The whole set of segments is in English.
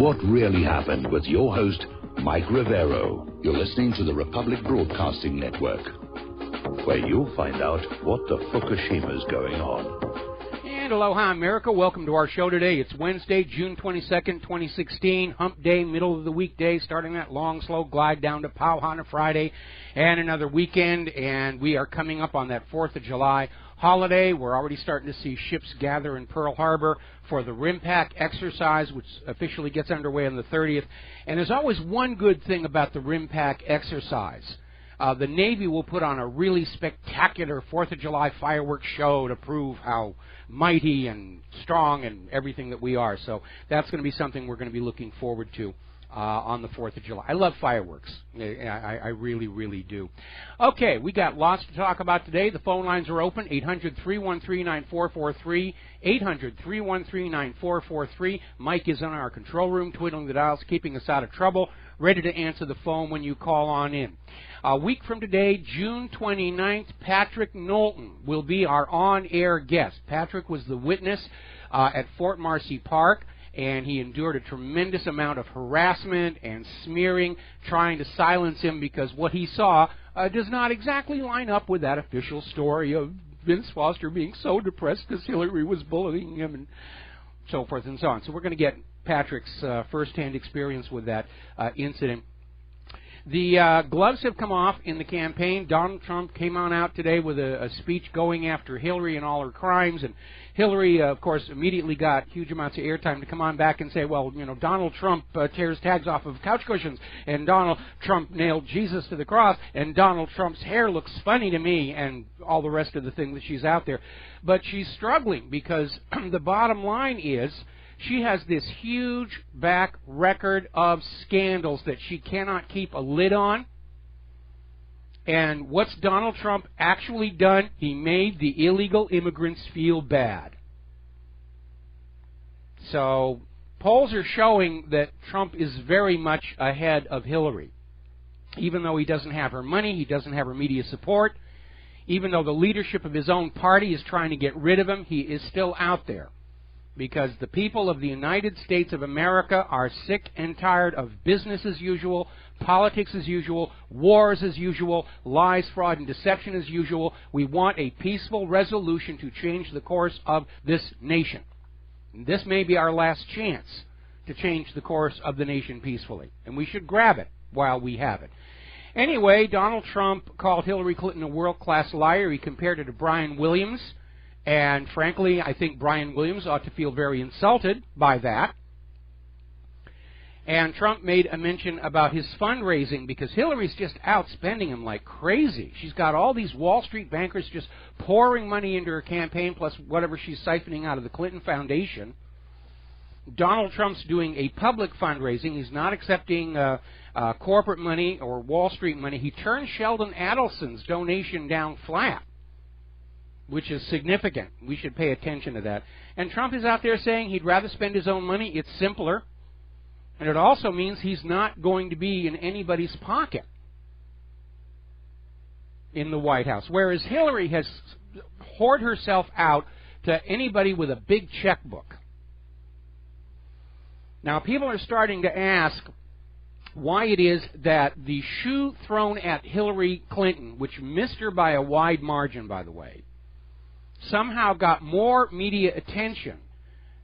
What Really Happened with your host, Mike Rivero. You're listening to the Republic Broadcasting Network, where you'll find out what the Fukushima's going on. And aloha, America. Welcome to our show today. It's Wednesday, June 22nd, 2016, hump day, middle of the weekday, starting that long, slow glide down to Kaahumanu Friday and another weekend. And we are coming up on that 4th of July holiday. We're already starting to see ships gather in Pearl Harbor for the RIMPAC exercise, which officially gets underway on the 30th. And there's always one good thing about the RIMPAC exercise. The Navy will put on a really spectacular 4th of July fireworks show to prove how mighty and strong and everything that we are. So that's going to be something we're going to be looking forward to on the 4th of July. I love fireworks. I really, really do. Okay, we got lots to talk about today. The phone lines are open, 800-313-9443, 800-313-9443. Mike is in our control room, twiddling the dials, keeping us out of trouble, ready to answer the phone when you call on in. A week from today, June 29th, Patrick Knowlton will be our on-air guest. Patrick was the witness at Fort Marcy Park, and he endured a tremendous amount of harassment and smearing, trying to silence him because what he saw does not exactly line up with that official story of Vince Foster being so depressed because Hillary was bullying him and so forth and so on. So we're going to get Patrick's first-hand experience with that incident. The gloves have come off in the campaign. Donald Trump came on out today with a speech going after Hillary and all her crimes, and Hillary, of course, immediately got huge amounts of airtime to come on back and say, well, you know, Donald Trump tears tags off of couch cushions, and Donald Trump nailed Jesus to the cross, and Donald Trump's hair looks funny to me, and all the rest of the thing that she's out there. But she's struggling because the bottom line is she has this huge back record of scandals that she cannot keep a lid on. And what's Donald Trump actually done? He made the illegal immigrants feel bad. So polls are showing that Trump is very much ahead of Hillary. Even though he doesn't have her money, he doesn't have her media support, even though the leadership of his own party is trying to get rid of him, he is still out there. Because the people of the United States of America are sick and tired of business as usual, politics as usual, wars as usual, lies, fraud, and deception as usual. We want a peaceful resolution to change the course of this nation. And this may be our last chance to change the course of the nation peacefully, and we should grab it while we have it. Anyway, Donald Trump called Hillary Clinton a world-class liar. He compared her to Brian Williams. And frankly, I think Brian Williams ought to feel very insulted by that. And Trump made a mention about his fundraising because Hillary's just out spending him like crazy. She's got all these Wall Street bankers just pouring money into her campaign, plus whatever she's siphoning out of the Clinton Foundation. Donald Trump's doing a public fundraising. He's not accepting corporate money or Wall Street money. He turned Sheldon Adelson's donation down flat, which is significant. We should pay attention to that. And Trump is out there saying he'd rather spend his own money. It's simpler. And it also means he's not going to be in anybody's pocket in the White House. Whereas Hillary has hoarded herself out to anybody with a big checkbook. Now, people are starting to ask why it is that the shoe thrown at Hillary Clinton, which missed her by a wide margin, by the way, somehow got more media attention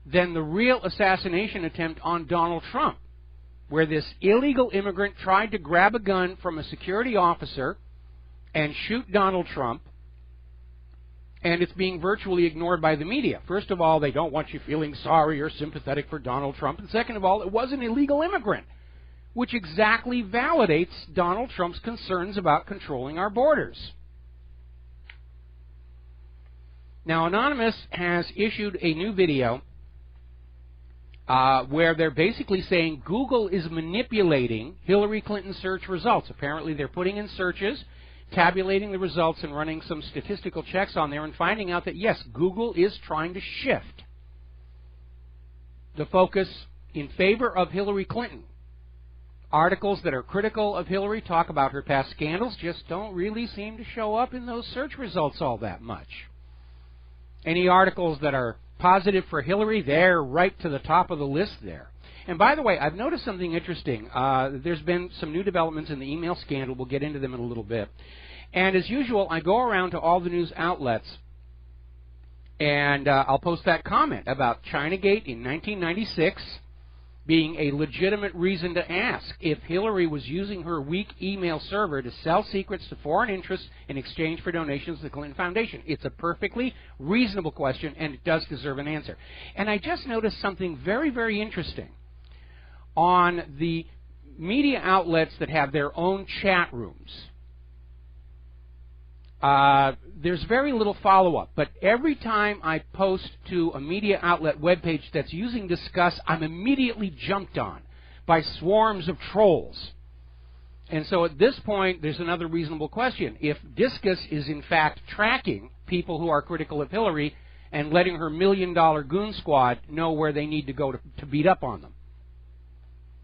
than the real assassination attempt on Donald Trump, where this illegal immigrant tried to grab a gun from a security officer and shoot Donald Trump, and it's being virtually ignored by the media. First of all, they don't want you feeling sorry or sympathetic for Donald Trump, and second of all, it was an illegal immigrant, which exactly validates Donald Trump's concerns about controlling our borders. Now, Anonymous has issued a new video where they're basically saying Google is manipulating Hillary Clinton's search results. Apparently, they're putting in searches, tabulating the results, and running some statistical checks on there and finding out that, yes, Google is trying to shift the focus in favor of Hillary Clinton. Articles that are critical of Hillary, talk about her past scandals, just don't really seem to show up in those search results all that much. Any articles that are positive for Hillary, they're right to the top of the list there. And by the way, I've noticed something interesting. There's been some new developments in the email scandal. We'll get into them in a little bit. And as usual, I go around to all the news outlets, and I'll post that comment about Chinagate in 1996 being a legitimate reason to ask if Hillary was using her weak email server to sell secrets to foreign interests in exchange for donations to the Clinton Foundation. It's a perfectly reasonable question, and it does deserve an answer. And I just noticed something very, very interesting. On the media outlets that have their own chat rooms, there's very little follow-up, but every time I post to a media outlet webpage that's using Discuss, I'm immediately jumped on by swarms of trolls. And so at this point, there's another reasonable question. If Discus is in fact tracking people who are critical of Hillary and letting her $1 million goon squad know where they need to go to beat up on them,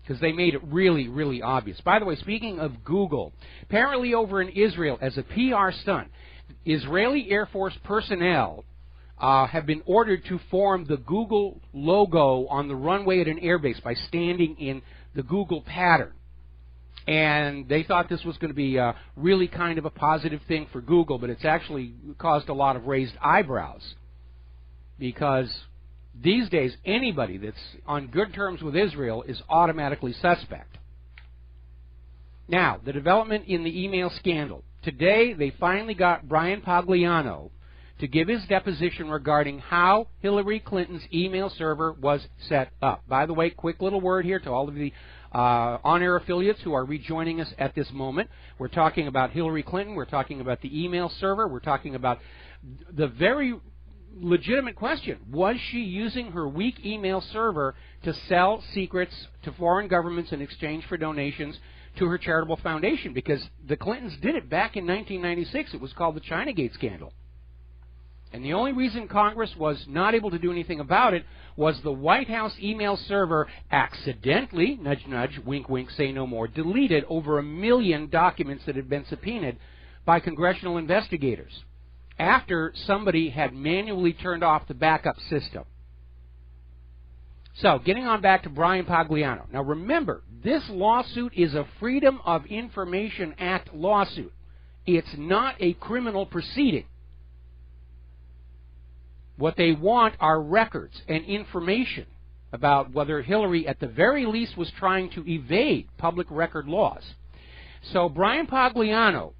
because they made it really, really obvious. By the way, speaking of Google, apparently over in Israel, as a PR stunt, Israeli Air Force personnel have been ordered to form the Google logo on the runway at an airbase by standing in the Google pattern. And they thought this was going to be really kind of a positive thing for Google, but it's actually caused a lot of raised eyebrows, because these days, anybody that's on good terms with Israel is automatically suspect. Now, the development in the email scandal. Today, they finally got Brian Pagliano to give his deposition regarding how Hillary Clinton's email server was set up. By the way, quick little word here to all of the on-air affiliates who are rejoining us at this moment. We're talking about Hillary Clinton. We're talking about the email server. We're talking about the very legitimate question. Was she using her weak email server to sell secrets to foreign governments in exchange for donations to her charitable foundation? Because the Clintons did it back in 1996. It was called the Chinagate scandal. And the only reason Congress was not able to do anything about it was the White House email server accidentally, nudge, nudge, wink, wink, say no more, deleted over 1 million documents that had been subpoenaed by congressional investigators after somebody had manually turned off the backup system. So, getting on back to Brian Pagliano. Now remember, this lawsuit is a Freedom of Information Act lawsuit. It's not a criminal proceeding. What they want are records and information about whether Hillary, at the very least, was trying to evade public record laws. So Brian Pagliano,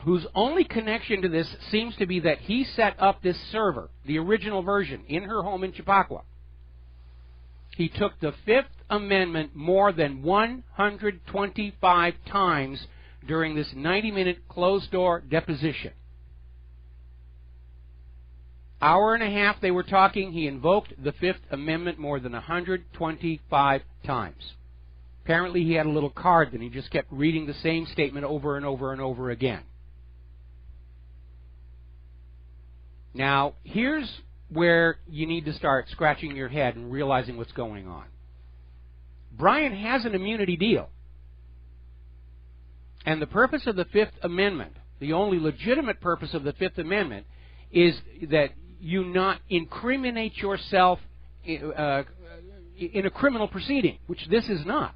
whose only connection to this seems to be that he set up this server, the original version, in her home in Chappaqua. He took the Fifth Amendment more than 125 times during this 90-minute closed-door deposition. Hour and a half they were talking. He invoked the Fifth Amendment more than 125 times. Apparently he had a little card that he just kept reading the same statement over and over and over again. Now, here's where you need to start scratching your head and realizing what's going on. Brian has an immunity deal. And the purpose of the Fifth Amendment, the only legitimate purpose of the Fifth Amendment, is that you not incriminate yourself in a criminal proceeding, which this is not.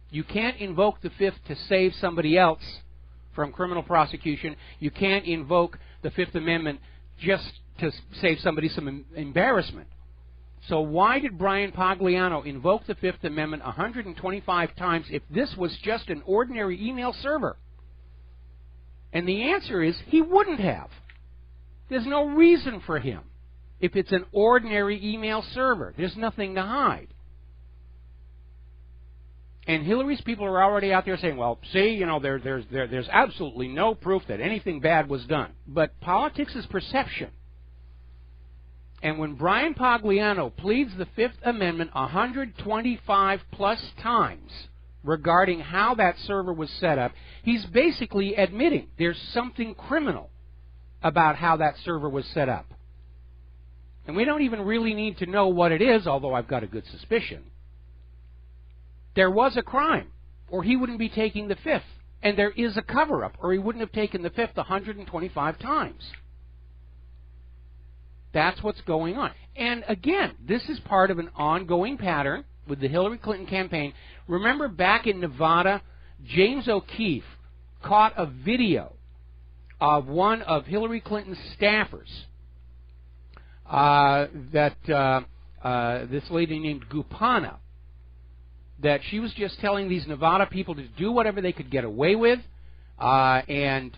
You can't invoke the Fifth to save somebody else from criminal prosecution. You can't invoke the Fifth Amendment just to save somebody some embarrassment. So why did Brian Pagliano invoke the Fifth Amendment 125 times if this was just an ordinary email server? And the answer is he wouldn't have. There's no reason for him. If it's an ordinary email server, there's nothing to hide. And Hillary's people are already out there saying, well, see, you know, there's absolutely no proof that anything bad was done. But politics is perception. And when Brian Pagliano pleads the Fifth Amendment 125 plus times regarding how that server was set up, he's basically admitting there's something criminal about how that server was set up. And we don't even really need to know what it is, although I've got a good suspicion. There was a crime, or he wouldn't be taking the Fifth. And there is a cover-up, or he wouldn't have taken the Fifth 125 times. That's what's going on. And again, this is part of an ongoing pattern with the Hillary Clinton campaign. Remember back in Nevada, James O'Keefe caught a video of one of Hillary Clinton's staffers this lady named Gupana, that she was just telling these Nevada people to do whatever they could get away with, and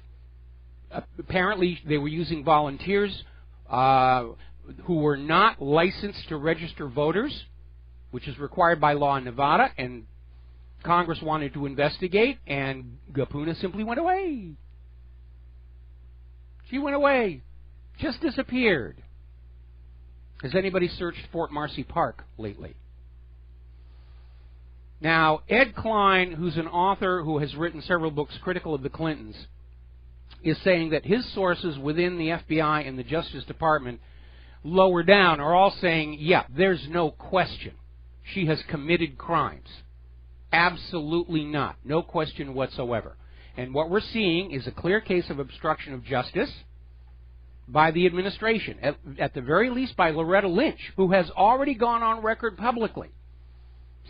apparently they were using volunteers who were not licensed to register voters, which is required by law in Nevada, and Congress wanted to investigate, and Gupana simply went away. She went away. Just disappeared. Has anybody searched Fort Marcy Park lately? Now, Ed Klein, who's an author who has written several books critical of the Clintons, is saying that his sources within the FBI and the Justice Department lower down are all saying, yeah, there's no question. She has committed crimes. Absolutely not. No question whatsoever. And what we're seeing is a clear case of obstruction of justice by the administration, at the very least by Loretta Lynch, who has already gone on record publicly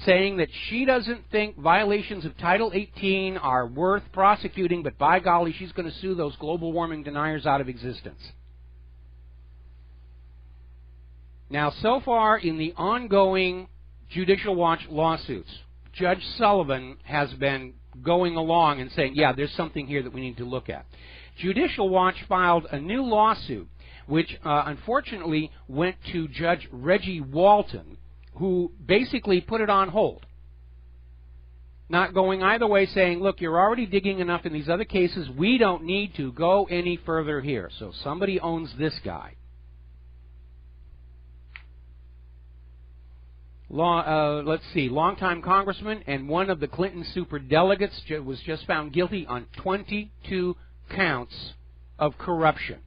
saying that she doesn't think violations of Title 18 are worth prosecuting, but by golly, she's going to sue those global warming deniers out of existence. Now, so far in the ongoing Judicial Watch lawsuits, Judge Sullivan has been going along and saying, yeah, there's something here that we need to look at. Judicial Watch filed a new lawsuit, which unfortunately went to Judge Reggie Walton, who basically put it on hold. Not going either way, saying, look, you're already digging enough in these other cases. We don't need to go any further here. So somebody owns this guy. Let's see, longtime congressman and one of the Clinton superdelegates was just found guilty on 22 counts of corruption.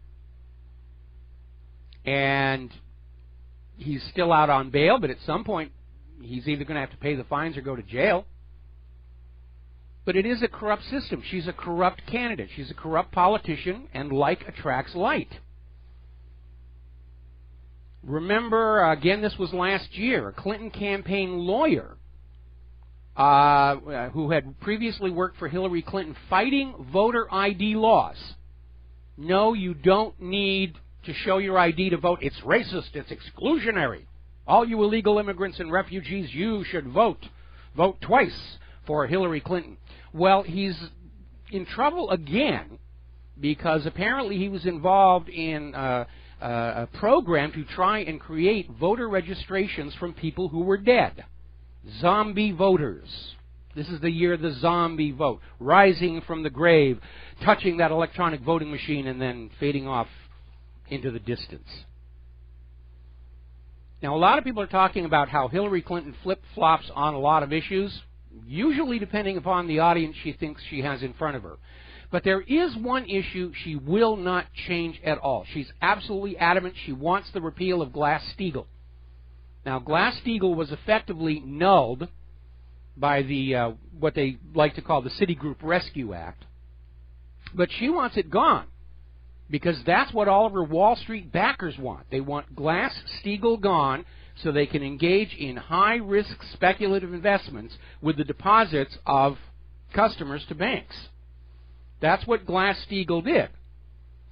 And he's still out on bail, but at some point he's either going to have to pay the fines or go to jail. But it is a corrupt system. She's a corrupt candidate. She's a corrupt politician, and like attracts like. Remember, again, this was last year, a Clinton campaign lawyer who had previously worked for Hillary Clinton fighting voter ID laws. No, you don't need to show your ID to vote. It's racist. It's exclusionary. All you illegal immigrants and refugees, you should vote. Vote twice for Hillary Clinton. Well, he's in trouble again because apparently he was involved in a program to try and create voter registrations from people who were dead. Zombie voters. This is the year of the zombie vote. Rising from the grave, touching that electronic voting machine, and then fading off into the distance. Now, a lot of people are talking about how Hillary Clinton flip-flops on a lot of issues, usually depending upon the audience she thinks she has in front of her. But there is one issue she will not change at all. She's absolutely adamant she wants the repeal of Glass-Steagall. Now, Glass-Steagall was effectively nulled by the what they like to call the Citigroup Rescue Act. But she wants it gone because that's what all of her Wall Street backers want. They want Glass-Steagall gone so they can engage in high-risk speculative investments with the deposits of customers to banks. That's what Glass-Steagall did.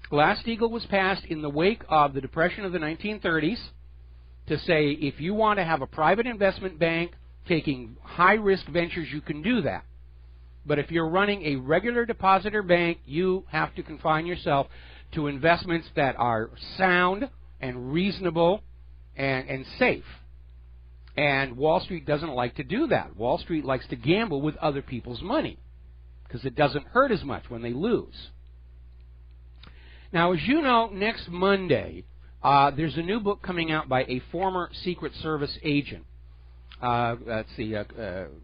Glass-Steagall was passed in the wake of the Depression of the 1930s to say if you want to have a private investment bank taking high-risk ventures, you can do that. But if you're running a regular depositor bank, you have to confine yourself to investments that are sound and reasonable and safe. And Wall Street doesn't like to do that. Wall Street likes to gamble with other people's money because it doesn't hurt as much when they lose. Now, as you know, next Monday, there's a new book coming out by a former Secret Service agent. Let's see,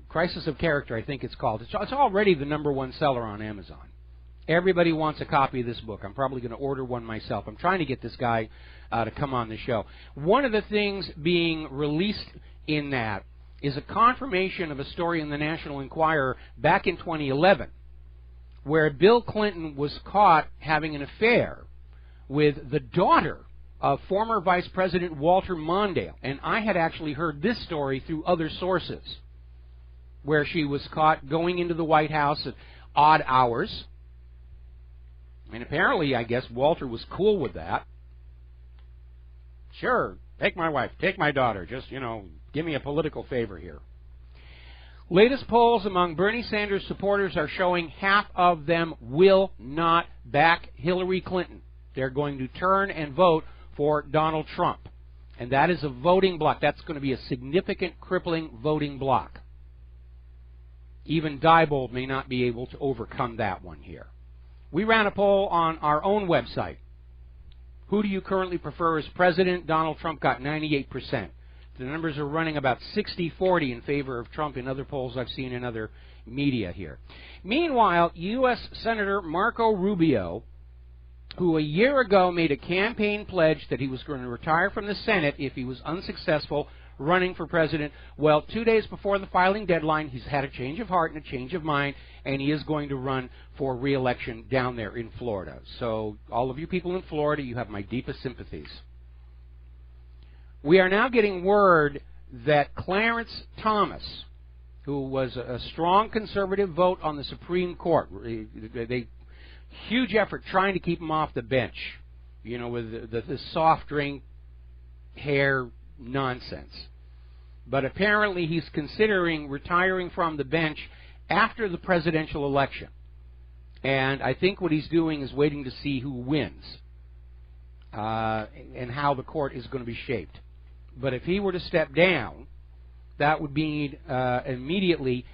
Crisis of Character, I think it's called. It's already the #1 seller on Amazon. Everybody wants a copy of this book. I'm probably going to order one myself. I'm trying to get this guy to come on the show. One of the things being released in that is a confirmation of a story in the National Enquirer back in 2011 where Bill Clinton was caught having an affair with the daughter of former Vice President Walter Mondale. And I had actually heard this story through other sources, where she was caught going into the White House at odd hours. And apparently, I guess, Walter was cool with that. Sure, take my wife, take my daughter, just, give me a political favor here. Latest polls among Bernie Sanders supporters are showing half of them will not back Hillary Clinton. They're going to turn and vote for Donald Trump. And that is a voting bloc. That's going to be a significant, crippling voting bloc. Even Diebold may not be able to overcome that one here. We ran a poll on our own website. Who do you currently prefer as president? Donald Trump got 98%. The numbers are running about 60-40 in favor of Trump in other polls I've seen in other media here. Meanwhile, U.S. Senator Marco Rubio, who a year ago made a campaign pledge that he was going to retire from the Senate if he was unsuccessful running for president, well, 2 days before the filing deadline, he's had a change of heart and a change of mind, and he is going to run for re-election down there in Florida. So all of you people in Florida, you have my deepest sympathies. We are now getting word that Clarence Thomas, who was a strong conservative vote on the Supreme Court, huge effort trying to keep him off the bench, with the soft drink hair nonsense. But apparently he's considering retiring from the bench after the presidential election. And I think what he's doing is waiting to see who wins and how the court is going to be shaped. But if he were to step down, that would mean immediately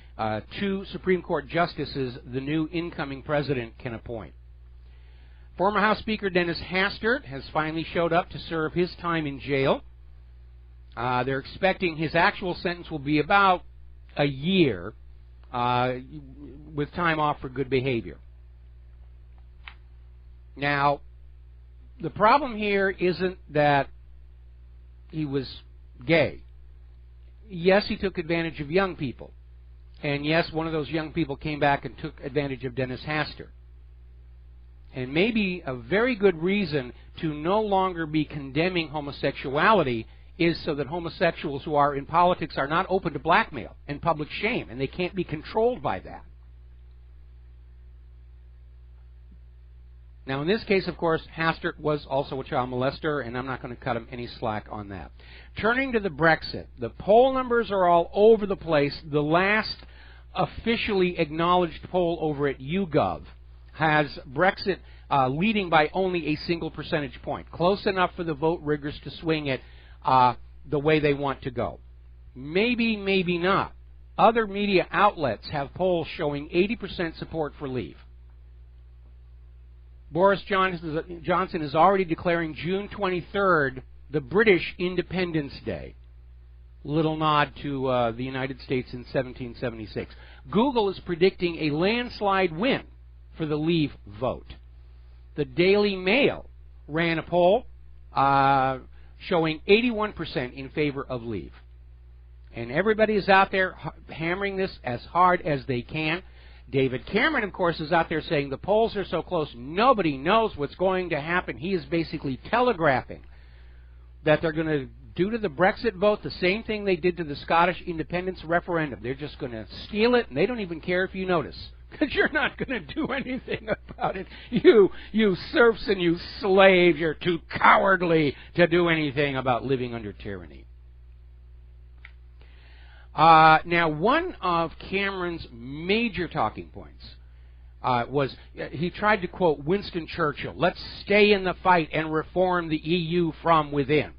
2 Supreme Court justices the new incoming president can appoint. Former House Speaker Dennis Hastert has finally showed up to serve his time in jail. They're expecting his actual sentence will be about a year with time off for good behavior. Now, the problem here isn't that he was gay. Yes, he took advantage of young people. And yes, one of those young people came back and took advantage of Dennis Hastert. And maybe a very good reason to no longer be condemning homosexuality is so that homosexuals who are in politics are not open to blackmail and public shame, and they can't be controlled by that. Now, in this case, of course, Hastert was also a child molester, and I'm not going to cut him any slack on that. Turning to the Brexit, the poll numbers are all over the place. The last officially acknowledged poll over at YouGov has Brexit leading by only a single percentage point, close enough for the vote riggers to swing it the way they want to go. Maybe, maybe not. Other media outlets have polls showing 80% support for leave. Boris Johnson is already declaring June 23rd the British Independence Day. Little nod to the United States in 1776. Google is predicting a landslide win for the leave vote. The Daily Mail ran a poll showing 81% in favor of leave. And everybody is out there hammering this as hard as they can. David Cameron, of course, is out there saying the polls are so close, nobody knows what's going to happen. He is basically telegraphing that they're going to do to the Brexit vote the same thing they did to the Scottish independence referendum. They're just going to steal it, and they don't even care if you notice, because you're not going to do anything about it. You serfs and you slaves, you're too cowardly to do anything about living under tyranny. Now, one of Cameron's major talking points was he tried to quote Winston Churchill, let's stay in the fight and reform the EU from within.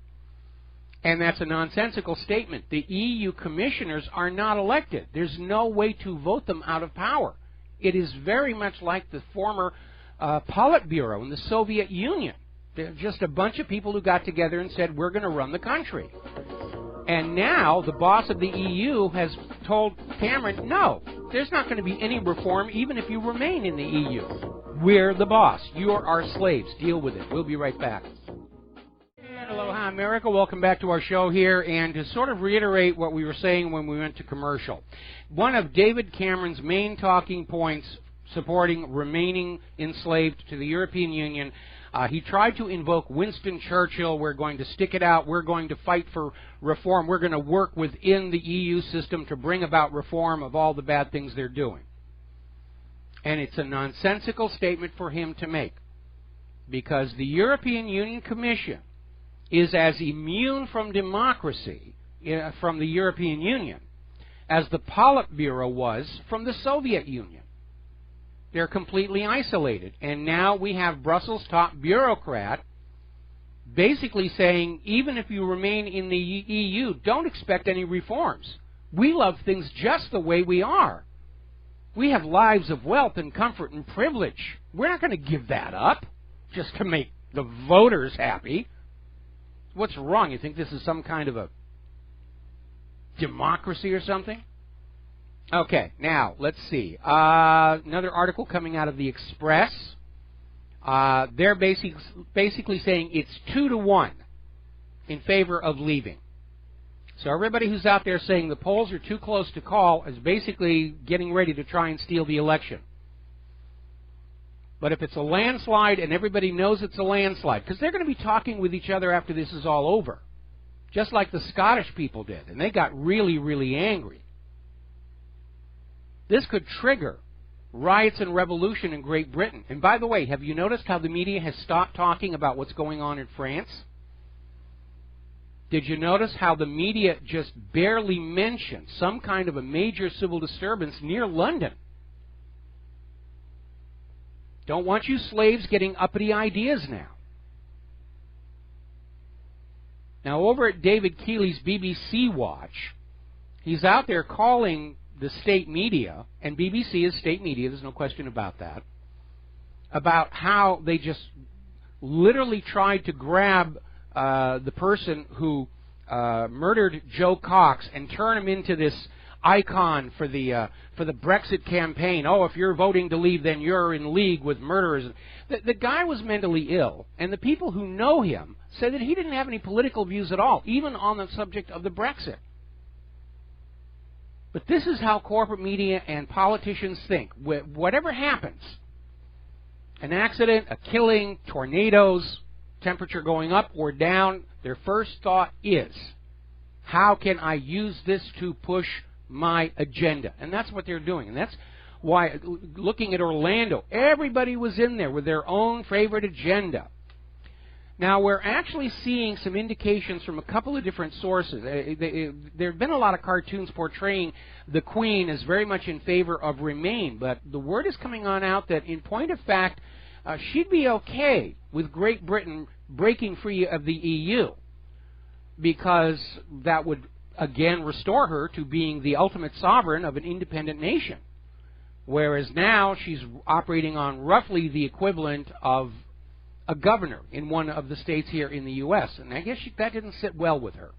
And that's a nonsensical statement. The EU commissioners are not elected. There's no way to vote them out of power. It is very much like the former Politburo in the Soviet Union. They're just a bunch of people who got together and said, we're going to run the country. And now the boss of the EU has told Cameron, no, there's not going to be any reform even if you remain in the EU. We're the boss. You're our slaves. Deal with it. We'll be right back. And aloha, America. Welcome back to our show here. And to sort of reiterate what we were saying when we went to commercial, one of David Cameron's main talking points supporting remaining enslaved to the European Union He tried to invoke Winston Churchill. We're going to stick it out. We're going to fight for reform. We're going to work within the EU system to bring about reform of all the bad things they're doing. And it's a nonsensical statement for him to make, because the European Union Commission is as immune from democracy from the European Union as the Politburo was from the Soviet Union. They're completely isolated. And now we have Brussels' top bureaucrat basically saying, even if you remain in the EU, don't expect any reforms. We love things just the way we are. We have lives of wealth and comfort and privilege. We're not going to give that up just to make the voters happy. What's wrong? You think this is some kind of a democracy or something? Okay, now, let's see. Another article coming out of the Express. They're basically saying it's 2-1 in favor of leaving. So everybody who's out there saying the polls are too close to call is basically getting ready to try and steal the election. But if it's a landslide, and everybody knows it's a landslide, because they're going to be talking with each other after this is all over, just like the Scottish people did, and they got really, really angry. This could trigger riots and revolution in Great Britain. And by the way, have you noticed how the media has stopped talking about what's going on in France? Did you notice how the media just barely mentioned some kind of a major civil disturbance near London? Don't want you slaves getting uppity ideas now. Now, over at David Keeley's BBC Watch, he's out there calling the state media, and BBC is state media, there's no question about that, about how they just literally tried to grab the person who murdered Joe Cox and turn him into this icon for the Brexit campaign. Oh, if you're voting to leave, then you're in league with murderers. The guy was mentally ill, and the people who know him said that he didn't have any political views at all, even on the subject of the Brexit. But this is how corporate media and politicians think. Whatever happens, an accident, a killing, tornadoes, temperature going up or down, their first thought is, how can I use this to push my agenda? And that's what they're doing. And that's why, looking at Orlando, everybody was in there with their own favorite agenda. Now, we're actually seeing some indications from a couple of different sources. There have been a lot of cartoons portraying the Queen as very much in favor of Remain, but the word is coming on out that, in point of fact, she'd be okay with Great Britain breaking free of the EU, because that would, again, restore her to being the ultimate sovereign of an independent nation. Whereas now she's operating on roughly the equivalent of a governor in one of the states here in the U.S., and I guess that didn't sit well with her.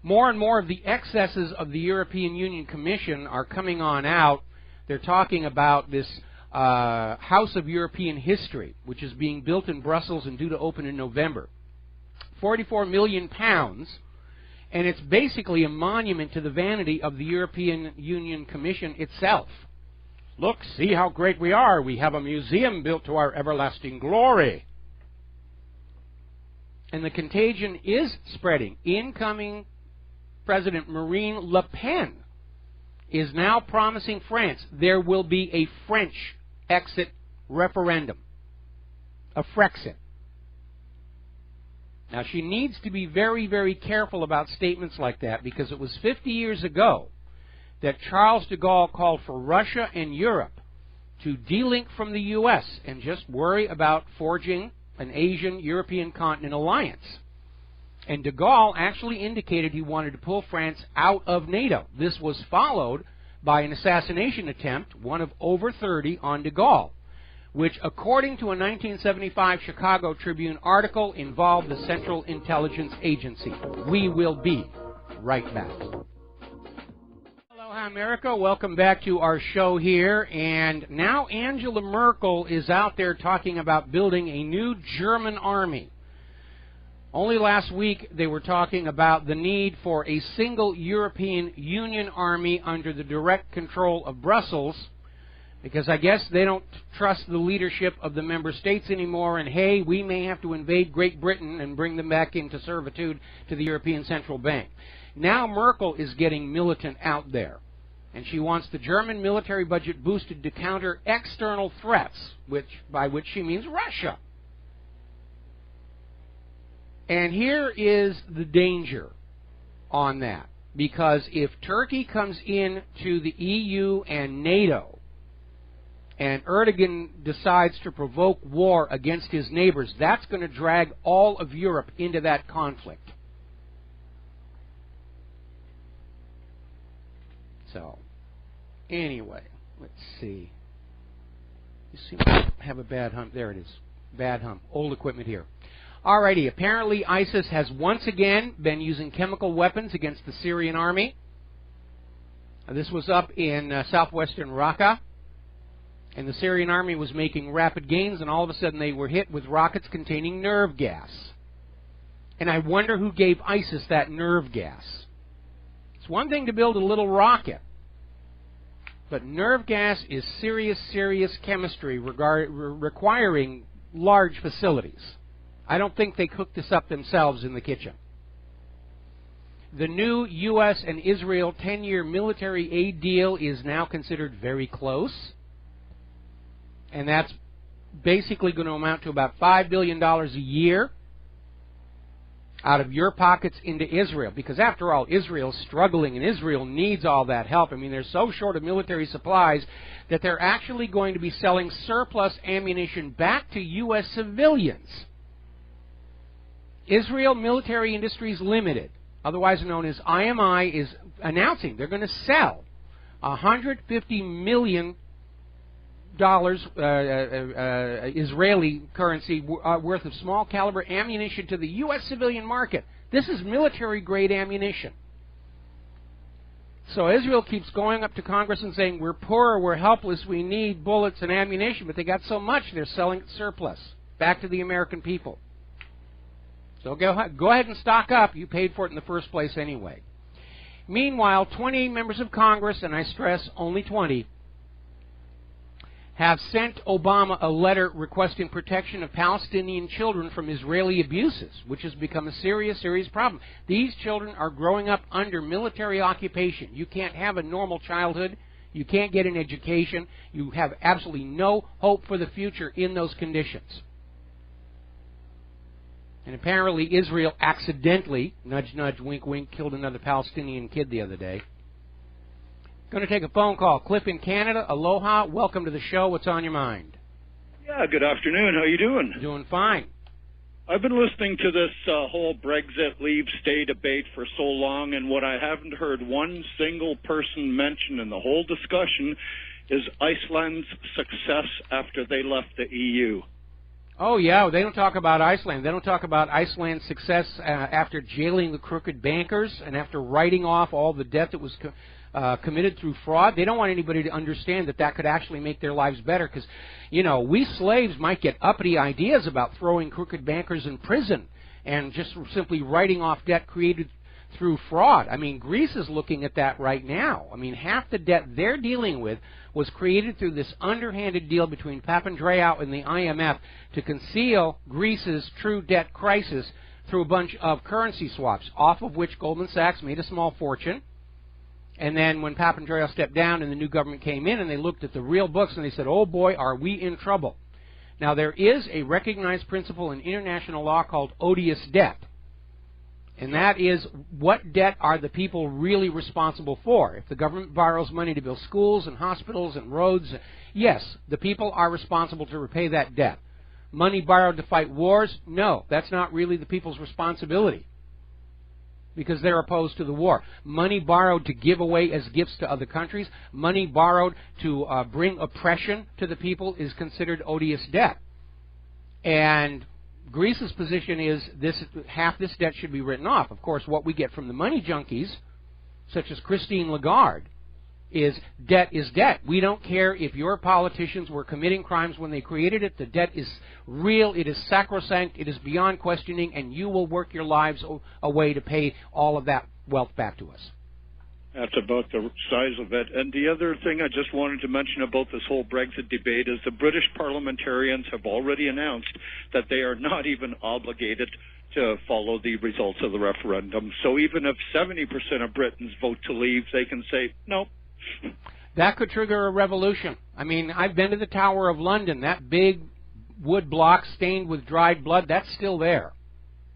More and more of the excesses of the European Union Commission are coming on out. They're talking about this House of European History, which is being built in Brussels and due to open in November. £44 million, and it's basically a monument to the vanity of the European Union Commission itself. Look, see how great we are. We have a museum built to our everlasting glory. And the contagion is spreading. Incoming President Marine Le Pen is now promising France there will be a French exit referendum, a Frexit. Now, she needs to be very, very careful about statements like that, because it was 50 years ago that Charles de Gaulle called for Russia and Europe to delink from the U.S. and just worry about forging an Asian-European continent alliance. And de Gaulle actually indicated he wanted to pull France out of NATO. This was followed by an assassination attempt, one of over 30, on de Gaulle, which, according to a 1975 Chicago Tribune article, involved the Central Intelligence Agency. We will be right back. Hello, America. Welcome back to our show here. And now Angela Merkel is out there talking about building a new German army. Only last week they were talking about the need for a single European Union army under the direct control of Brussels. Because I guess they don't trust the leadership of the member states anymore, and hey, we may have to invade Great Britain and bring them back into servitude to the European Central Bank. Now Merkel is getting militant out there, and she wants the German military budget boosted to counter external threats, by which she means Russia. And here is the danger on that, because if Turkey comes into the EU and NATO, and Erdogan decides to provoke war against his neighbors, that's going to drag all of Europe into that conflict. So, anyway, let's see. You seem to have a bad hump. There it is. Bad hump. Old equipment here. Alrighty, apparently ISIS has once again been using chemical weapons against the Syrian army. This was up in southwestern Raqqa. And the Syrian army was making rapid gains, and all of a sudden they were hit with rockets containing nerve gas. And I wonder who gave ISIS that nerve gas. It's one thing to build a little rocket, but nerve gas is serious, serious chemistry requiring large facilities. I don't think they cooked this up themselves in the kitchen. The new U.S. and Israel 10-year military aid deal is now considered very close. And that's basically going to amount to about $5 billion a year out of your pockets into Israel. Because after all, Israel's struggling, and Israel needs all that help. I mean, they're so short of military supplies that they're actually going to be selling surplus ammunition back to U.S. civilians. Israel Military Industries Limited, otherwise known as IMI, is announcing they're going to sell $150 million Israeli currency worth of small caliber ammunition to the U.S. civilian market. This is military grade ammunition. So Israel keeps going up to Congress and saying, we're poor, we're helpless, we need bullets and ammunition, but they got so much they're selling surplus back to the American people. So go ahead and stock up. You paid for it in the first place anyway. Meanwhile, 20 members of Congress, and I stress only 20, have sent Obama a letter requesting protection of Palestinian children from Israeli abuses, which has become a serious, serious problem. These children are growing up under military occupation. You can't have a normal childhood. You can't get an education. You have absolutely no hope for the future in those conditions. And apparently Israel accidentally, nudge, nudge, wink, wink, killed another Palestinian kid the other day. Going to take a phone call. Cliff in Canada. Aloha. Welcome to the show. What's on your mind? Yeah, good afternoon. How you doing? Doing fine. I've been listening to this whole Brexit leave stay debate for so long, and what I haven't heard one single person mention in the whole discussion is Iceland's success after they left the EU. Oh, yeah. They don't talk about Iceland. They don't talk about Iceland's success after jailing the crooked bankers and after writing off all the debt that was committed through fraud. They don't want anybody to understand that that could actually make their lives better, because, you know, we slaves might get uppity ideas about throwing crooked bankers in prison and just simply writing off debt created through fraud. I mean, Greece is looking at that right now. I mean, half the debt they're dealing with was created through this underhanded deal between Papandreou and the IMF to conceal Greece's true debt crisis through a bunch of currency swaps, off of which Goldman Sachs made a small fortune. And then when Papandreou stepped down and the new government came in and they looked at the real books and they said, oh boy, are we in trouble. Now, there is a recognized principle in international law called odious debt. And that is, what debt are the people really responsible for? If the government borrows money to build schools and hospitals and roads, yes, the people are responsible to repay that debt. Money borrowed to fight wars? No, that's not really the people's responsibility, because they're opposed to the war. Money borrowed to give away as gifts to other countries, money borrowed to bring oppression to the people is considered odious debt. And Greece's position is half this debt should be written off. Of course, what we get from the money junkies, such as Christine Lagarde, is debt is debt. We don't care if your politicians were committing crimes when they created it. The debt is real, it is sacrosanct, it is beyond questioning, and you will work your lives away to pay all of that wealth back to us. That's about the size of it. And the other thing I just wanted to mention about this whole Brexit debate is the British parliamentarians have already announced that they are not even obligated to follow the results of the referendum. So even if 70% of Britons vote to leave, they can say, no. That could trigger a revolution. I mean, I've been to the Tower of London. That big wood block stained with dried blood, that's still there.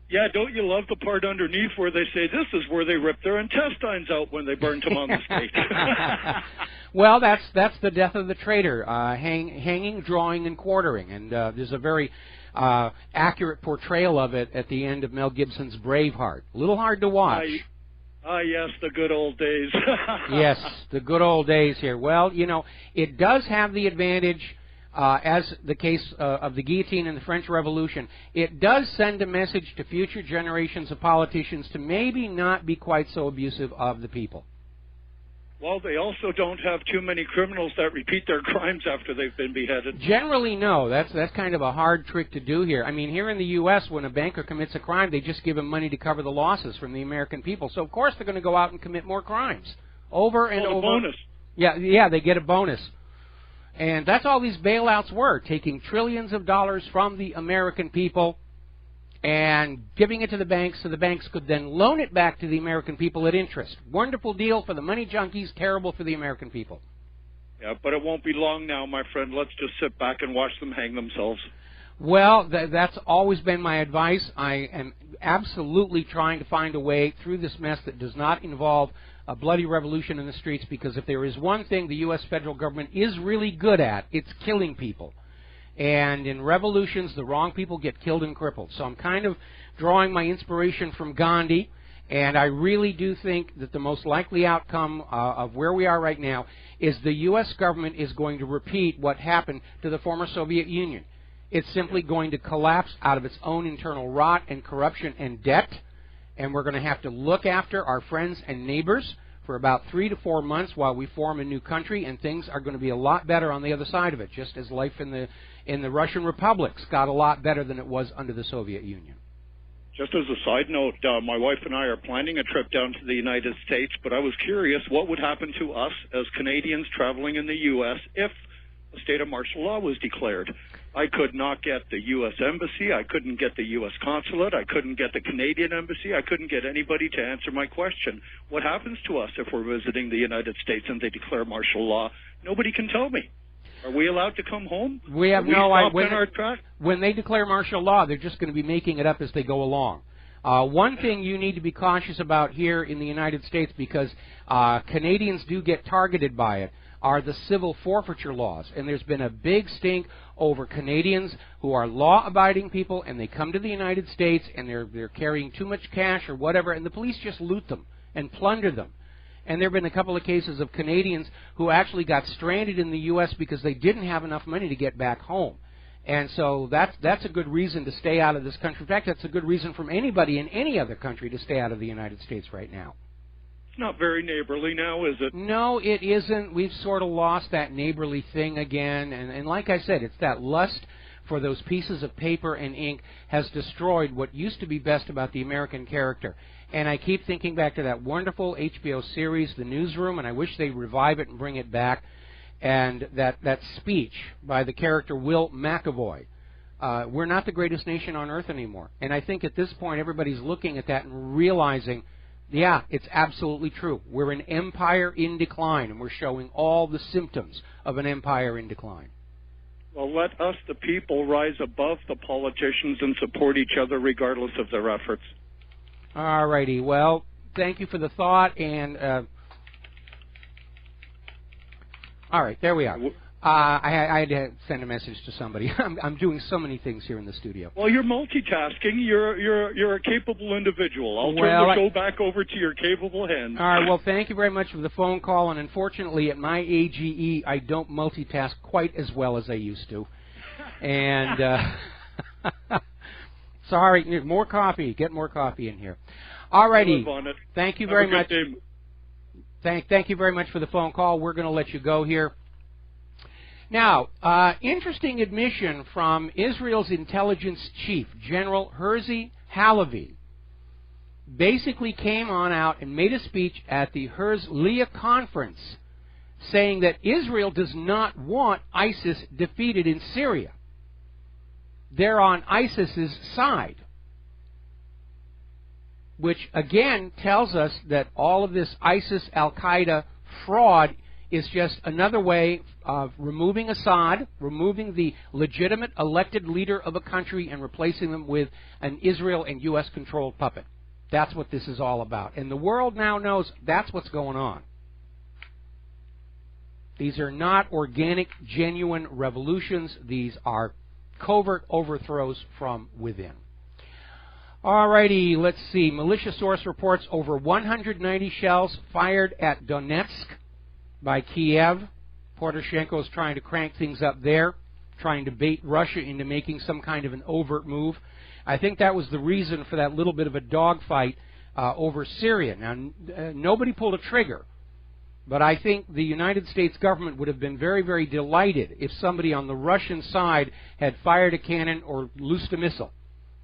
Yeah, don't you love the part underneath where they say this is where they rip their intestines out when they burnt them on the stake? Well, that's the death of the traitor, hanging, drawing, and quartering. And there's a very accurate portrayal of it at the end of Mel Gibson's Braveheart. A little hard to watch. Yes, the good old days. Yes, the good old days here. Well, you know, it does have the advantage, as the case of the guillotine in the French Revolution, it does send a message to future generations of politicians to maybe not be quite so abusive of the people. Well, they also don't have too many criminals that repeat their crimes after they've been beheaded. Generally, no. That's kind of a hard trick to do here. I mean, here in the U.S., when a banker commits a crime, they just give him money to cover the losses from the American people. So, of course, they're going to go out and commit more crimes over and over. Bonus. Yeah, they get a bonus. And that's all these bailouts were, taking trillions of dollars from the American people and giving it to the banks so the banks could then loan it back to the American people at interest. Wonderful deal for the money junkies, terrible for the American people. Yeah, but it won't be long now, my friend. Let's just sit back and watch them hang themselves. Well, that's always been my advice. I am absolutely trying to find a way through this mess that does not involve a bloody revolution in the streets, because if there is one thing the U.S. federal government is really good at, it's killing people. And in revolutions, the wrong people get killed and crippled. So I'm kind of drawing my inspiration from Gandhi, and I really do think that the most likely outcome of where we are right now is the U.S. government is going to repeat what happened to the former Soviet Union. It's simply going to collapse out of its own internal rot and corruption and debt, and we're going to have to look after our friends and neighbors for about 3 to 4 months while we form a new country, and things are going to be a lot better on the other side of it, just as life in the Russian republics got a lot better than it was under the Soviet Union. Just as a side note, my wife and I are planning a trip down to the United States, but I was curious what would happen to us as Canadians traveling in the U.S. if a state of martial law was declared. I could not get the U.S. Embassy. I couldn't get the U.S. Consulate. I couldn't get the Canadian Embassy. I couldn't get anybody to answer my question. What happens to us if we're visiting the United States and they declare martial law? Nobody can tell me. Are we allowed to come home? We have no idea. Track? When they declare martial law, they're just going to be making it up as they go along. One thing you need to be cautious about here in the United States, because Canadians do get targeted by it, are the civil forfeiture laws. And there's been a big stink over Canadians who are law-abiding people, and they come to the United States and they're carrying too much cash or whatever, and the police just loot them and plunder them. And there have been a couple of cases of Canadians who actually got stranded in the U.S. because they didn't have enough money to get back home. And so that's a good reason to stay out of this country. In fact, that's a good reason from anybody in any other country to stay out of the United States right now. It's not very neighborly now, is it? No, it isn't. We've sort of lost that neighborly thing again. And like I said, it's that lust for those pieces of paper and ink has destroyed what used to be best about the American character. And I keep thinking back to that wonderful HBO series, The Newsroom, and I wish they'd revive it and bring it back. And that speech by the character Will McAvoy, we're not the greatest nation on earth anymore. And I think at this point everybody's looking at that and realizing, yeah, it's absolutely true. We're an empire in decline, and we're showing all the symptoms of an empire in decline. Well, let us, the people, rise above the politicians and support each other regardless of their efforts. All righty. Well, thank you for the thought. And all right, there we are. I had to send a message to somebody. I'm doing so many things here in the studio. Well, you're multitasking. You're a capable individual. I'll turn the show back over to your capable hands. All right. Well, thank you very much for the phone call. And unfortunately, at my AGE, I don't multitask quite as well as I used to. And sorry, more coffee. Get more coffee in here. All righty. Thank you very much. Thank you very much for the phone call. We're going to let you go here. Now, interesting admission from Israel's intelligence chief, General Herzi Halevi, basically came on out and made a speech at the Herzliya conference saying that Israel does not want ISIS defeated in Syria. They're on ISIS's side, which again tells us that all of this ISIS Al-Qaeda fraud is just another way of removing Assad, removing the legitimate elected leader of a country and replacing them with an Israel and U.S. controlled puppet. That's what this is all about. And the world now knows that's what's going on. These are not organic, genuine revolutions. These are covert overthrows from within. Alrighty, let's see. Militia source reports over 190 shells fired at Donetsk by Kiev. Poroshenko is trying to crank things up there, trying to bait Russia into making some kind of an overt move. I think that was the reason for that little bit of a dogfight over Syria. Now, nobody pulled a trigger, but I think the United States government would have been very, very delighted if somebody on the Russian side had fired a cannon or loosed a missile,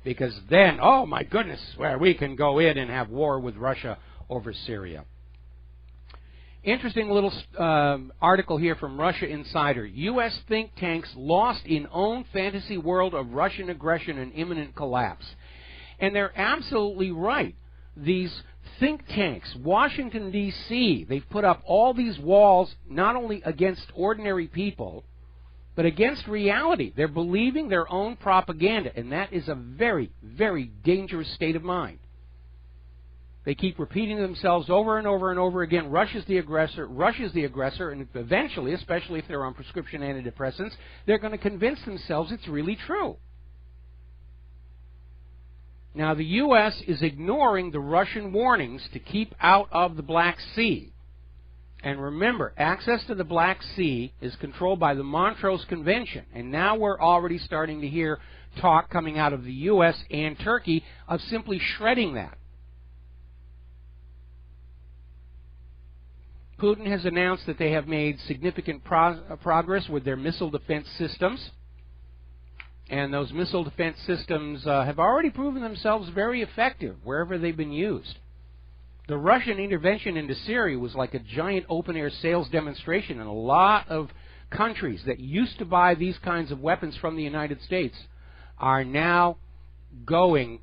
because then, oh my goodness, well, we can go in and have war with Russia over Syria. Interesting little article here from Russia Insider. U.S. think tanks lost in own fantasy world of Russian aggression and imminent collapse. And they're absolutely right. These think tanks, Washington, D.C., they've put up all these walls not only against ordinary people, but against reality. They're believing their own propaganda, and that is a very, very dangerous state of mind. They keep repeating themselves over and over and over again. Russia's the aggressor, Russia's the aggressor, and eventually, especially if they're on prescription antidepressants, they're going to convince themselves it's really true. Now, the U.S. is ignoring the Russian warnings to keep out of the Black Sea. And remember, access to the Black Sea is controlled by the Montrose Convention, and now we're already starting to hear talk coming out of the U.S. and Turkey of simply shredding that. Putin has announced that they have made significant progress with their missile defense systems. And those missile defense systems have already proven themselves very effective wherever they've been used. The Russian intervention into Syria was like a giant open-air sales demonstration, and a lot of countries that used to buy these kinds of weapons from the United States are now going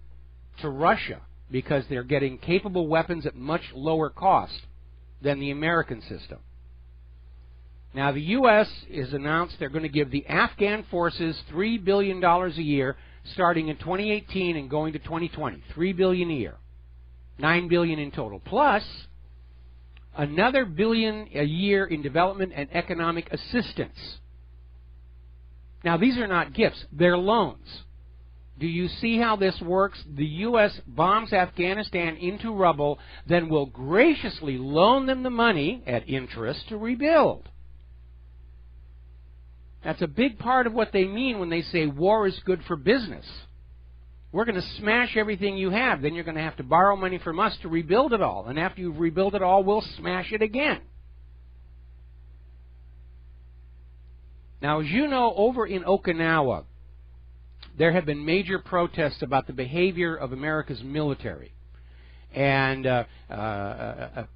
to Russia because they're getting capable weapons at much lower cost than the American system. Now, the U.S. has announced they're going to give the Afghan forces $3 billion a year starting in 2018 and going to 2020. $3 billion a year. $9 billion in total. Plus, another $1 billion a year in development and economic assistance. Now, these are not gifts. They're loans. Do you see how this works? The U.S. bombs Afghanistan into rubble, then will graciously loan them the money at interest to rebuild. That's a big part of what they mean when they say war is good for business. We're going to smash everything you have. Then you're going to have to borrow money from us to rebuild it all. And after you've rebuilt it all, we'll smash it again. Now, as you know, over in Okinawa, there have been major protests about the behavior of America's military. And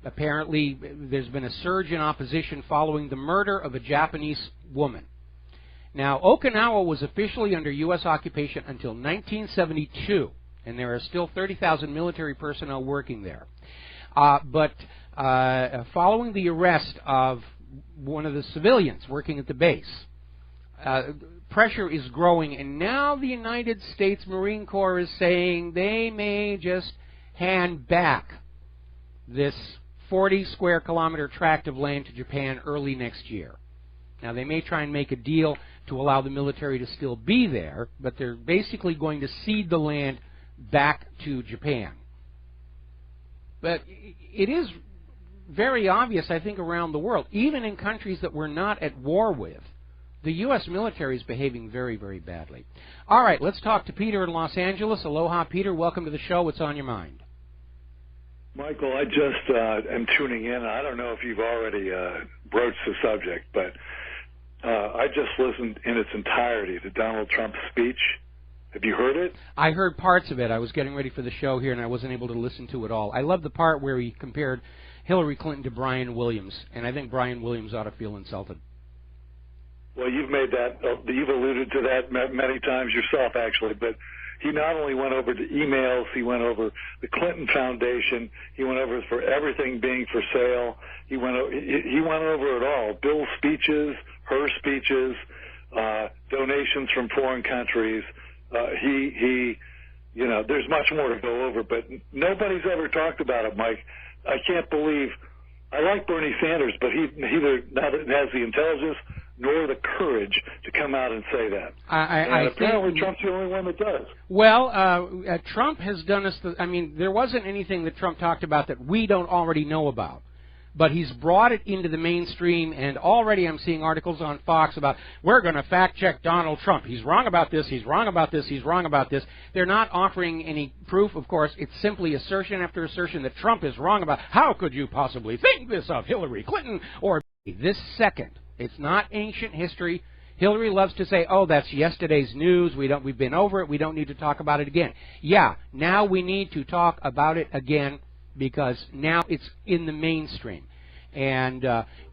apparently there's been a surge in opposition following the murder of a Japanese woman. Now, Okinawa was officially under U.S. occupation until 1972, and there are still 30,000 military personnel working there. But following the arrest of one of the civilians working at the base, pressure is growing, and now the United States Marine Corps is saying they may just hand back this 40 square kilometer tract of land to Japan early next year. Now, they may try and make a deal to allow the military to still be there, but they're basically going to cede the land back to Japan. But it is very obvious, I think, around the world, even in countries that we're not at war with, the U.S. military is behaving very, very badly. All right, let's talk to Peter in Los Angeles. Aloha, Peter. Welcome to the show. What's on your mind? Michael, I just am tuning in. I don't know if you've already broached the subject, but I just listened in its entirety to Donald Trump's speech Have you heard it? I heard parts of it. I was getting ready for the show here, and I wasn't able to listen to it all. I love the part where he compared Hillary Clinton to Brian Williams, and I think Brian Williams ought to feel insulted. Well, you've alluded to that many times yourself, actually, but he not only went over the emails, he went over the Clinton Foundation, he went over for everything being for sale, he went over it all, Bill's speeches, her speeches, donations from foreign countries. There's much more to go over, but nobody's ever talked about it, Mike. I can't believe, I like Bernie Sanders, but he neither has the intelligence nor the courage to come out and say that. And apparently Trump's the only one that does. Well, Trump has done us, there wasn't anything that Trump talked about that we don't already know about. But he's brought it into the mainstream, and already I'm seeing articles on Fox about, we're going to fact-check Donald Trump. He's wrong about this, he's wrong about this, he's wrong about this. They're not offering any proof, of course. It's simply assertion after assertion that Trump is wrong about, how could you possibly think this of Hillary Clinton or this second. It's not ancient history. Hillary loves to say, oh, that's yesterday's news, we've been over it, we don't need to talk about it again. Yeah, now we need to talk about it again, because now it's in the mainstream. And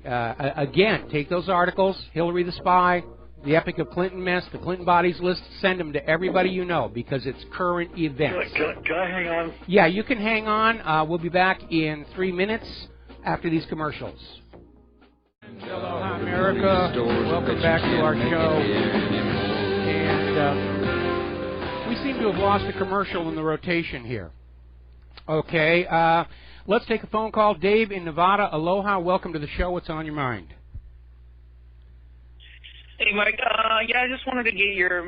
again, take those articles, Hillary the Spy, the Epic of Clinton Mess, the Clinton Bodies List, send them to everybody you know, because it's current events. Can I hang on? Yeah, you can hang on. We'll be back in 3 minutes after these commercials. Aloha, America. Welcome back to our show. And we seem to have lost a commercial in the rotation here. Okay, let's take a phone call. Dave in Nevada. Aloha, welcome to the show. What's on your mind? Hey, Mike. I just wanted to get your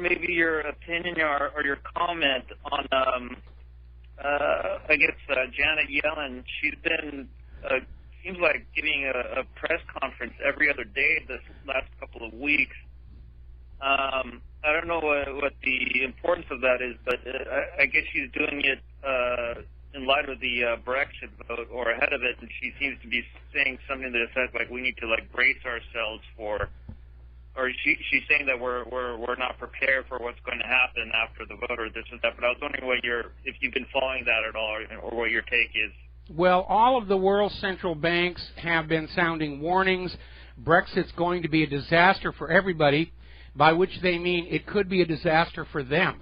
opinion or your comment on, Janet Yellen. She's been, seems like giving a press conference every other day this last couple of weeks. I don't know what the importance of that is, but I guess she's doing it in light of the Brexit vote, or ahead of it, and she seems to be saying something that says we need to brace ourselves for, or she's saying that we're not prepared for what's going to happen after the vote or this or that. But I was wondering if you've been following that at all, or what your take is. Well, all of the world's central banks have been sounding warnings. Brexit's going to be a disaster for everybody, by which they mean it could be a disaster for them.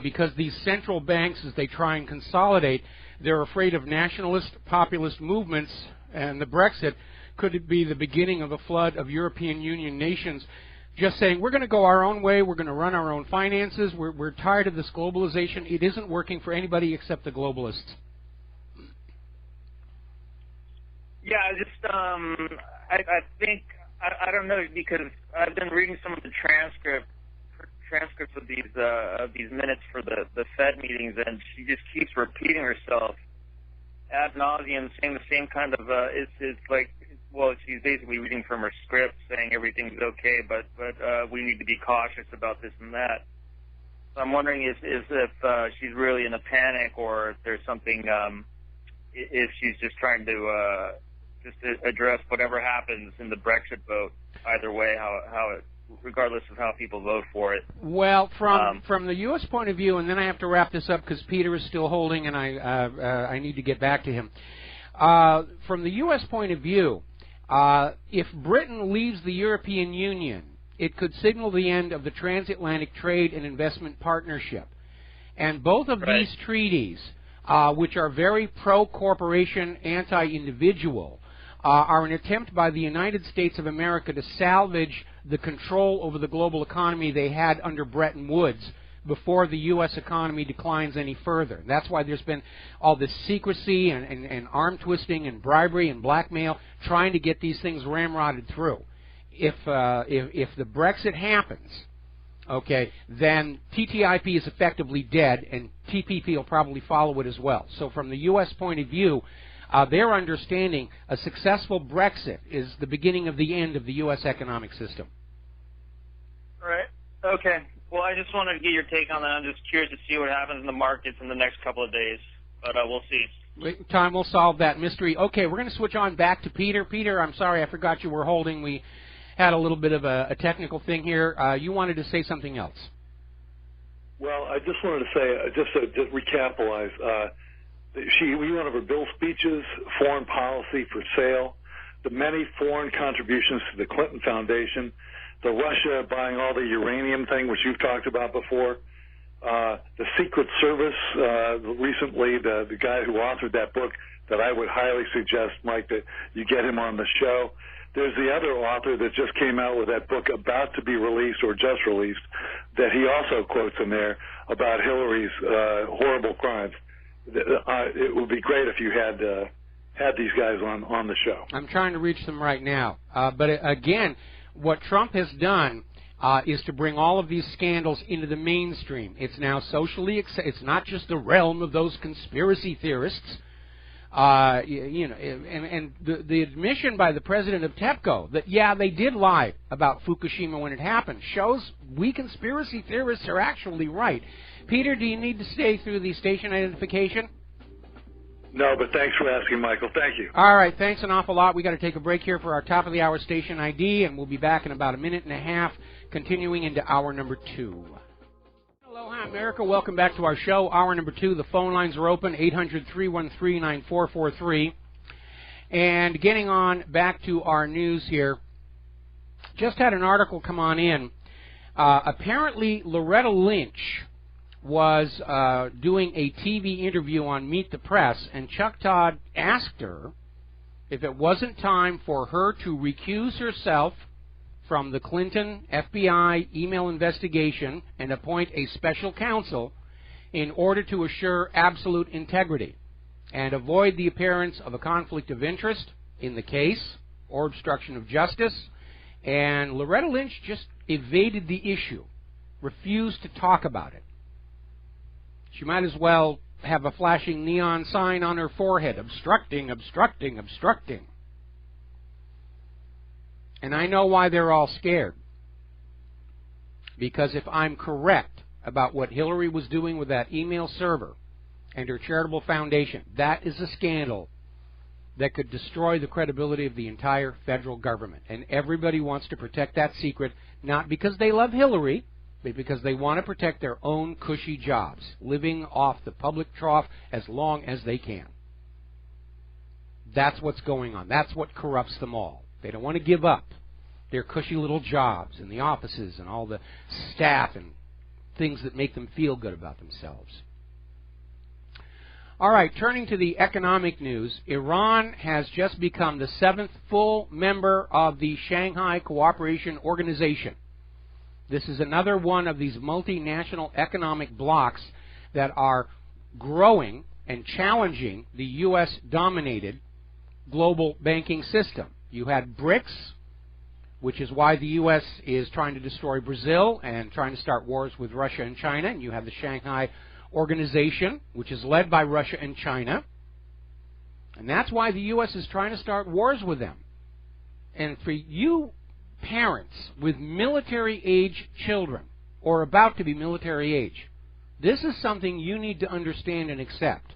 Because these central banks, as they try and consolidate, they're afraid of nationalist, populist movements, and the Brexit could be the beginning of a flood of European Union nations just saying, we're going to go our own way, we're going to run our own finances, we're tired of this globalization. It isn't working for anybody except the globalists. Yeah, I think, I don't know, because I've been reading some of the transcripts of these minutes for the Fed meetings, and she just keeps repeating herself ad nauseum, saying the same kind of she's basically reading from her script, saying everything's okay, but we need to be cautious about this and that. So I'm wondering if she's really in a panic, or if there's something, if she's just trying to just address whatever happens in the Brexit vote, either way, how it, regardless of how people vote for it. Well, from the U.S. point of view, and then I have to wrap this up because Peter is still holding, and I need to get back to him. From the U.S. point of view, if Britain leaves the European Union, it could signal the end of the transatlantic trade and investment partnership. And both of these treaties, which are very pro-corporation, anti-individual, are an attempt by the United States of America to salvage the control over the global economy they had under Bretton Woods before the U.S. economy declines any further. That's why there's been all this secrecy and arm twisting and bribery and blackmail trying to get these things ramrodded through. If the Brexit happens, okay, then TTIP is effectively dead, and TPP will probably follow it as well. So from the U.S. point of view, their understanding, a successful Brexit is the beginning of the end of the U.S. economic system. Right. Okay. Well, I just wanted to get your take on that. I'm just curious to see what happens in the markets in the next couple of days, but we'll see. Time will solve that mystery. Okay, we're going to switch on back to Peter. Peter, I'm sorry, I forgot you were holding. We had a little bit of a technical thing here. You wanted to say something else. Well, I just wanted to say, just to recapitalize, we went over Bill's speeches, foreign policy for sale, the many foreign contributions to the Clinton Foundation, the Russia buying all the uranium thing, which you've talked about before, the Secret Service, recently, the guy who authored that book that I would highly suggest, Mike, that you get him on the show. There's the other author that just came out with that book about to be released or just released that he also quotes in there about Hillary's horrible crimes. It would be great if you had these guys on the show. I'm trying to reach them right now. But again, what Trump has done is to bring all of these scandals into the mainstream. It's now socially it's not just the realm of those conspiracy theorists. And the admission by the president of TEPCO that, yeah, they did lie about Fukushima when it happened shows we conspiracy theorists are actually right. Peter, do you need to stay through the station identification? No, but thanks for asking, Michael. Thank you. All right, thanks an awful lot. We got to take a break here for our top of the hour station ID, and we'll be back in about a minute and a half, continuing into hour number 2. Aloha, America. Welcome back to our show. Hour number 2. The phone lines are open, 800-313-9443. And getting on back to our news here, just had an article come on in. Apparently, Loretta Lynch was doing a TV interview on Meet the Press, and Chuck Todd asked her if it wasn't time for her to recuse herself from the Clinton FBI email investigation and appoint a special counsel in order to assure absolute integrity and avoid the appearance of a conflict of interest in the case or obstruction of justice. And Loretta Lynch just evaded the issue, refused to talk about it. She might as well have a flashing neon sign on her forehead, obstructing, obstructing, obstructing. And I know why they're all scared. Because if I'm correct about what Hillary was doing with that email server and her charitable foundation, that is a scandal that could destroy the credibility of the entire federal government. And everybody wants to protect that secret, not because they love Hillary, but because they want to protect their own cushy jobs, living off the public trough as long as they can. That's what's going on. That's what corrupts them all. They don't want to give up their cushy little jobs in the offices and all the staff and things that make them feel good about themselves. All right, turning to the economic news, Iran has just become the 7th full member of the Shanghai Cooperation Organization. This is another one of these multinational economic blocs that are growing and challenging the U.S.-dominated global banking system. You had BRICS, which is why the U.S. is trying to destroy Brazil and trying to start wars with Russia and China. And you have the Shanghai Organization, which is led by Russia and China. And that's why the U.S. is trying to start wars with them. And for you parents with military-age children, or about to be military age, this is something you need to understand and accept.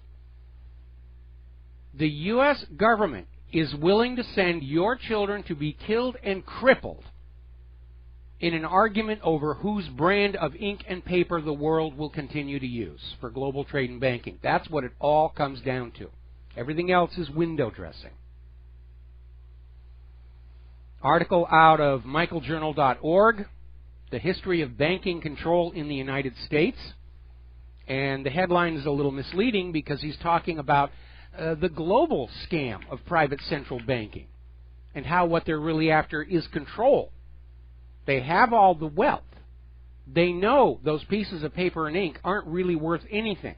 The U.S. government is willing to send your children to be killed and crippled in an argument over whose brand of ink and paper the world will continue to use for global trade and banking. That's what it all comes down to. Everything else is window dressing. Article out of michaeljournal.org, The History of Banking Control in the United States. And the headline is a little misleading because he's talking about the global scam of private central banking and how what they're really after is control. They have all the wealth. They know those pieces of paper and ink aren't really worth anything.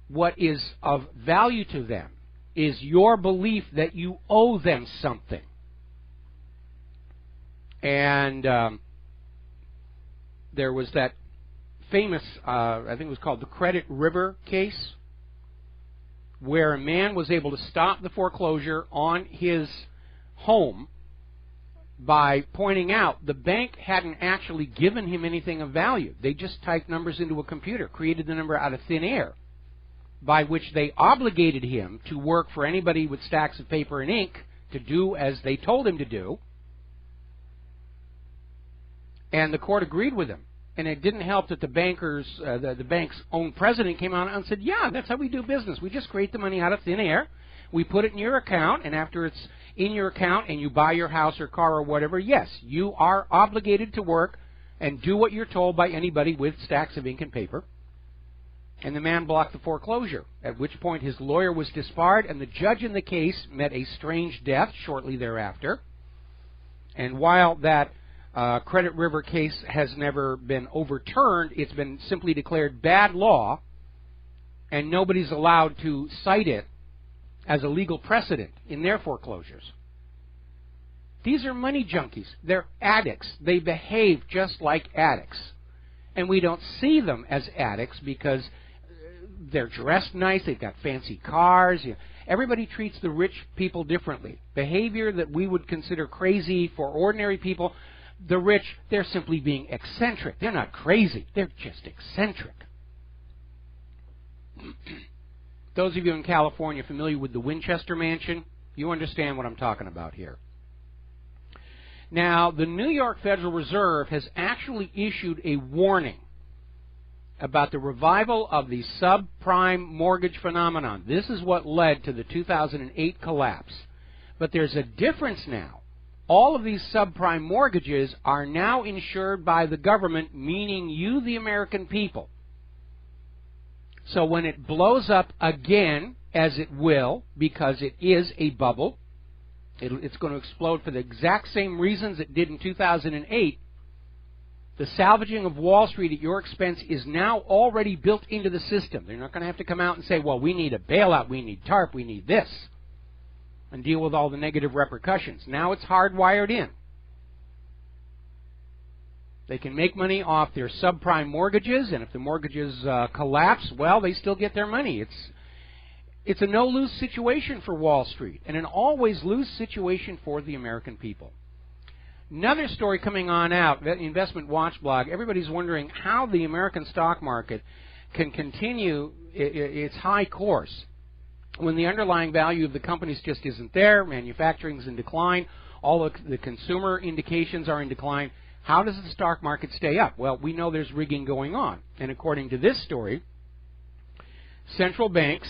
What is of value to them is your belief that you owe them something. And there was that famous, I think it was called the Credit River case, where a man was able to stop the foreclosure on his home by pointing out the bank hadn't actually given him anything of value. They just typed numbers into a computer, created the number out of thin air, by which they obligated him to work for anybody with stacks of paper and ink to do as they told him to do. And the court agreed with him. And it didn't help that the bank's own president came out and said, yeah, that's how we do business. We just create the money out of thin air. We put it in your account, and after it's in your account and you buy your house or car or whatever, yes, you are obligated to work and do what you're told by anybody with stacks of ink and paper. And the man blocked the foreclosure, at which point his lawyer was disbarred, and the judge in the case met a strange death shortly thereafter. And while that Credit River case has never been overturned, it's been simply declared bad law, and nobody's allowed to cite it as a legal precedent in their foreclosures. These are money junkies. They're addicts. They behave just like addicts. And we don't see them as addicts because they're dressed nice, they've got fancy cars. Everybody treats the rich people differently. Behavior that we would consider crazy for ordinary people, the rich, they're simply being eccentric. They're not crazy. They're just eccentric. Those of you in California familiar with the Winchester Mansion, you understand what I'm talking about here. Now, the New York Federal Reserve has actually issued a warning about the revival of the subprime mortgage phenomenon. This is what led to the 2008 collapse. But there's a difference now. All of these subprime mortgages are now insured by the government, meaning you, the American people. So when it blows up again, as it will, because it is a bubble, it's going to explode for the exact same reasons it did in 2008, the salvaging of Wall Street at your expense is now already built into the system. They're not going to have to come out and say, well, we need a bailout, we need TARP, we need this, and deal with all the negative repercussions. Now it's hardwired in. They can make money off their subprime mortgages, and if the mortgages collapse, well, they still get their money. It's a no-lose situation for Wall Street, and an always-lose situation for the American people. Another story coming on out, Investment Watch blog, everybody's wondering how the American stock market can continue its high course when the underlying value of the companies just isn't there, manufacturing's in decline, all the consumer indications are in decline. How does the stock market stay up? Well, we know there's rigging going on, and according to this story, central banks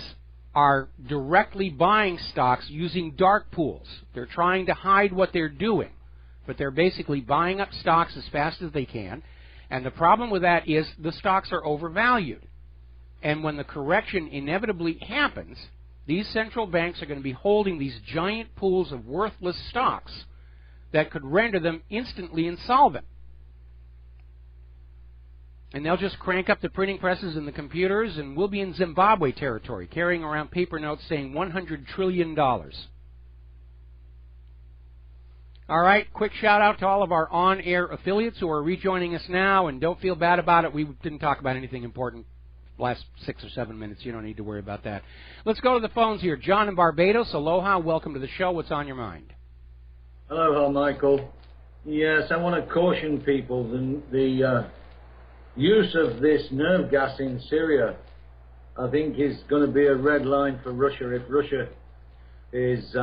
are directly buying stocks using dark pools. They're trying to hide what they're doing, but they're basically buying up stocks as fast as they can, and the problem with that is the stocks are overvalued. And when the correction inevitably happens, these central banks are going to be holding these giant pools of worthless stocks that could render them instantly insolvent. And they'll just crank up the printing presses and the computers, and we'll be in Zimbabwe territory, carrying around paper notes saying $100 trillion. All right, quick shout-out to all of our on-air affiliates who are rejoining us now, and don't feel bad about it. We didn't talk about anything important last 6 or 7 minutes. You don't need to worry about that. Let's go to the phones here. John in Barbados, aloha, welcome to the show. What's on your mind? Hello, Michael. Yes, I want to caution people the use of this nerve gas in Syria, I think, is going to be a red line for Russia. If Russia is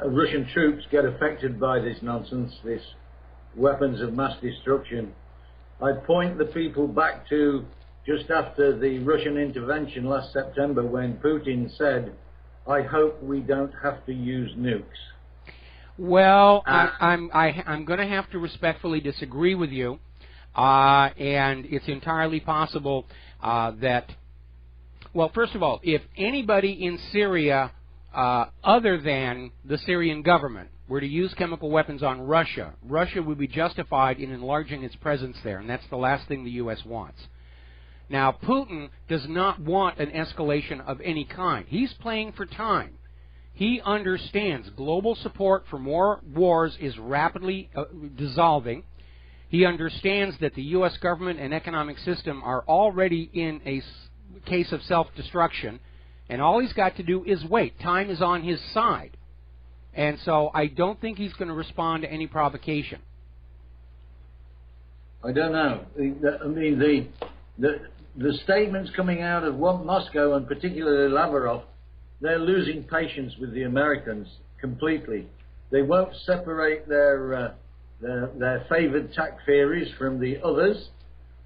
Russian troops get affected by this nonsense, this weapons of mass destruction, I point the people back to just after the Russian intervention last September, when Putin said, "I hope we don't have to use nukes." Well, I'm going to have to respectfully disagree with you, and it's entirely possible that, well, first of all, if anybody in Syria other than the Syrian government were to use chemical weapons on Russia, Russia would be justified in enlarging its presence there, and that's the last thing the U.S. wants. Now, Putin does not want an escalation of any kind. He's playing for time. He understands global support for more wars is rapidly dissolving. He understands that the U.S. government and economic system are already in a case of self-destruction, and all he's got to do is wait. Time is on his side. And so I don't think he's going to respond to any provocation. I don't know. I mean, the statements coming out of Moscow, and particularly Lavrov, they're losing patience with the Americans completely. They won't separate their favored tack theories from the others.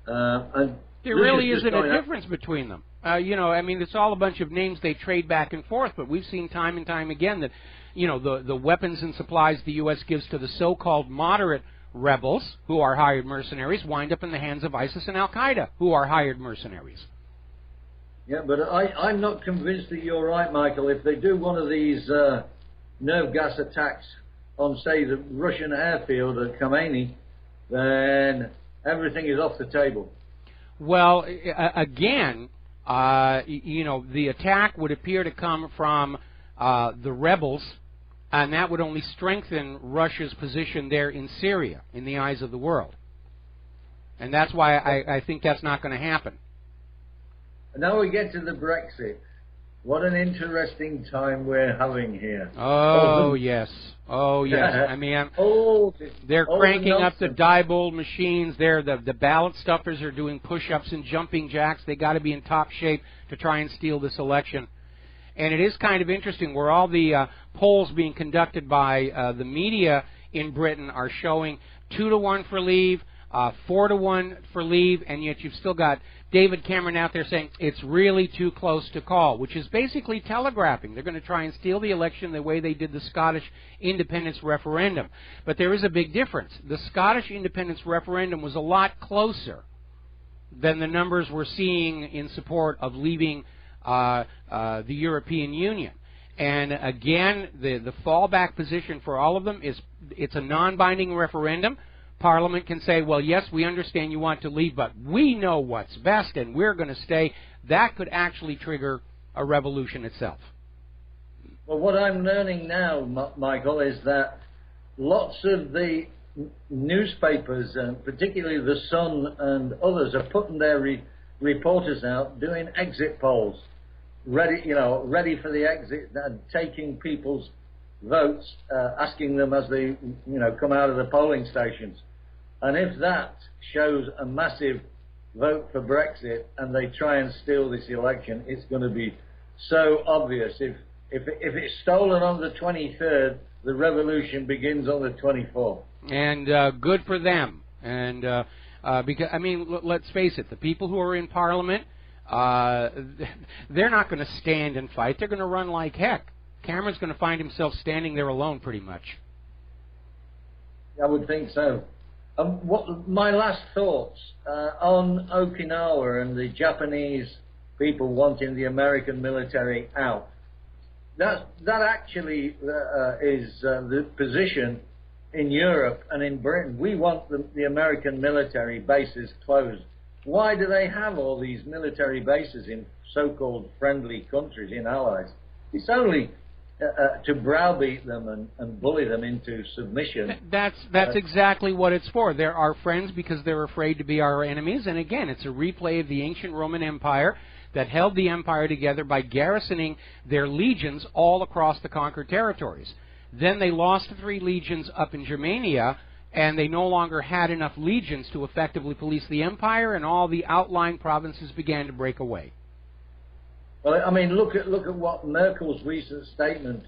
And there really isn't a difference between them. You know, I mean, it's all a bunch of names they trade back and forth, but we've seen time and time again that, you know, the weapons and supplies the U.S. gives to the so-called moderate rebels, who are hired mercenaries, wind up in the hands of ISIS and Al-Qaeda, who are hired mercenaries. Yeah, but I'm not convinced that you're right, Michael. If they do one of these nerve gas attacks on, say, the Russian airfield at Khomeini, then everything is off the table. Well, again, you know, the attack would appear to come from the rebels, and that would only strengthen Russia's position there in Syria in the eyes of the world. And that's why I think that's not going to happen. And now we get to the Brexit. What an interesting time we're having here. Oh, yes. Oh, yes. I mean, they're cranking up the Diebold machines. The ballot stuffers are doing push-ups and jumping jacks. They got to be in top shape to try and steal this election. And it is kind of interesting where all the polls being conducted by the media in Britain are showing 2-to-1 for Leave, 4-to-1 for Leave, and yet you've still got David Cameron out there saying it's really too close to call, which is basically telegraphing. They're going to try and steal the election the way they did the Scottish independence referendum. But there is a big difference. The Scottish independence referendum was a lot closer than the numbers we're seeing in support of leaving the European Union. And again, the fallback position for all of them is it's a non-binding referendum. Parliament can say, well, yes, we understand you want to leave, but we know what's best, and we're going to stay. That could actually trigger a revolution itself. Well, what I'm learning now, Michael, is that lots of the newspapers, and particularly The Sun and others, are putting their reporters out doing exit polls, ready for the exit, and taking people's votes, asking them as they, come out of the polling stations. And if that shows a massive vote for Brexit and they try and steal this election, it's going to be so obvious. If it's stolen on the 23rd, the revolution begins on the 24th. And good for them. And because, I mean, let's face it, the people who are in Parliament, they're not going to stand and fight. They're going to run like heck. Cameron's going to find himself standing there alone pretty much. I would think so. My last thoughts on Okinawa and the Japanese people wanting the American military out. That actually is the position in Europe and in Britain. We want the American military bases closed. Why do they have all these military bases in so-called friendly countries, in allies? It's only to browbeat them and bully them into submission. That's exactly what it's for. They're our friends because they're afraid to be our enemies. And again, it's a replay of the ancient Roman Empire that held the empire together by garrisoning their legions all across the conquered territories. Then they lost 3 legions up in Germania, and they no longer had enough legions to effectively police the empire, and all the outlying provinces began to break away. Well, I mean, look at what Merkel's recent statement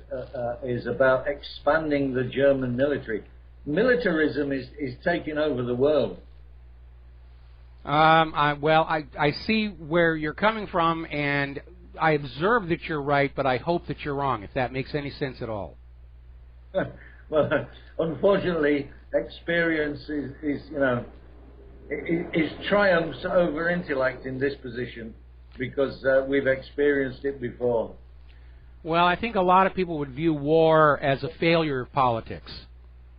is about expanding the German military. Militarism is taking over the world. I see where you're coming from, and I observe that you're right, but I hope that you're wrong, if that makes any sense at all. Well, unfortunately, experience is triumphs over intellect in this position, because we've experienced it before. Well, I think a lot of people would view war as a failure of politics.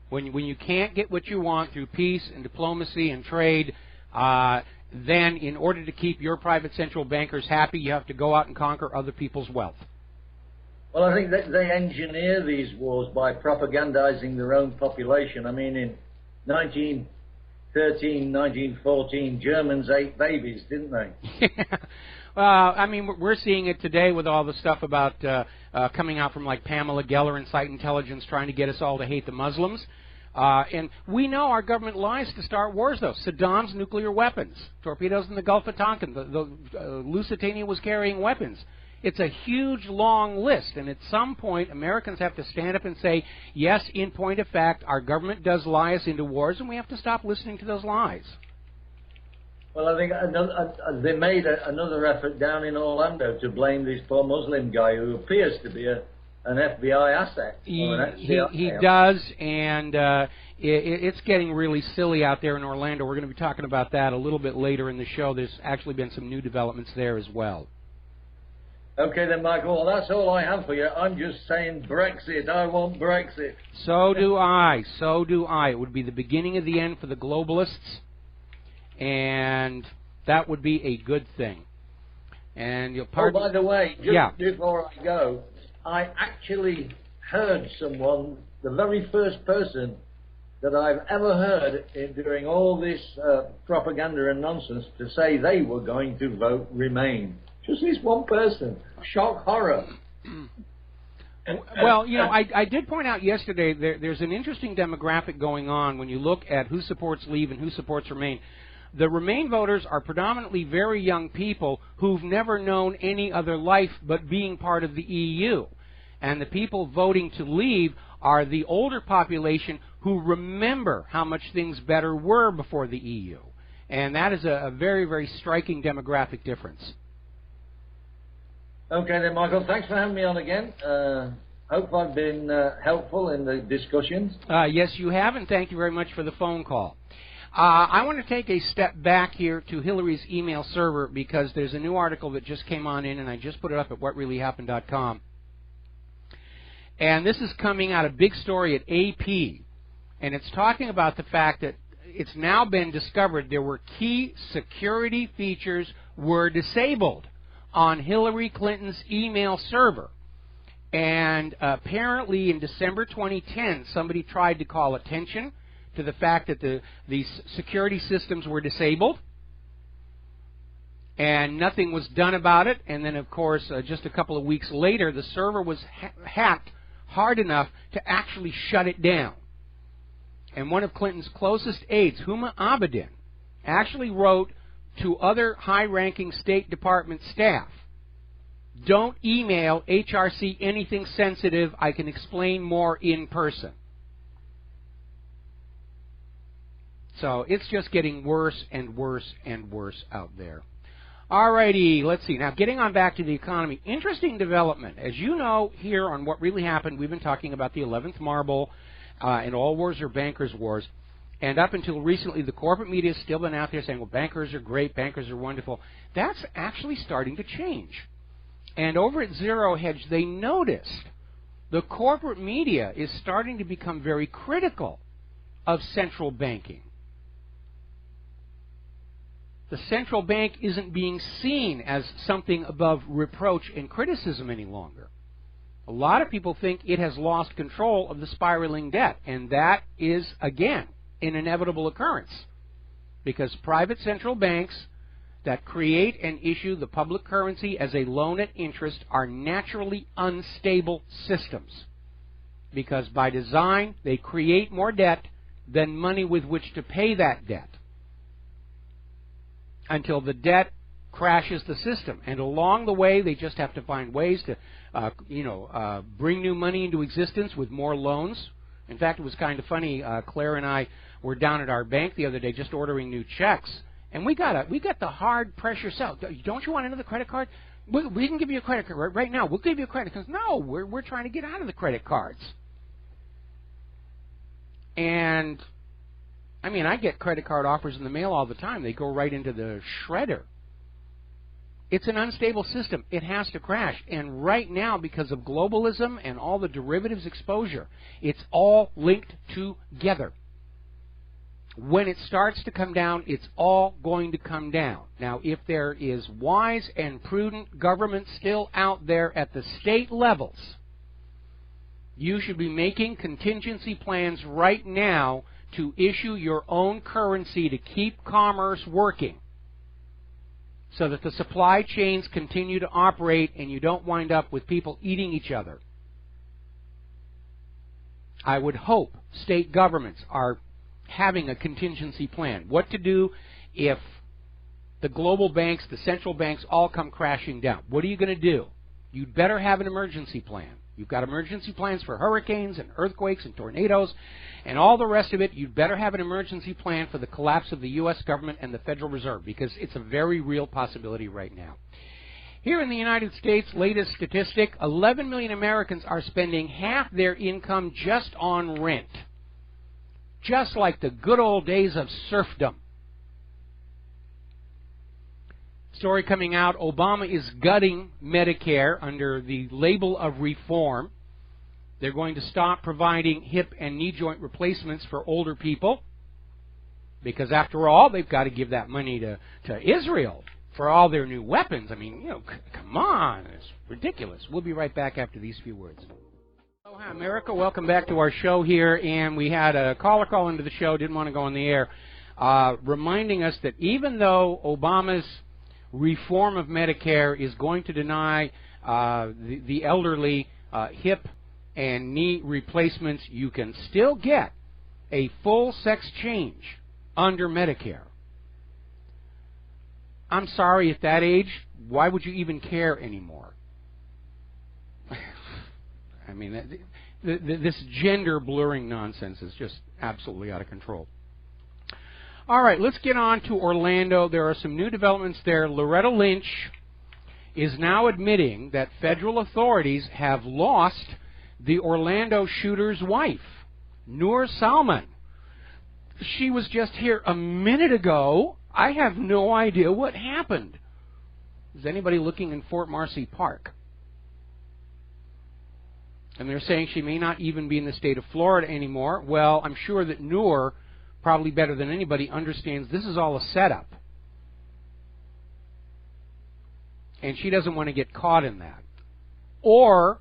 When you can't get what you want through peace and diplomacy and trade, then in order to keep your private central bankers happy, you have to go out and conquer other people's wealth. Well, I think that they engineer these wars by propagandizing their own population. I mean, in 1913, 1914, Germans ate babies, didn't they? I mean, we're seeing it today with all the stuff about coming out from like Pamela Geller and Site Intelligence trying to get us all to hate the Muslims. And we know our government lies to start wars, though. Saddam's nuclear weapons, torpedoes in the Gulf of Tonkin, the Lusitania was carrying weapons. It's a huge, long list, and at some point, Americans have to stand up and say, yes, in point of fact, our government does lie us into wars, and we have to stop listening to those lies. Well, I think they made another effort down in Orlando to blame this poor Muslim guy who appears to be an FBI asset. He does, and it's getting really silly out there in Orlando. We're going to be talking about that a little bit later in the show. There's actually been some new developments there as well. Okay then, Michael, well, that's all I have for you. I'm just saying Brexit. I want Brexit. So do I. So do I. It would be the beginning of the end for the globalists, and that would be a good thing. And you'll pardon. Oh, by the way, just before I go, I actually heard someone, the very first person that I've ever heard during all this propaganda and nonsense, to say they were going to vote Remain. Just this one person. Shock horror. Well, you know, I did point out yesterday there's an interesting demographic going on when you look at who supports Leave and who supports Remain. The Remain voters are predominantly very young people who've never known any other life but being part of the EU. And the people voting to Leave are the older population who remember how much things better were before the EU. And that is a very, very striking demographic difference. Okay then, Michael, thanks for having me on again. Hope I've been helpful in the discussions. Yes, you have, and thank you very much for the phone call. I want to take a step back here to Hillary's email server because there's a new article that just came on in, and I just put it up at WhatReallyHappened.com. And this is coming out, a big story at AP, and it's talking about the fact that it's now been discovered there were key security features were disabled on Hillary Clinton's email server. And apparently in December 2010, somebody tried to call attention to the fact that these security systems were disabled, and nothing was done about it. And then, of course, just a couple of weeks later, the server was hacked hard enough to actually shut it down. And one of Clinton's closest aides, Huma Abedin, actually wrote to other high-ranking State Department staff, "Don't email HRC anything sensitive. I can explain more in person." So it's just getting worse and worse and worse out there. Alrighty, let's see. Now, getting on back to the economy. Interesting development. As you know, here on What Really Happened, we've been talking about the 11th marble, and all wars are bankers' wars. And up until recently, the corporate media has still been out there saying, well, bankers are great, bankers are wonderful. That's actually starting to change. And over at Zero Hedge, they noticed the corporate media is starting to become very critical of central banking. The central bank isn't being seen as something above reproach and criticism any longer. A lot of people think it has lost control of the spiraling debt, and that is, again, an inevitable occurrence, because private central banks that create and issue the public currency as a loan at interest are naturally unstable systems, because by design they create more debt than money with which to pay that debt, until the debt crashes the system. And along the way, they just have to find ways to, bring new money into existence with more loans. In fact, it was kind of funny. Claire and I were down at our bank the other day just ordering new checks, and we got the hard pressure sell. Don't you want another credit card? We can give you a credit card right now. We'll give you a credit card. No, we're trying to get out of the credit cards. And I mean, I get credit card offers in the mail all the time. They go right into the shredder. It's an unstable system. It has to crash. And right now, because of globalism and all the derivatives exposure, it's all linked together. When it starts to come down, it's all going to come down. Now, if there is wise and prudent government still out there at the state levels, you should be making contingency plans right now to issue your own currency to keep commerce working, so that the supply chains continue to operate and you don't wind up with people eating each other. I would hope state governments are having a contingency plan. What to do if the global banks, the central banks, all come crashing down? What are you going to do? You'd better have an emergency plan. You've got emergency plans for hurricanes and earthquakes and tornadoes and all the rest of it. You'd better have an emergency plan for the collapse of the U.S. government and the Federal Reserve, because it's a very real possibility right now. Here in the United States, latest statistic, 11 million Americans are spending half their income just on rent. Just like the good old days of serfdom. Story coming out, Obama is gutting Medicare under the label of reform. They're going to stop providing hip and knee joint replacements for older people, because after all, they've got to give that money to Israel for all their new weapons. I mean, come on, it's ridiculous. We'll be right back after these few words. Aloha, America. Welcome back to our show here, and we had a caller call into the show, didn't want to go on the air, reminding us that even though Obama's reform of Medicare is going to deny the elderly hip and knee replacements, you can still get a full sex change under Medicare. I'm sorry, at that age, why would you even care anymore? I mean, this gender blurring nonsense is just absolutely out of control. All right, let's get on to Orlando. There are some new developments there. Loretta Lynch is now admitting that federal authorities have lost the Orlando shooter's wife, Noor Salman. She was just here a minute ago. I have no idea what happened. Is anybody looking in Fort Marcy Park? And they're saying she may not even be in the state of Florida anymore. Well, I'm sure that Noor, probably better than anybody, understands this is all a setup. And she doesn't want to get caught in that. Or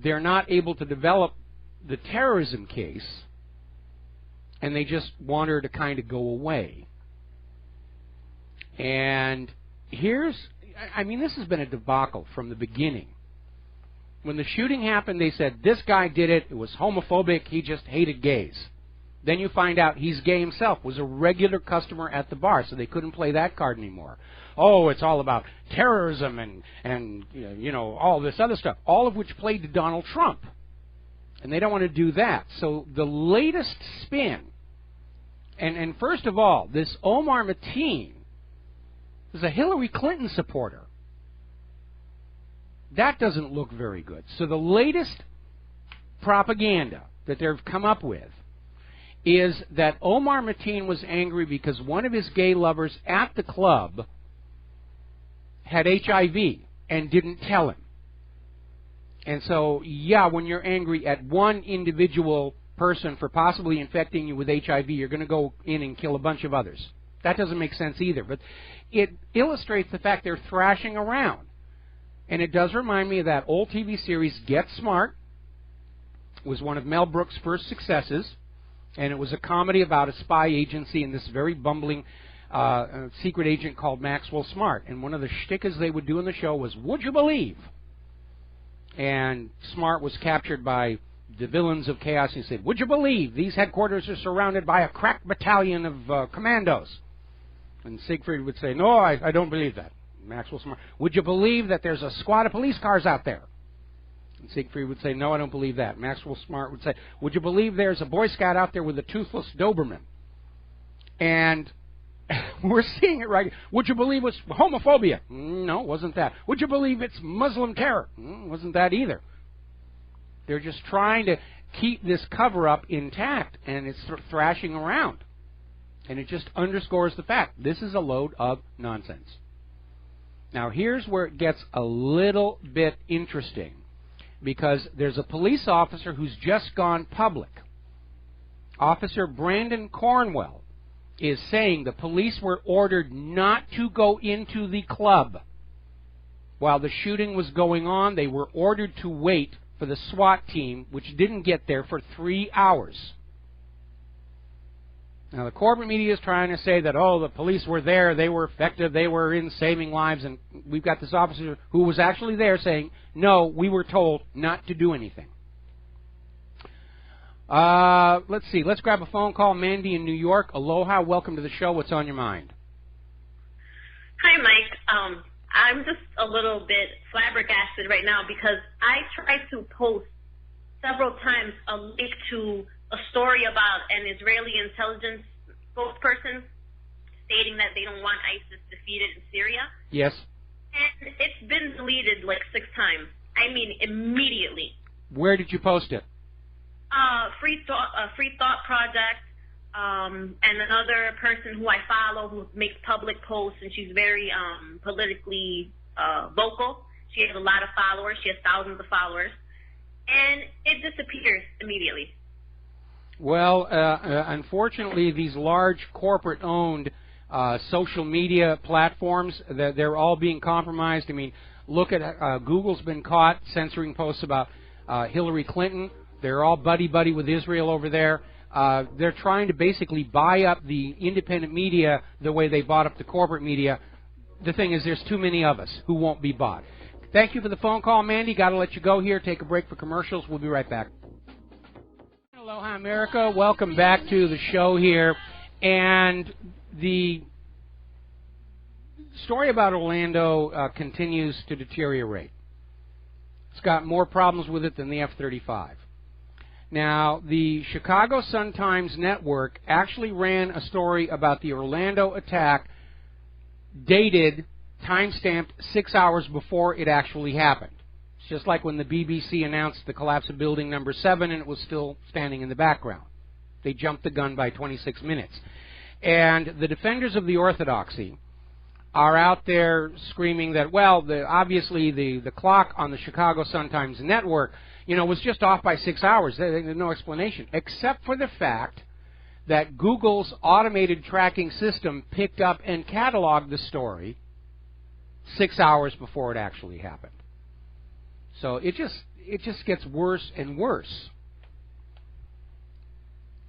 they're not able to develop the terrorism case, and they just want her to kind of go away. And this has been a debacle from the beginning. When the shooting happened, they said, this guy did it, it was homophobic, he just hated gays. Then you find out he's gay himself, was a regular customer at the bar, so they couldn't play that card anymore. Oh, it's all about terrorism and all this other stuff, all of which played to Donald Trump. And they don't want to do that. So the latest spin, and first of all, this Omar Mateen is a Hillary Clinton supporter. That doesn't look very good. So the latest propaganda that they've come up with is that Omar Mateen was angry because one of his gay lovers at the club had HIV and didn't tell him. And so, yeah, when you're angry at one individual person for possibly infecting you with HIV, you're going to go in and kill a bunch of others. That doesn't make sense either. But it illustrates the fact they're thrashing around. And it does remind me of that old TV series, Get Smart. It was one of Mel Brooks' first successes. And it was a comedy about a spy agency and this very bumbling secret agent called Maxwell Smart. And one of the shtickers they would do in the show was, would you believe? And Smart was captured by the villains of chaos. He said, would you believe these headquarters are surrounded by a crack battalion of commandos? And Siegfried would say, no, I don't believe that. Maxwell Smart, would you believe that there's a squad of police cars out there? And Siegfried would say, no, I don't believe that. Maxwell Smart would say, would you believe there's a Boy Scout out there with a toothless Doberman? And we're seeing it right. Would you believe it's homophobia? No, wasn't that. Would you believe it's Muslim terror? Wasn't that either. They're just trying to keep this cover-up intact, and it's thrashing around. And it just underscores the fact this is a load of nonsense. Now, here's where it gets a little bit interesting, because there's a police officer who's just gone public. Officer Brandon Cornwell is saying the police were ordered not to go into the club. While the shooting was going on, they were ordered to wait for the SWAT team, which didn't get there for 3 hours. Now, the corporate media is trying to say that, oh, the police were there, they were effective, they were in saving lives, and we've got this officer who was actually there saying, no, we were told not to do anything. Let's see. Let's grab a phone call. Mandy in New York. Aloha. Welcome to the show. What's on your mind? Hi, Mike. I'm just a little bit flabbergasted right now because I tried to post several times a link to a story about an Israeli intelligence spokesperson stating that they don't want ISIS defeated in Syria. Yes. And it's been deleted like 6 times. I mean, immediately. Where did you post it? Free Thought Project, and another person who I follow who makes public posts, and she's very politically vocal. She has a lot of followers. She has thousands of followers. And it disappears immediately. Well, unfortunately, these large corporate-owned social media platforms, they're all being compromised. I mean, look at Google's been caught censoring posts about Hillary Clinton. They're all buddy-buddy with Israel over there. They're trying to basically buy up the independent media the way they bought up the corporate media. The thing is, there's too many of us who won't be bought. Thank you for the phone call, Mandy. Got to let you go here. Take a break for commercials. We'll be right back. Aloha, America. Welcome back to the show here. And the story about Orlando continues to deteriorate. It's got more problems with it than the F-35. Now, the Chicago Sun-Times Network actually ran a story about the Orlando attack dated, time-stamped 6 hours before it actually happened. It's just like when the BBC announced the collapse of building number 7 and it was still standing in the background. They jumped the gun by 26 minutes. And the defenders of the orthodoxy are out there screaming that, well, obviously the clock on the Chicago Sun-Times Network, was just off by 6 hours. There's no explanation, except for the fact that Google's automated tracking system picked up and cataloged the story 6 hours before it actually happened. So it just gets worse and worse.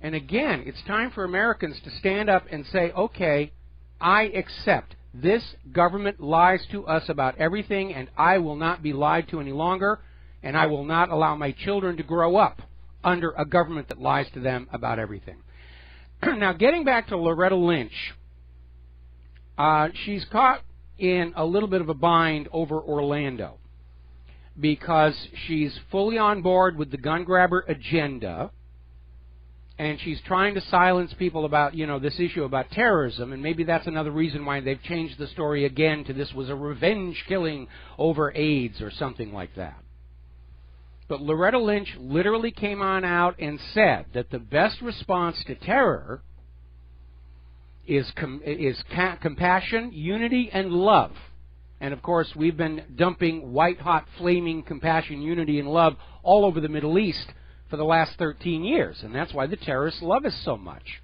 And again, it's time for Americans to stand up and say, okay, I accept this government lies to us about everything, and I will not be lied to any longer, and I will not allow my children to grow up under a government that lies to them about everything. Now, getting back to Loretta Lynch, she's caught in a little bit of a bind over Orlando because she's fully on board with the gun grabber agenda, and she's trying to silence people about, this issue about terrorism, and maybe that's another reason why they've changed the story again to this was a revenge killing over AIDS or something like that. But Loretta Lynch literally came on out and said that the best response to terror is compassion, unity, and love. And, of course, we've been dumping white-hot, flaming compassion, unity, and love all over the Middle East for the last 13 years, and that's why the terrorists love us so much.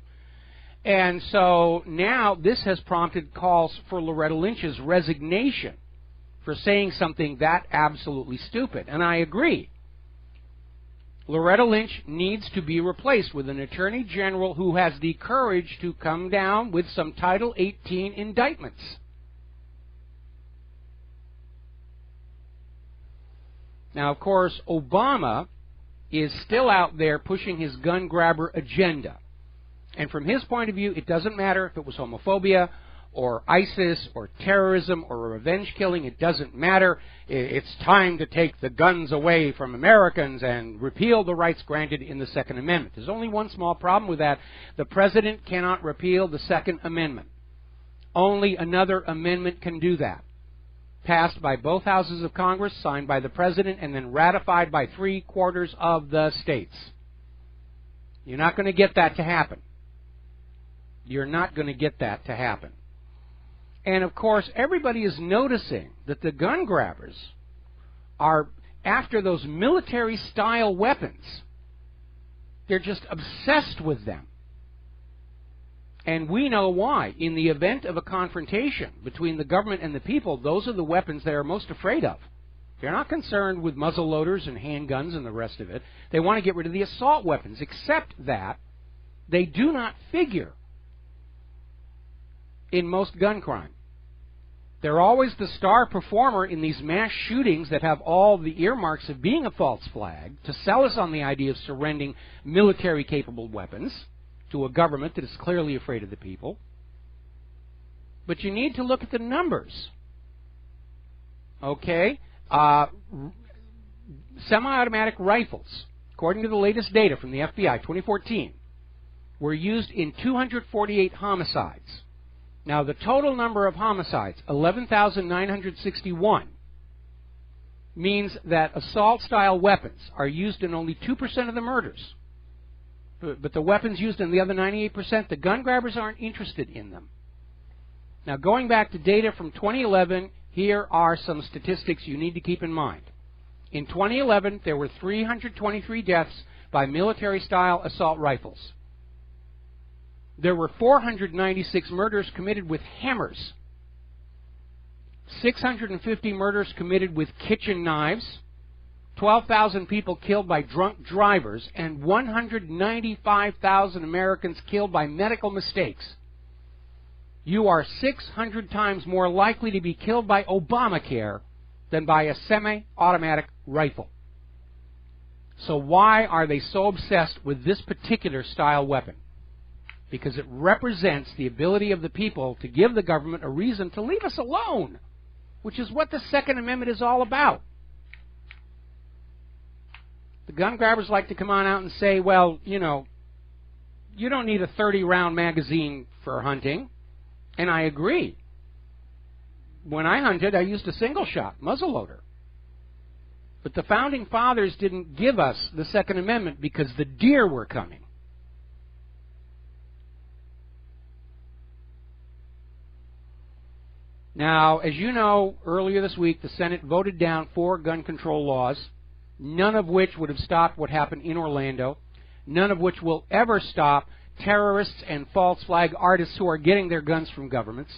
And so now this has prompted calls for Loretta Lynch's resignation for saying something that absolutely stupid, and I agree. Loretta Lynch needs to be replaced with an attorney general who has the courage to come down with some Title 18 indictments. Now, of course, Obama is still out there pushing his gun grabber agenda. And from his point of view, it doesn't matter if it was homophobia or ISIS or terrorism or revenge killing. It doesn't matter. It's time to take the guns away from Americans and repeal the rights granted in the Second Amendment. There's only one small problem with that. The president cannot repeal the Second Amendment. Only another amendment can do that. Passed by both houses of Congress, signed by the president, and then ratified by 3/4 of the states. You're not going to get that to happen. You're not going to get that to happen. And, of course, everybody is noticing that the gun grabbers are after those military-style weapons. They're just obsessed with them. And we know why. In the event of a confrontation between the government and the people, those are the weapons they are most afraid of. They're not concerned with muzzle loaders and handguns and the rest of it. They want to get rid of the assault weapons, except that they do not figure in most gun crime. They're always the star performer in these mass shootings that have all the earmarks of being a false flag to sell us on the idea of surrendering military-capable weapons to a government that is clearly afraid of the people. But you need to look at the numbers. Okay? Semi-automatic rifles, according to the latest data from the FBI, 2014, were used in 248 homicides. Now, the total number of homicides, 11,961, means that assault-style weapons are used in only 2% of the murders. But the weapons used in the other 98%, the gun grabbers aren't interested in them. Now, going back to data from 2011, here are some statistics you need to keep in mind. In 2011, there were 323 deaths by military-style assault rifles. There were 496 murders committed with hammers, 650 murders committed with kitchen knives, 12,000 people killed by drunk drivers, and 195,000 Americans killed by medical mistakes. You are 600 times more likely to be killed by Obamacare than by a semi-automatic rifle. So why are they so obsessed with this particular style weapon? Because it represents the ability of the people to give the government a reason to leave us alone, which is what the Second Amendment is all about. The gun grabbers like to come on out and say, well, you know, you don't need a 30-round magazine for hunting. And I agree. When I hunted, I used a single-shot muzzleloader. But the Founding Fathers didn't give us the Second Amendment because the deer were coming. Now, as you know, earlier this week, the Senate voted down 4 gun control laws, none of which would have stopped what happened in Orlando, none of which will ever stop terrorists and false flag artists who are getting their guns from governments.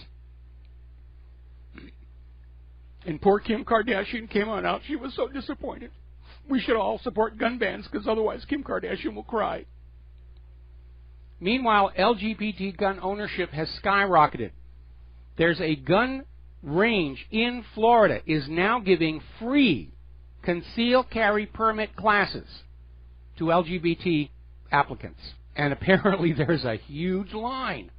And poor Kim Kardashian came on out. She was so disappointed. We should all support gun bans because otherwise Kim Kardashian will cry. Meanwhile, LGBT gun ownership has skyrocketed. There's a gun range in Florida is now giving free concealed carry permit classes to LGBT applicants. And apparently there's a huge line.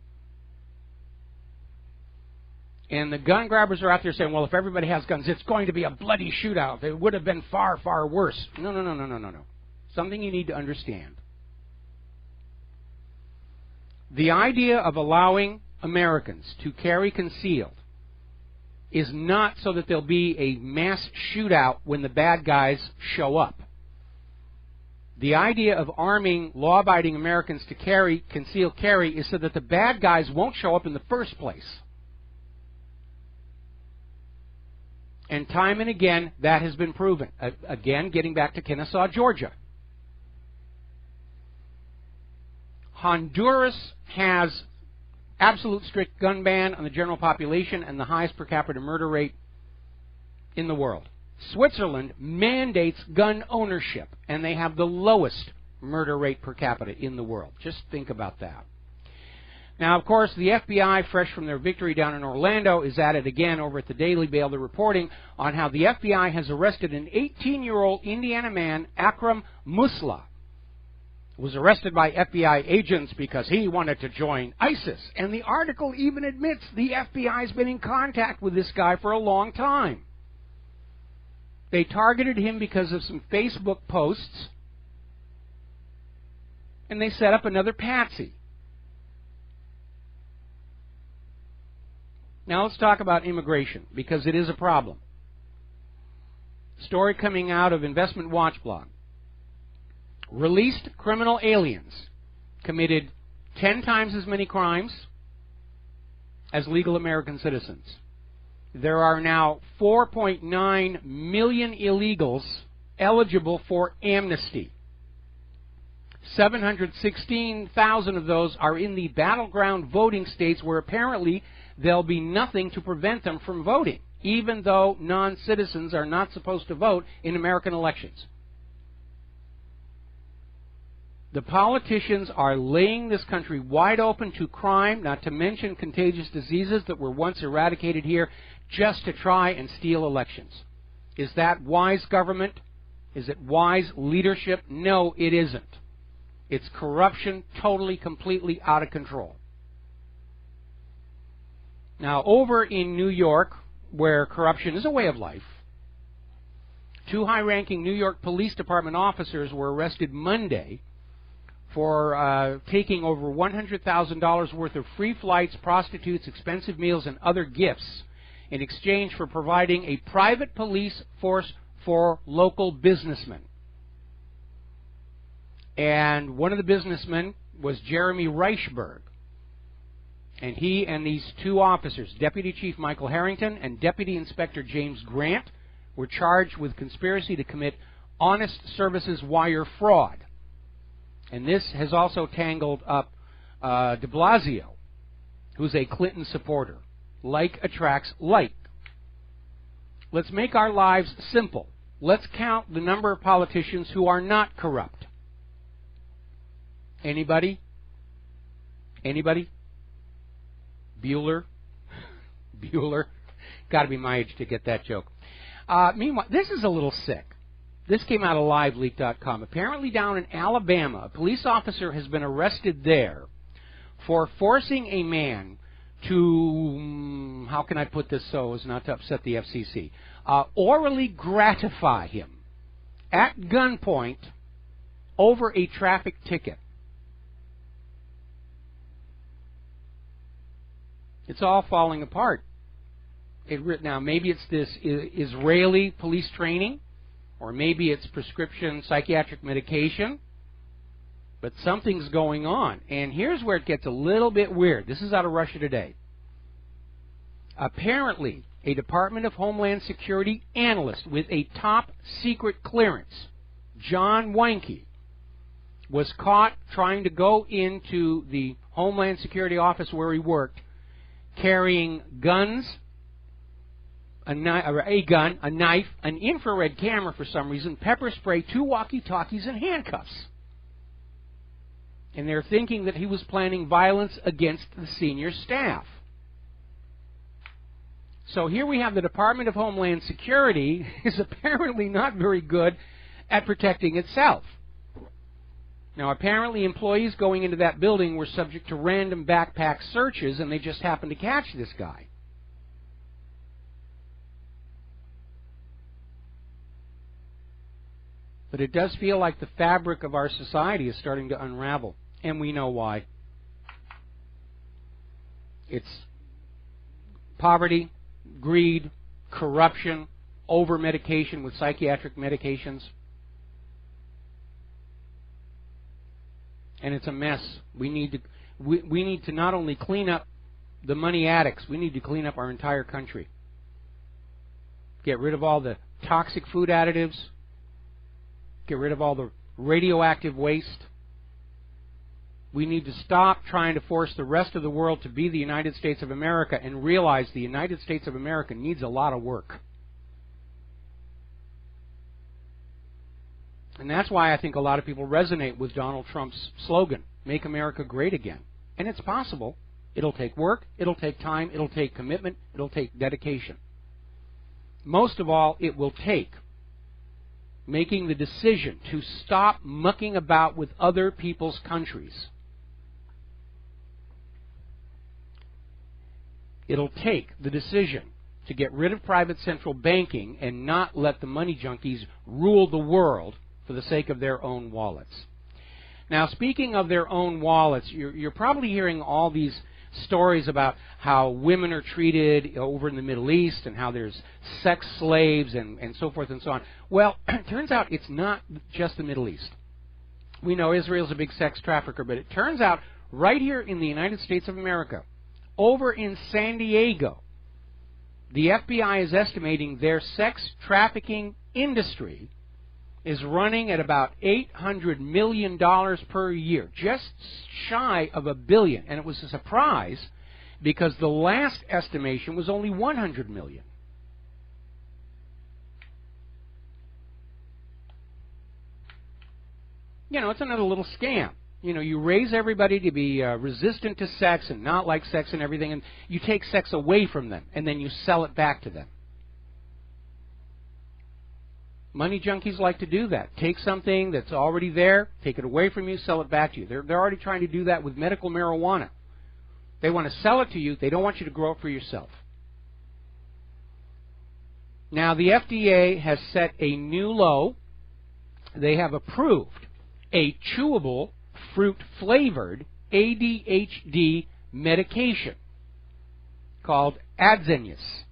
And the gun grabbers are out there saying, well, if everybody has guns, it's going to be a bloody shootout. It would have been far, far worse. No. Something you need to understand. The idea of allowing Americans to carry concealed is not so that there'll be a mass shootout when the bad guys show up. The idea of arming law-abiding Americans to carry concealed carry is so that the bad guys won't show up in the first place. And time and again, that has been proven. Again, getting back to Kennesaw, Georgia. Honduras has absolute strict gun ban on the general population and the highest per capita murder rate in the world. Switzerland mandates gun ownership, and they have the lowest murder rate per capita in the world. Just think about that. Now, of course, the FBI, fresh from their victory down in Orlando, is at it again over at the Daily Mail. They're reporting on how the FBI has arrested an 18-year-old Indiana man, Akram Musla, was arrested by FBI agents because he wanted to join ISIS. And the article even admits the FBI has been in contact with this guy for a long time. They targeted him because of some Facebook posts, and they set up another patsy. Now let's talk about immigration, because it is a problem. Story coming out of Investment Watch blog. Released criminal aliens committed 10 times as many crimes as legal American citizens. There are now 4.9 million illegals eligible for amnesty. 716,000 of those are in the battleground voting states where apparently there'll be nothing to prevent them from voting, even though non-citizens are not supposed to vote in American elections. The politicians are laying this country wide open to crime, not to mention contagious diseases that were once eradicated here, just to try and steal elections. Is that wise government? Is it wise leadership? No, it isn't. It's corruption, totally, completely out of control. Now, over in New York, where corruption is a way of life. 2 high-ranking New York Police Department officers were arrested Monday for taking over $100,000 worth of free flights, prostitutes, expensive meals, and other gifts in exchange for providing a private police force for local businessmen. And one of the businessmen was Jeremy Reichberg. And he and these 2 officers, Deputy Chief Michael Harrington and Deputy Inspector James Grant, were charged with conspiracy to commit honest services wire fraud. And this has also tangled up de Blasio, who's a Clinton supporter. Like attracts like. Let's make our lives simple. Let's count the number of politicians who are not corrupt. Anybody? Anybody? Bueller? Bueller? Got to be my age to get that joke. Meanwhile, this is a little sick. This came out of LiveLeak.com. Apparently down in Alabama, a police officer has been arrested there for forcing a man to, how can I put this so as not to upset the FCC, orally gratify him at gunpoint over a traffic ticket. It's all falling apart. Now, maybe it's this Israeli police training, or maybe it's prescription psychiatric medication, but something's going on. And here's where it gets a little bit weird. This is out of Russia Today. Apparently, a Department of Homeland Security analyst with a top secret clearance, John Weinke, was caught trying to go into the Homeland Security office where he worked, carrying guns, a gun, a knife, an infrared camera for some reason, pepper spray, 2 walkie-talkies, and handcuffs. And they're thinking that he was planning violence against the senior staff. So here we have the Department of Homeland Security is apparently not very good at protecting itself. Now, apparently employees going into that building were subject to random backpack searches, and they just happened to catch this guy. But it does feel like the fabric of our society is starting to unravel, and we know why. It's poverty, greed, corruption, over-medication with psychiatric medications. And it's a mess. We need to not only clean up the money addicts, we need to clean up our entire country. Get rid of all the toxic food additives. Get rid of all the radioactive waste. We need to stop trying to force the rest of the world to be the United States of America and realize the United States of America needs a lot of work. And that's why I think a lot of people resonate with Donald Trump's slogan, Make America Great Again. And it's possible. It'll take work, it'll take time, it'll take commitment, it'll take dedication. Most of all, it will take making the decision to stop mucking about with other people's countries. It'll take the decision to get rid of private central banking and not let the money junkies rule the world for the sake of their own wallets. Now, speaking of their own wallets, you're probably hearing all these stories about how women are treated over in the Middle East and how there's sex slaves and so forth and so on. Well, it turns out it's not just the Middle East. We know Israel's a big sex trafficker, but it turns out right here in the United States of America, over in San Diego, the FBI is estimating their sex trafficking industry is running at about $800 million per year, just shy of $1 billion. And it was a surprise because the last estimation was only $100 million. You know, it's another little scam. You know, you raise everybody to be resistant to sex and not like sex and everything, and you take sex away from them, and then you sell it back to them. Money junkies like to do that. Take something that's already there, take it away from you, sell it back to you. They're already trying to do that with medical marijuana. They want to sell it to you. They don't want you to grow it for yourself. Now, the FDA has set a new low. They have approved a chewable, fruit-flavored ADHD medication called Adzenys.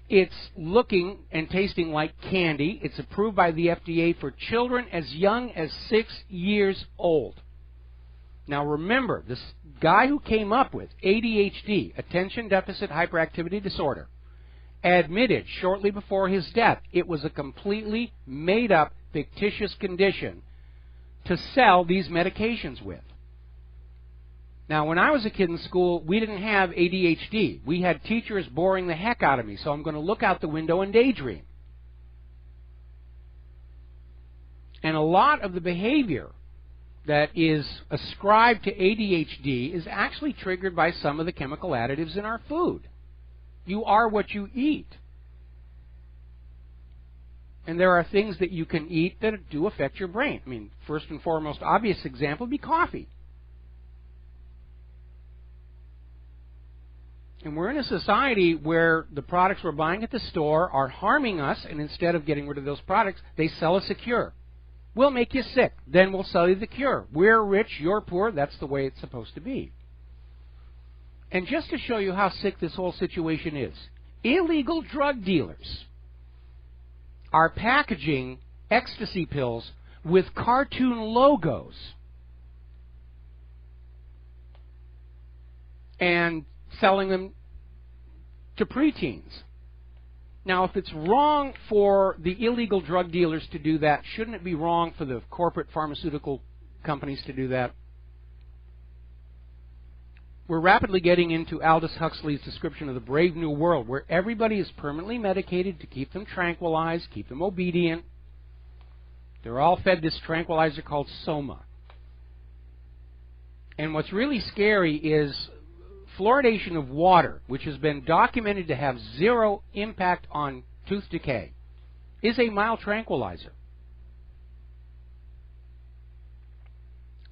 It's looking and tasting like candy. It's approved by the FDA for children as young as 6 years old. Now remember, this guy who came up with ADHD, Attention Deficit Hyperactivity Disorder, admitted shortly before his death it was a completely made-up, fictitious condition to sell these medications with. Now, when I was a kid in school, we didn't have ADHD. We had teachers boring the heck out of me, so I'm going to look out the window and daydream. And a lot of the behavior that is ascribed to ADHD is actually triggered by some of the chemical additives in our food. You are what you eat. And there are things that you can eat that do affect your brain. I mean, first and foremost, obvious example would be coffee. And we're in a society where the products we're buying at the store are harming us, and instead of getting rid of those products, they sell us a cure. We'll make you sick, then we'll sell you the cure. We're rich, you're poor, that's the way it's supposed to be. And just to show you how sick this whole situation is, illegal drug dealers are packaging ecstasy pills with cartoon logos and selling them to preteens. Now, if it's wrong for the illegal drug dealers to do that, shouldn't it be wrong for the corporate pharmaceutical companies to do that? We're rapidly getting into Aldous Huxley's description of the Brave New World, where everybody is permanently medicated to keep them tranquilized, keep them obedient. They're all fed this tranquilizer called Soma. And what's really scary is fluoridation of water, which has been documented to have zero impact on tooth decay, is a mild tranquilizer.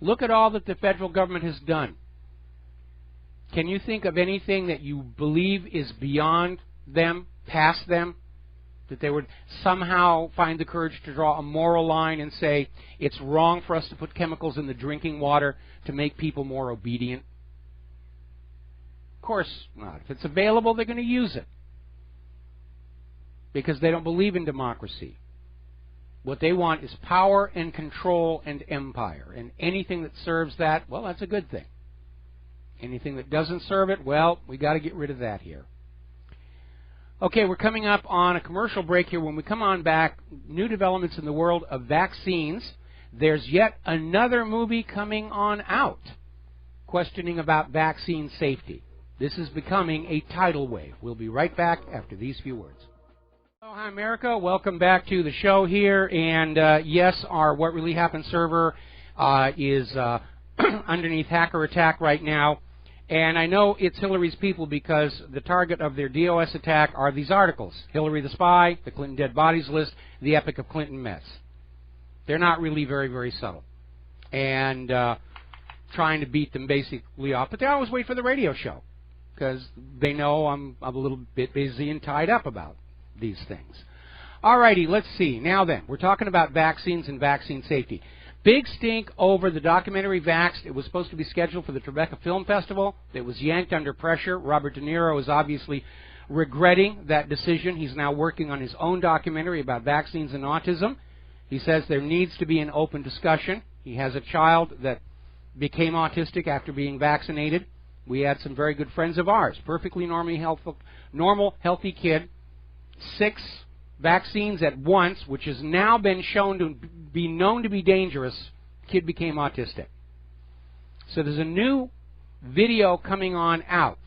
Look at all that the federal government has done. Can you think of anything that you believe is beyond them, past them, that they would somehow find the courage to draw a moral line and say it's wrong for us to put chemicals in the drinking water to make people more obedient? Of course not. If it's available, they're going to use it because they don't believe in democracy. What they want is power and control and empire, and anything that serves that, well, that's a good thing. Anything that doesn't serve it, well, we got to get rid of that here. Okay, we're coming up on a commercial break here. When we come on back, new developments in the world of vaccines. There's yet another movie coming on out questioning about vaccine safety. This is becoming a tidal wave. We'll be right back after these few words. Hello, hi, America. Welcome back to the show here. And yes, our What Really Happened server is underneath hacker attack right now. And I know it's Hillary's people because the target of their DOS attack are these articles. Hillary the Spy, the Clinton Dead Bodies List, the Epic of Clinton Mess. They're not really very, very subtle. And trying to beat them basically off. But they always wait for the radio show because they know I'm a little bit busy and tied up about these things. All righty, let's see. Now then, we're talking about vaccines and vaccine safety. Big stink over the documentary Vaxxed. It was supposed to be scheduled for the Tribeca Film Festival. It was yanked under pressure. Robert De Niro is obviously regretting that decision. He's now working on his own documentary about vaccines and autism. He says there needs to be an open discussion. He has a child that became autistic after being vaccinated. We had some very good friends of ours, perfectly normal, healthy kid, 6 vaccines at once, which has now been shown to be known to be dangerous. Kid became autistic. So there's a new video coming on out,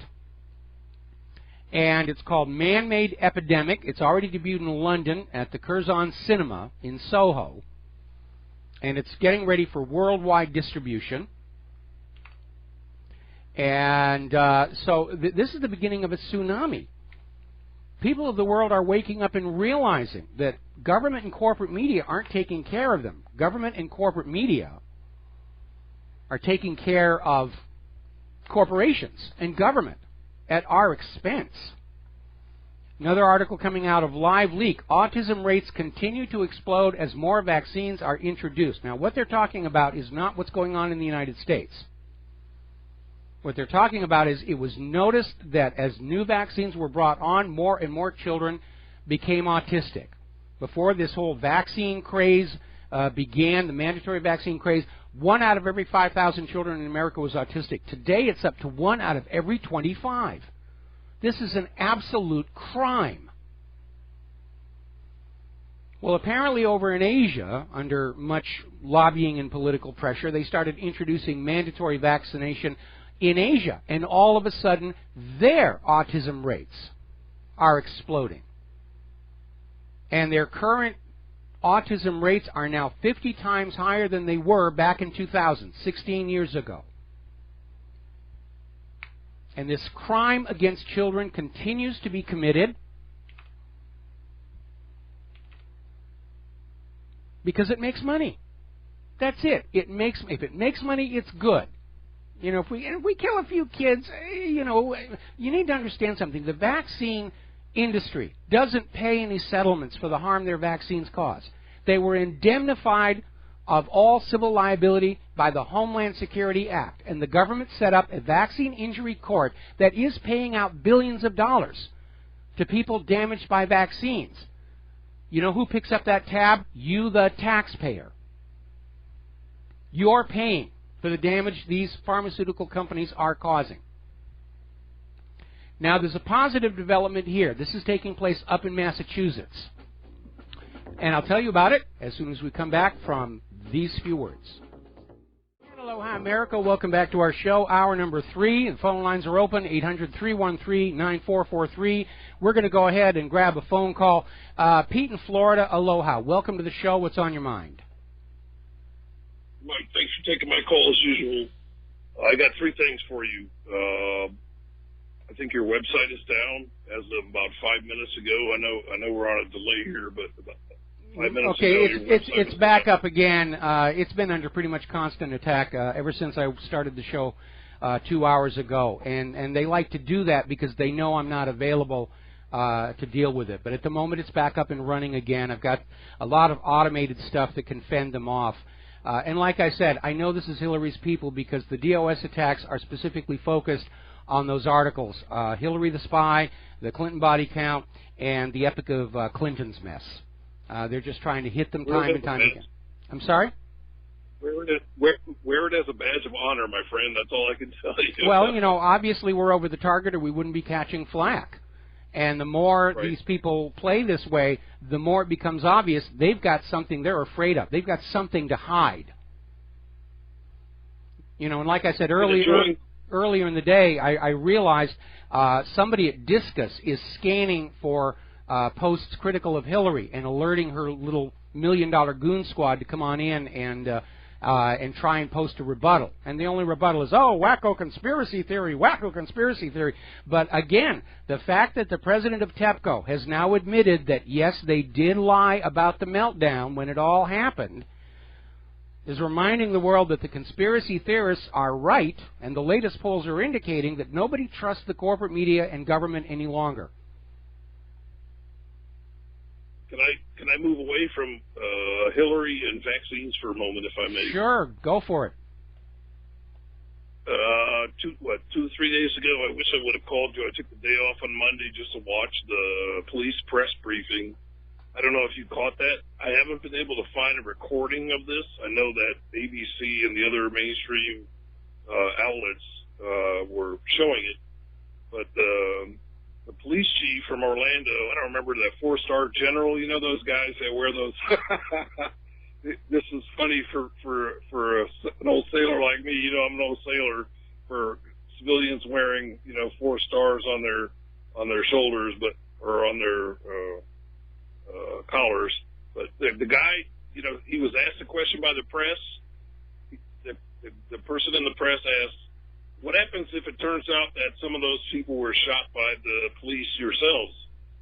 and it's called Man-Made Epidemic. It's already debuted in London at the Curzon Cinema in Soho, and it's getting ready for worldwide distribution. And so this is the beginning of a tsunami. People of the world are waking up and realizing that government and corporate media aren't taking care of them. Government and corporate media are taking care of corporations and government at our expense. Another article coming out of Live Leak. Autism rates continue to explode as more vaccines are introduced. Now, what they're talking about is not what's going on in the United States. What they're talking about is it was noticed that as new vaccines were brought on, more and more children became autistic. Before this whole vaccine craze began, the mandatory vaccine craze, 1 out of every 5,000 children in America was autistic. Today it's up to 1 out of every 25. This is an absolute crime. Well, apparently over in Asia, under much lobbying and political pressure, they started introducing mandatory vaccination in Asia, and all of a sudden their autism rates are exploding. And their current autism rates are now 50 times higher than they were back in 2000, 16 years ago. And this crime against children continues to be committed because it makes money. That's it. If it makes money, it's good. You know, if we kill a few kids, you know, you need to understand something. The vaccine industry doesn't pay any settlements for the harm their vaccines cause. They were indemnified of all civil liability by the Homeland Security Act, and the government set up a vaccine injury court that is paying out billions of dollars to people damaged by vaccines. You know who picks up that tab? You, the taxpayer. You're paying for the damage these pharmaceutical companies are causing. Now, there's a positive development here. This is taking place up in Massachusetts. And I'll tell you about it as soon as we come back from these few words. Aloha, America. Welcome back to our show, hour number 3. The phone lines are open, 800-313-9443. We're going to go ahead and grab a phone call. Pete in Florida, aloha. Welcome to the show. What's on your mind? Mike, thanks for taking my call as usual. I got 3 things for you. I think your website is down as of about 5 minutes ago. I know we're on a delay here, but about 5 minutes ago. Okay, it's back up again. It's been under pretty much constant attack ever since I started the show 2 hours ago, and they like to do that because they know I'm not available to deal with it. But at the moment, it's back up and running again. I've got a lot of automated stuff that can fend them off. And like I said, I know this is Hillary's people because the DOS attacks are specifically focused on those articles. Hillary the Spy, the Clinton body count, and the epic of Clinton's mess. They're just trying to hit them time and time again. I'm sorry? Wear it as a badge of honor, my friend. That's all I can tell you. Well, you know, obviously we're over the target or we wouldn't be catching flack. And the more these people play this way, the more it becomes obvious they've got something they're afraid of. They've got something to hide. You know, and like I said earlier in the day, I realized somebody at Discus is scanning for posts critical of Hillary and alerting her little $1 million goon squad to come on in and try and post a rebuttal. And the only rebuttal is, oh, wacko conspiracy theory, wacko conspiracy theory. But again, the fact that the president of TEPCO has now admitted that, yes, they did lie about the meltdown when it all happened, is reminding the world that the conspiracy theorists are right, and the latest polls are indicating that nobody trusts the corporate media and government any longer. Can I move away from Hillary and vaccines for a moment, if I may? Sure, go for it. 2 or 3 days ago, I wish I would have called you. I took the day off on Monday just to watch the police press briefing. I don't know if you caught that. I haven't been able to find a recording of this. I know that ABC and the other mainstream outlets were showing it, but the police chief from Orlando, I don't remember, that 4-star general, you know those guys that wear those. This is funny for an old sailor like me. You know, I'm an old sailor. For civilians wearing, 4 stars on their shoulders, or on their collars. But the guy, he was asked a question by the press. The person in the press asked, what happens if it turns out that some of those people were shot by the police yourselves?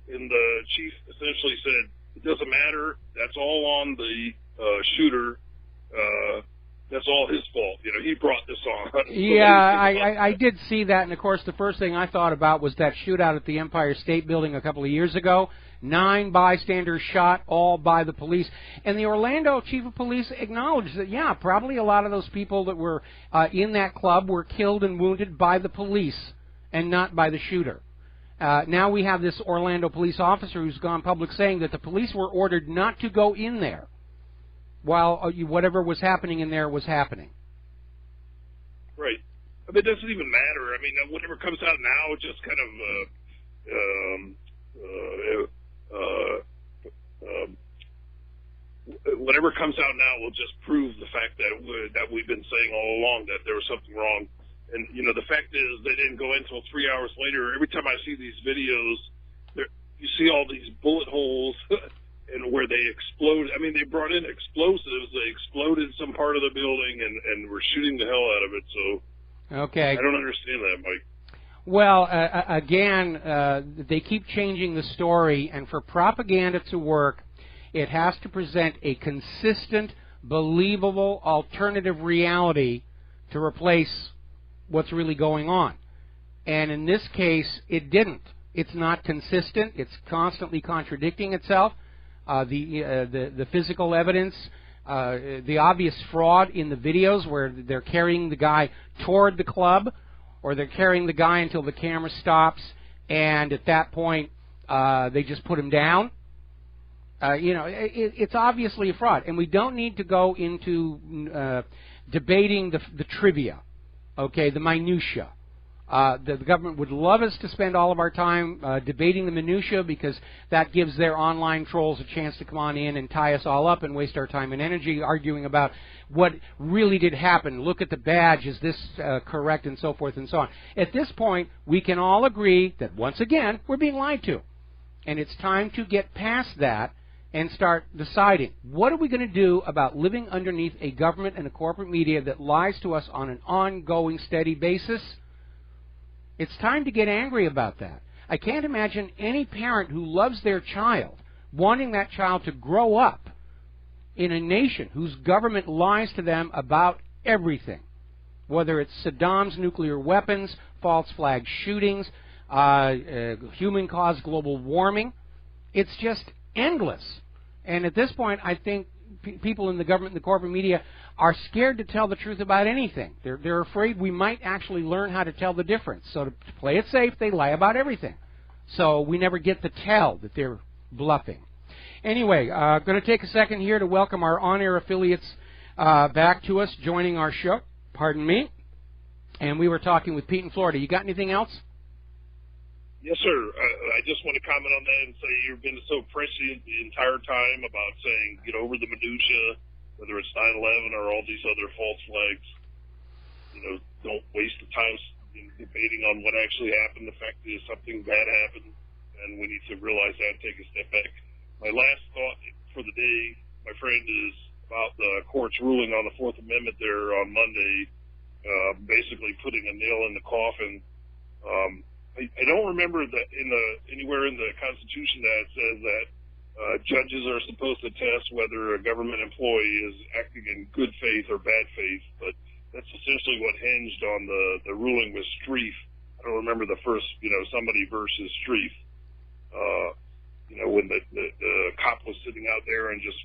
And the chief essentially said, it doesn't matter. That's all on the shooter. that's all his fault. You know, he brought this on. Yeah, I did see that, and of course the first thing I thought about was that shootout at the Empire State Building a couple of years ago. 9 bystanders shot, all by the police. And the Orlando chief of police acknowledged that, yeah, probably a lot of those people that were in that club were killed and wounded by the police and not by the shooter. Now we have this Orlando police officer who's gone public saying that the police were ordered not to go in there while whatever was happening in there was happening. Right. I mean, it doesn't even matter. I mean, whatever comes out now, it just kind of whatever comes out now will just prove the fact that we've been saying all along that there was something wrong. And, you know, the fact is they didn't go in until 3 hours later. Every time I see these videos, you see all these bullet holes and where they explode. I mean, they brought in explosives. They exploded some part of the building and were shooting the hell out of it. So okay. I don't understand that, Mike. Well, again, they keep changing the story, and for propaganda to work, it has to present a consistent, believable alternative reality to replace what's really going on. And in this case, it didn't. It's not consistent. It's constantly contradicting itself. The physical evidence, the obvious fraud in the videos where they're carrying the guy toward the club, or they're carrying the guy until the camera stops, and at that point they just put him down. You know, it's obviously a fraud, and we don't need to go into debating the trivia, okay, the minutia. The government would love us to spend all of our time debating the minutia, because that gives their online trolls a chance to come on in and tie us all up and waste our time and energy arguing about what really did happen. Look at the badge. Is this correct? And so forth and so on. At this point, we can all agree that, once again, we're being lied to. And it's time to get past that and start deciding, what are we going to do about living underneath a government and a corporate media that lies to us on an ongoing, steady basis? It's time to get angry about that. I can't imagine any parent who loves their child wanting that child to grow up in a nation whose government lies to them about everything, whether it's Saddam's nuclear weapons, false flag shootings, human-caused global warming. It's just endless. And at this point, I think people in the government and the corporate media are scared to tell the truth about anything. They're afraid we might actually learn how to tell the difference. So to play it safe, they lie about everything. So we never get to tell that they're bluffing. Anyway, going to take a second here to welcome our on-air affiliates back to us, joining our show. Pardon me. And we were talking with Pete in Florida. You got anything else? Yes, sir. I just want to comment on that and say you've been so prescient the entire time about saying get over the minutia, whether it's 9/11 or all these other false flags. You know, don't waste the time debating on what actually happened. The fact is something bad happened, and we need to realize that and take a step back. My last thought for the day, my friend, is about the court's ruling on the Fourth Amendment there on Monday, basically putting a nail in the coffin. I don't remember that anywhere in the Constitution that says that judges are supposed to test whether a government employee is acting in good faith or bad faith, but that's essentially what hinged on the ruling with Streif. I don't remember the first, somebody versus Streif. When the cop was sitting out there and just,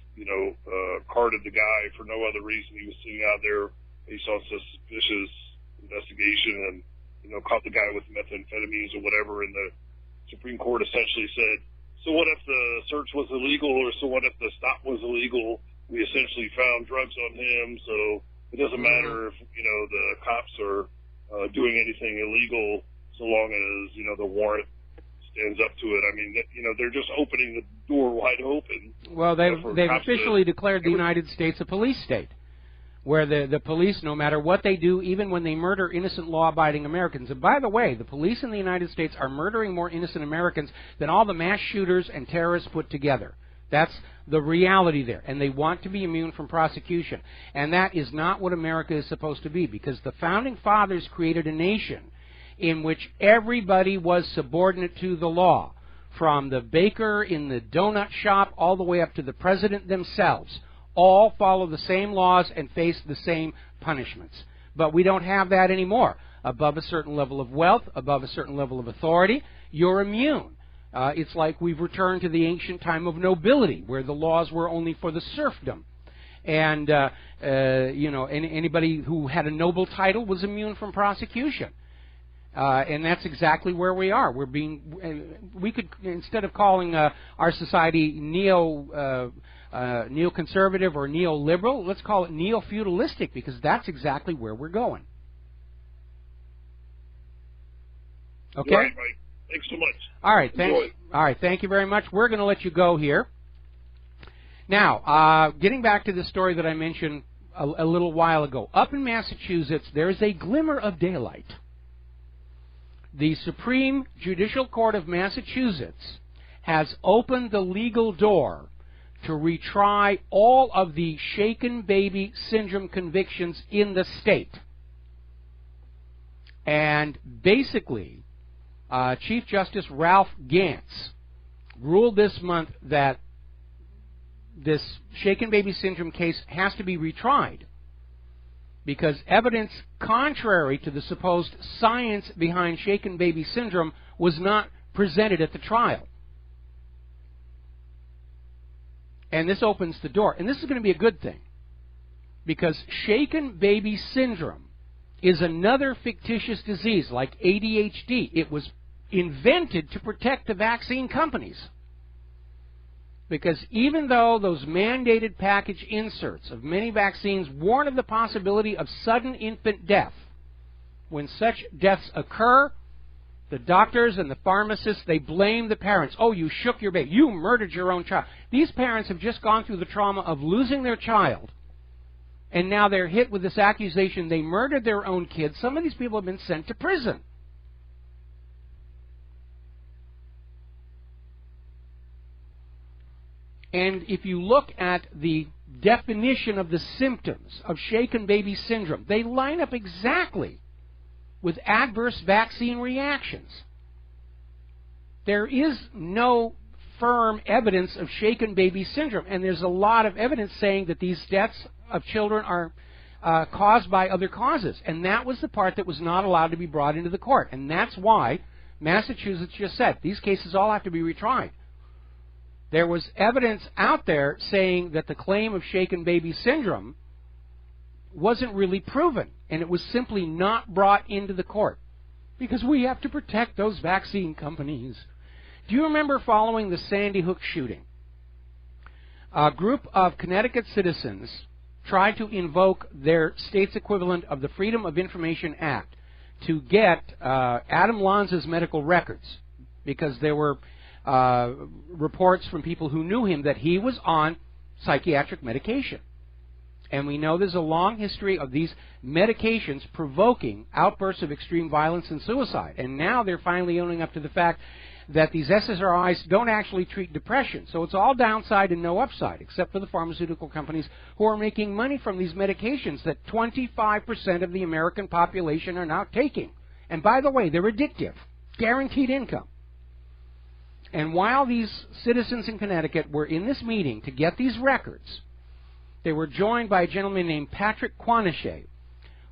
carded the guy for no other reason. He was sitting out there based on suspicious investigation and, caught the guy with methamphetamines or whatever, and the Supreme Court essentially said, so what if the search was illegal, or so what if the stop was illegal? We essentially found drugs on him, so it doesn't matter if, the cops are doing anything illegal so long as, the warrant stands up to it. I mean, they're just opening the door wide open. Well, they've officially declared the United States a police state, where the police, no matter what they do, even when they murder innocent law-abiding Americans. And by the way, the police in the United States are murdering more innocent Americans than all the mass shooters and terrorists put together. That's the reality there. And they want to be immune from prosecution. And that is not what America is supposed to be, because the Founding Fathers created a nation in which everybody was subordinate to the law, from the baker in the donut shop all the way up to the president themselves. all follow the same laws and face the same punishments. But we don't have that anymore. Above a certain level of wealth, above a certain level of authority, you're immune. It's like we've returned to the ancient time of nobility, where the laws were only for the serfdom. And, anybody who had a noble title was immune from prosecution. And that's exactly where we are. We could, instead of calling our society neoconservative or neoliberal, let's call it neo-feudalistic, because that's exactly where we're going. Okay? Right, Mike. Thanks so much. All right, thank you very much. We're going to let you go here. Now, getting back to the story that I mentioned a little while ago. Up in Massachusetts, there's a glimmer of daylight. The Supreme Judicial Court of Massachusetts has opened the legal door to retry all of the shaken baby syndrome convictions in the state. And basically, Chief Justice Ralph Gantz ruled this month that this shaken baby syndrome case has to be retried because evidence contrary to the supposed science behind shaken baby syndrome was not presented at the trial. And this opens the door. And this is going to be a good thing, because shaken baby syndrome is another fictitious disease like ADHD. It was invented to protect the vaccine companies. Because even though those mandated package inserts of many vaccines warn of the possibility of sudden infant death, when such deaths occur, the doctors and the pharmacists, they blame the parents. Oh, you shook your baby. You murdered your own child. These parents have just gone through the trauma of losing their child, and now they're hit with this accusation they murdered their own kids. Some of these people have been sent to prison. And if you look at the definition of the symptoms of shaken baby syndrome, they line up exactly with adverse vaccine reactions. There is no firm evidence of shaken baby syndrome, and there's a lot of evidence saying that these deaths of children are caused by other causes. And that was the part that was not allowed to be brought into the court. And that's why Massachusetts just said these cases all have to be retried. There was evidence out there saying that the claim of shaken baby syndrome wasn't really proven, and it was simply not brought into the court because we have to protect those vaccine companies. Do you remember following the Sandy Hook shooting? A group of Connecticut citizens tried to invoke their state's equivalent of the Freedom of Information Act to get Adam Lanza's medical records, because there were reports from people who knew him that he was on psychiatric medication. And we know there's a long history of these medications provoking outbursts of extreme violence and suicide. And now they're finally owning up to the fact that these SSRIs don't actually treat depression. So it's all downside and no upside, except for the pharmaceutical companies who are making money from these medications that 25% of the American population are now taking. And by the way, they're addictive. Guaranteed income. And while these citizens in Connecticut were in this meeting to get these records, they were joined by a gentleman named Patrick Quanachet,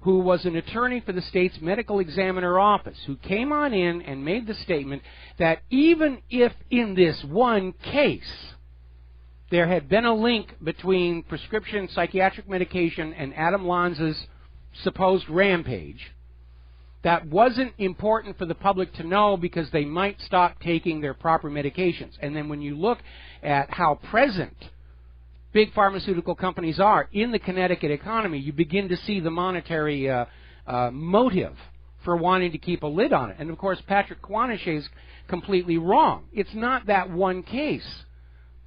who was an attorney for the state's medical examiner office, who came on in and made the statement that even if in this one case there had been a link between prescription psychiatric medication and Adam Lanza's supposed rampage, that wasn't important for the public to know because they might stop taking their proper medications. And then when you look at how present big pharmaceutical companies are in the Connecticut economy, you begin to see the monetary motive for wanting to keep a lid on it. And of course, Patrick Quanachet is completely wrong. It's not that one case.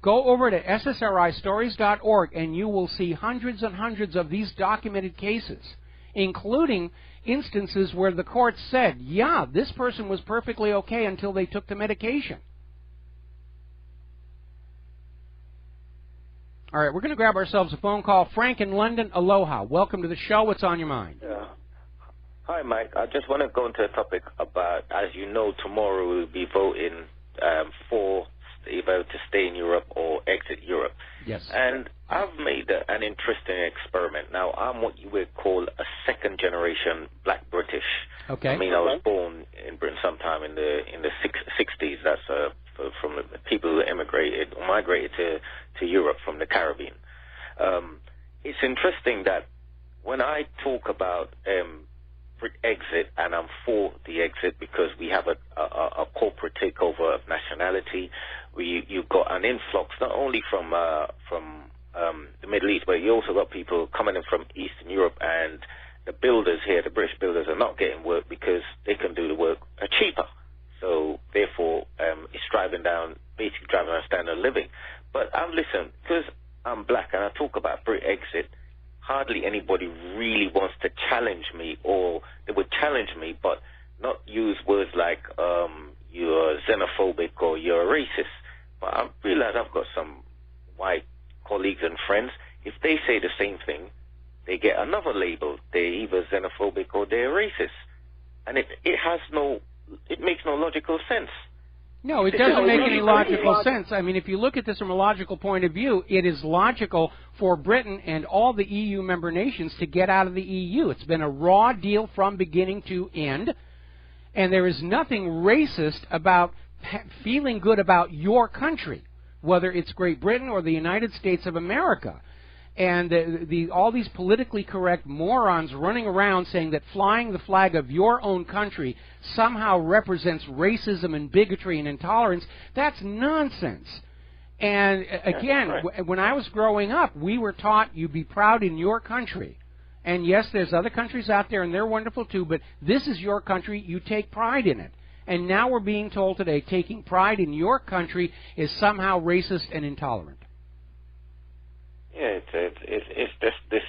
Go over to ssristories.org and you will see hundreds and hundreds of these documented cases, including instances where the court said, yeah, this person was perfectly okay until they took the medication. All right, we're going to grab ourselves a phone call. Frank in London, aloha. Welcome to the show. What's on your mind? Yeah. Hi, Mike. I just want to go into a topic about, as you know, tomorrow we'll be voting for either to stay in Europe or exit Europe. Yes. And I've made an interesting experiment. Now, I'm what you would call a second-generation Black British. Okay. I mean, I was born in Britain sometime in the 60s. That's from the people who immigrated or migrated to Europe from the Caribbean. It's interesting that when I talk about exit, and I'm for the exit because we have a corporate takeover of nationality. You've got an influx not only from the Middle East, but you also got people coming in from Eastern Europe, and the builders here, the British builders, are not getting work because they can do the work cheaper. So therefore, it's basically driving down standard of living. But listen, because I'm black and I talk about Brit exit, hardly anybody really wants to challenge me, or they would challenge me, but not use words like you're xenophobic or you're a racist. But I realize I've got some white colleagues and friends. If they say the same thing, they get another label. They're either xenophobic or they're racist. And it makes no logical sense. No, it doesn't make any logical sense. I mean, if you look at this from a logical point of view, it is logical for Britain and all the EU member nations to get out of the EU. It's been a raw deal from beginning to end, and there is nothing racist about feeling good about your country, whether it's Great Britain or the United States of America. And all these politically correct morons running around saying that flying the flag of your own country somehow represents racism and bigotry and intolerance, that's nonsense. And again, when I was growing up, we were taught you be proud in your country. And yes, there's other countries out there, and they're wonderful too, but this is your country, you take pride in it. And now we're being told today taking pride in your country is somehow racist and intolerant. Yeah, it's just this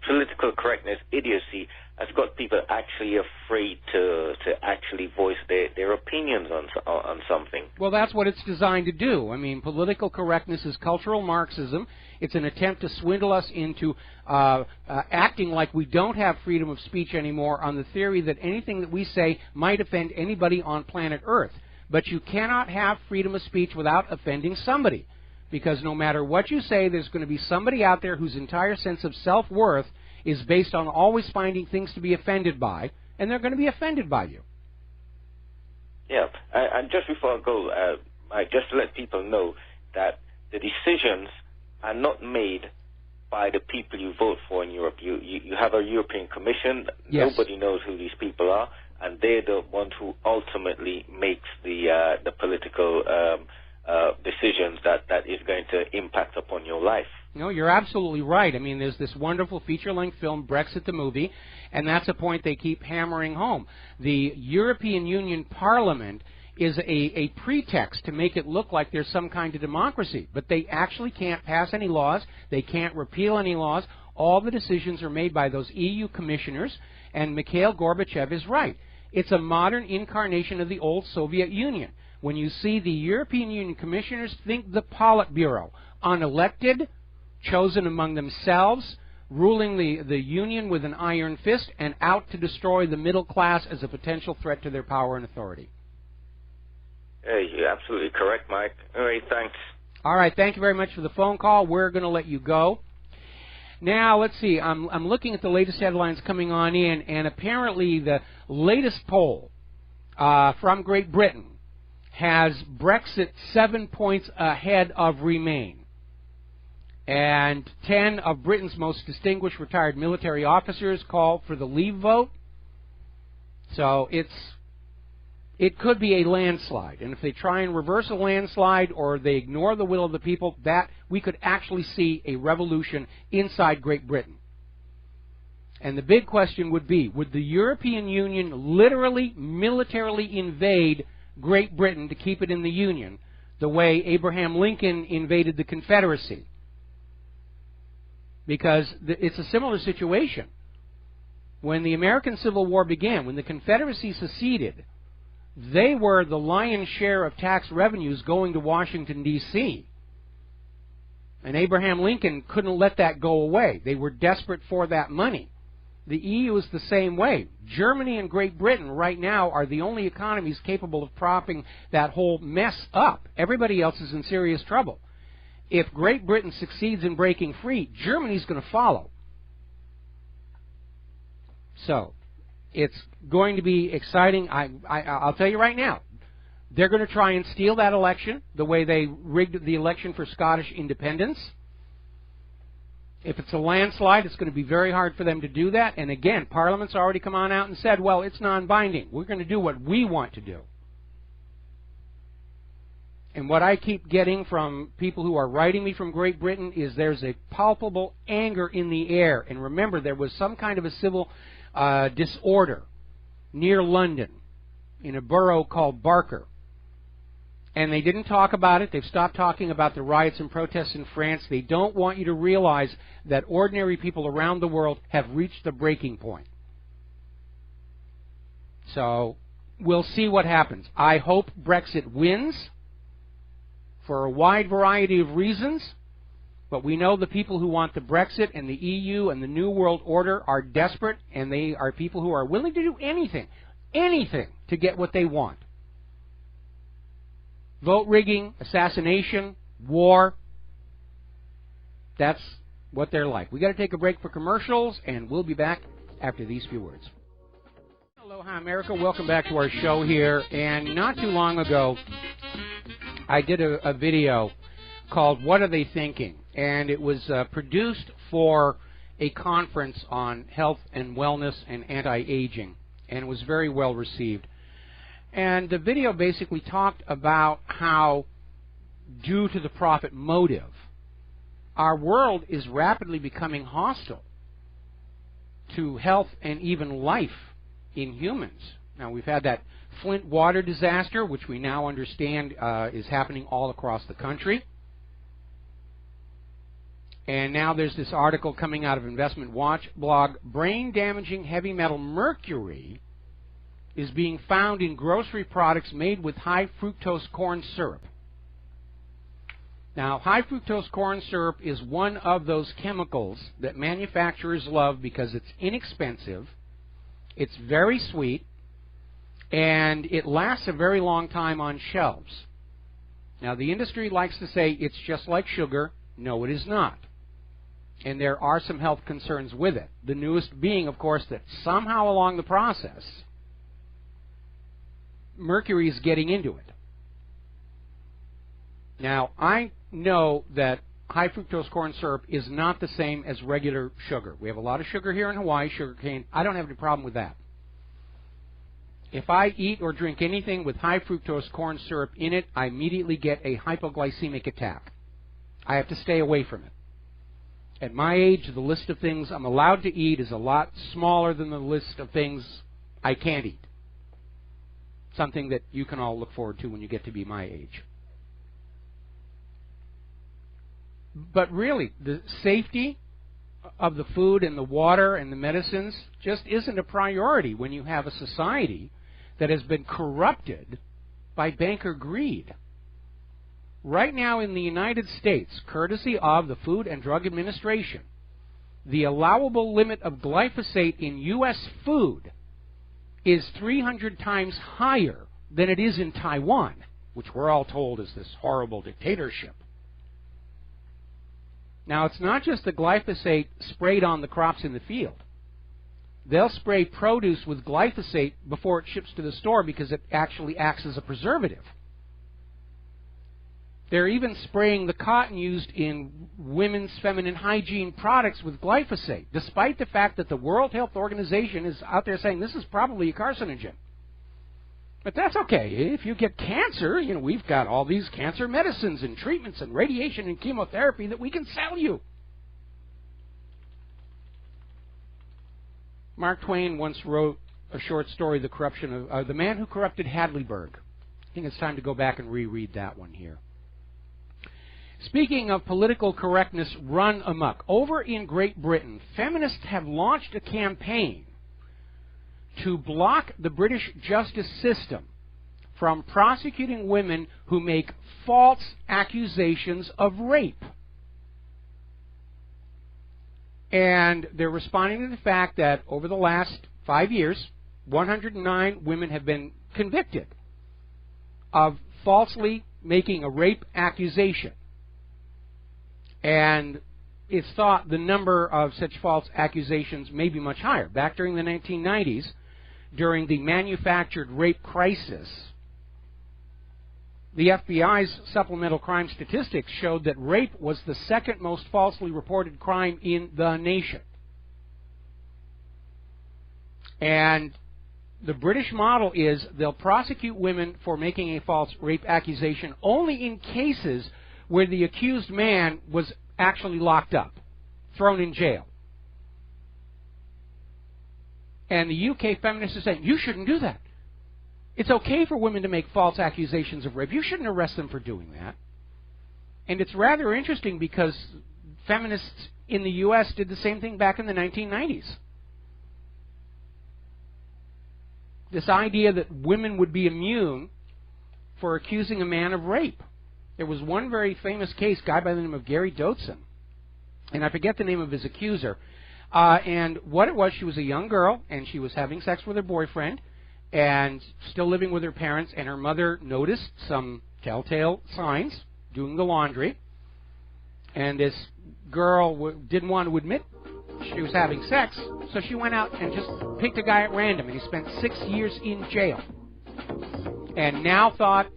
political correctness idiocy has got people actually afraid to actually voice their opinions on something. Well, that's what it's designed to do. I mean, political correctness is cultural Marxism. It's an attempt to swindle us into acting like we don't have freedom of speech anymore on the theory that anything that we say might offend anybody on planet Earth. But you cannot have freedom of speech without offending somebody. Because no matter what you say, there's going to be somebody out there whose entire sense of self-worth is based on always finding things to be offended by, and they're going to be offended by you. Yeah, and just before I go, just to let people know that the decisions are not made by the people you vote for in Europe. You have a European Commission. Yes. Nobody knows who these people are, and they're the ones who ultimately makes the political decisions that is going to impact upon your life. No, you're absolutely right. I mean, there's this wonderful feature-length film, Brexit the Movie, and that's a point they keep hammering home. The European Union Parliament is a pretext to make it look like there's some kind of democracy, but they actually can't pass any laws. They can't repeal any laws. All the decisions are made by those EU commissioners, and Mikhail Gorbachev is right. It's a modern incarnation of the old Soviet Union. When you see the European Union commissioners, think the Politburo, unelected, chosen among themselves, ruling the Union with an iron fist, and out to destroy the middle class as a potential threat to their power and authority. You're absolutely correct, Mike. All right, thanks. All right, thank you very much for the phone call. We're going to let you go. Now, let's see. I'm looking at the latest headlines coming on in, and apparently the latest poll from Great Britain has Brexit 7 points ahead of Remain. And 10 of Britain's most distinguished retired military officers called for the Leave vote. So it could be a landslide. And if they try and reverse a landslide or they ignore the will of the people, that we could actually see a revolution inside Great Britain. And the big question would be, would the European Union literally, militarily invade Great Britain to keep it in the Union, the way Abraham Lincoln invaded the Confederacy? Because it's a similar situation. When the American Civil War began, when the Confederacy seceded, they were the lion's share of tax revenues going to Washington, D.C. And Abraham Lincoln couldn't let that go away. They were desperate for that money. The EU is the same way. Germany and Great Britain right now are the only economies capable of propping that whole mess up. Everybody else is in serious trouble. If Great Britain succeeds in breaking free, Germany's going to follow. So, it's going to be exciting. I'll tell you right now, they're going to try and steal that election the way they rigged the election for Scottish independence. If it's a landslide, it's going to be very hard for them to do that. And again, Parliament's already come on out and said, well, it's non-binding. We're going to do what we want to do. And what I keep getting from people who are writing me from Great Britain is there's a palpable anger in the air. And remember, there was some kind of a civil disorder near London in a borough called Barker. And they didn't talk about it. They've stopped talking about the riots and protests in France. They don't want you to realize that ordinary people around the world have reached the breaking point. So we'll see what happens. I hope Brexit wins for a wide variety of reasons. But we know the people who want the Brexit and the EU and the New World Order are desperate, and they are people who are willing to do anything to get what they want. Vote rigging, assassination, war. That's what they're like. We've got to take a break for commercials, and we'll be back after these few words. Aloha, America. Welcome back to our show here. And not too long ago, I did a video called What Are They Thinking? And it was produced for a conference on health and wellness and anti-aging, and it was very well received. And the video basically talked about how, due to the profit motive, our world is rapidly becoming hostile to health and even life in humans. Now, we've had that Flint water disaster, which we now understand is happening all across the country. And now there's this article coming out of Investment Watch blog, brain-damaging heavy metal mercury is being found in grocery products made with high fructose corn syrup. Now, high fructose corn syrup is one of those chemicals that manufacturers love because it's inexpensive, it's very sweet, and it lasts a very long time on shelves. Now, the industry likes to say it's just like sugar. No, it is not. And there are some health concerns with it. The newest being, of course, that somehow along the process, mercury is getting into it. Now, I know that high fructose corn syrup is not the same as regular sugar. We have a lot of sugar here in Hawaii, sugar cane. I don't have any problem with that. If I eat or drink anything with high fructose corn syrup in it, I immediately get a hypoglycemic attack. I have to stay away from it. At my age, the list of things I'm allowed to eat is a lot smaller than the list of things I can't eat. Something that you can all look forward to when you get to be my age. But really, the safety of the food and the water and the medicines just isn't a priority when you have a society that has been corrupted by banker greed. Right now in the United States, courtesy of the Food and Drug Administration, the allowable limit of glyphosate in U.S. food is 300 times higher than it is in Taiwan, which we're all told is this horrible dictatorship. Now, it's not just the glyphosate sprayed on the crops in the field. They'll spray produce with glyphosate before it ships to the store because it actually acts as a preservative. They're even spraying the cotton used in women's feminine hygiene products with glyphosate, despite the fact that the World Health Organization is out there saying this is probably a carcinogen. But that's okay. If you get cancer, we've got all these cancer medicines and treatments and radiation and chemotherapy that we can sell you. Mark Twain once wrote a short story, The Corruption of the Man Who Corrupted Hadleyburg. I think it's time to go back and reread that one here. Speaking of political correctness run amok, over in Great Britain, feminists have launched a campaign to block the British justice system from prosecuting women who make false accusations of rape. And they're responding to the fact that over the last 5 years, 109 women have been convicted of falsely making a rape accusation. And it's thought the number of such false accusations may be much higher. Back during the 1990s, during the manufactured rape crisis, the FBI's supplemental crime statistics showed that rape was the second most falsely reported crime in the nation. And the British model is they'll prosecute women for making a false rape accusation only in cases where the accused man was actually locked up, thrown in jail. And the UK feminists are saying, you shouldn't do that. It's okay for women to make false accusations of rape. You shouldn't arrest them for doing that. And it's rather interesting because feminists in the U.S. did the same thing back in the 1990s. This idea that women would be immune for accusing a man of rape. There was one very famous case, a guy by the name of Gary Dotson, and I forget the name of his accuser. And what it was, she was a young girl, and she was having sex with her boyfriend, and still living with her parents, and her mother noticed some telltale signs doing the laundry, and this girl didn't want to admit she was having sex, so she went out and just picked a guy at random, and he spent 6 years in jail. And now thought,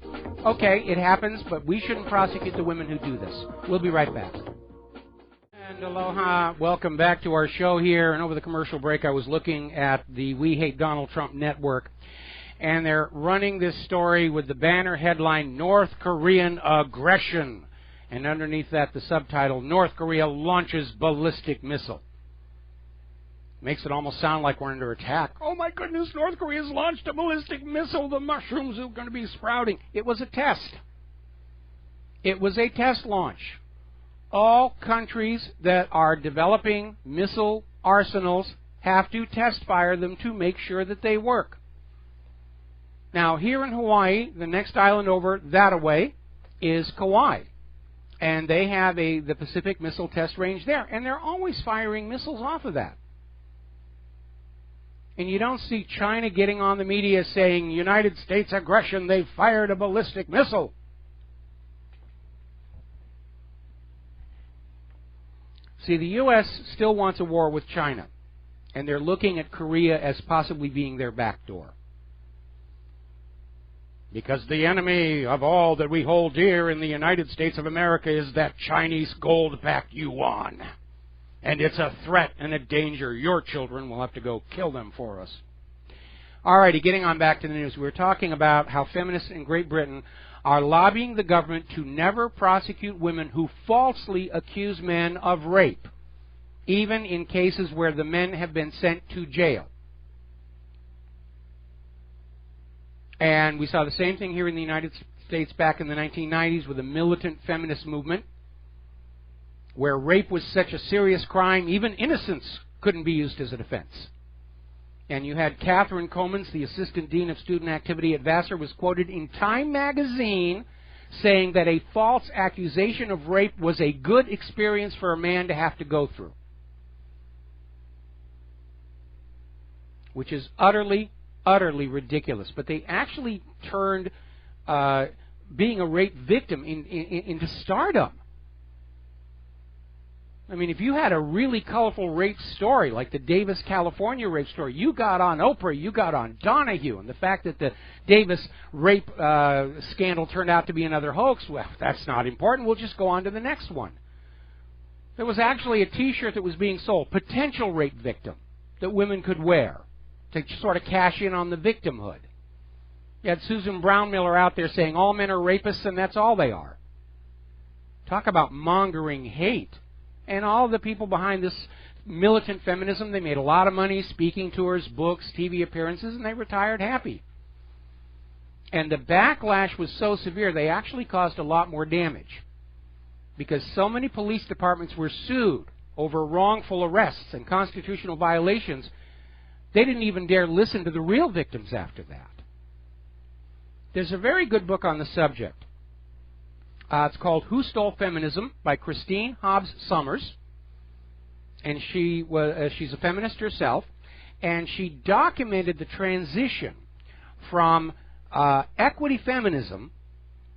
okay, it happens, but we shouldn't prosecute the women who do this. We'll be right back. And aloha, welcome back to our show here. And over the commercial break, I was looking at the We Hate Donald Trump network, and they're running this story with the banner headline, North Korean Aggression. And underneath that, the subtitle, North Korea launches ballistic missile. Makes it almost sound like we're under attack. Oh my goodness, North Korea's launched a ballistic missile. The mushrooms are going to be sprouting. It was a test. It was a test launch. All countries that are developing missile arsenals have to test fire them to make sure that they work. Now, here in Hawaii, the next island over that-a-way is Kauai. And they have the Pacific Missile Test Range there. And they're always firing missiles off of that. And you don't see China getting on the media saying, United States aggression, they fired a ballistic missile. See, the U.S. still wants a war with China. And they're looking at Korea as possibly being their back door. Because the enemy of all that we hold dear in the United States of America is that Chinese gold-backed yuan. And it's a threat and a danger. Your children will have to go kill them for us. All righty, getting on back to the news. We were talking about how feminists in Great Britain are lobbying the government to never prosecute women who falsely accuse men of rape, even in cases where the men have been sent to jail. And we saw the same thing here in the United States back in the 1990s with the militant feminist movement, where rape was such a serious crime, even innocence couldn't be used as a defense. And you had Catherine Comans, the Assistant Dean of Student Activity at Vassar, was quoted in Time magazine saying that a false accusation of rape was a good experience for a man to have to go through. Which is utterly, utterly ridiculous. But they actually turned being a rape victim into stardom. I mean, if you had a really colorful rape story, like the Davis, California rape story, you got on Oprah, you got on Donahue, and the fact that the Davis rape scandal turned out to be another hoax, well, that's not important. We'll just go on to the next one. There was actually a T-shirt that was being sold, potential rape victim, that women could wear to sort of cash in on the victimhood. You had Susan Brownmiller out there saying all men are rapists and that's all they are. Talk about mongering hate. And all the people behind this militant feminism, they made a lot of money, speaking tours, books, TV appearances, and they retired happy. And the backlash was so severe, they actually caused a lot more damage. Because so many police departments were sued over wrongful arrests and constitutional violations, they didn't even dare listen to the real victims after that. There's a very good book on the subject. It's called Who Stole Feminism by Christine Hobbs Summers. and she's a feminist herself, and she documented the transition from equity feminism,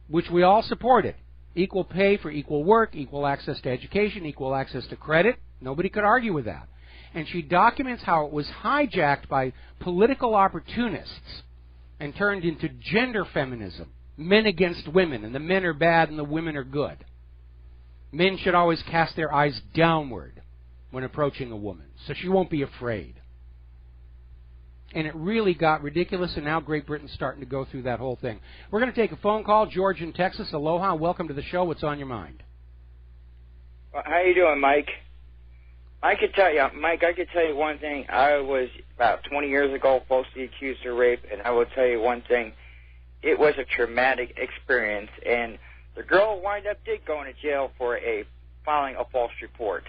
which we all supported, equal pay for equal work, equal access to education, equal access to credit. Nobody could argue with that. And she documents how it was hijacked by political opportunists and turned into gender feminism, men against women, and the men are bad and the women are good. Men should always cast their eyes downward when approaching a woman, so she won't be afraid. And it really got ridiculous, and now Great Britain's starting to go through that whole thing. We're going to take a phone call. George in Texas, aloha. Welcome to the show. What's on your mind? Well, how you doing, Mike? I could tell you one thing. I was about 20 years ago falsely accused of rape, and I will tell you one thing. It was a traumatic experience, and the girl did go into jail for filing a false report.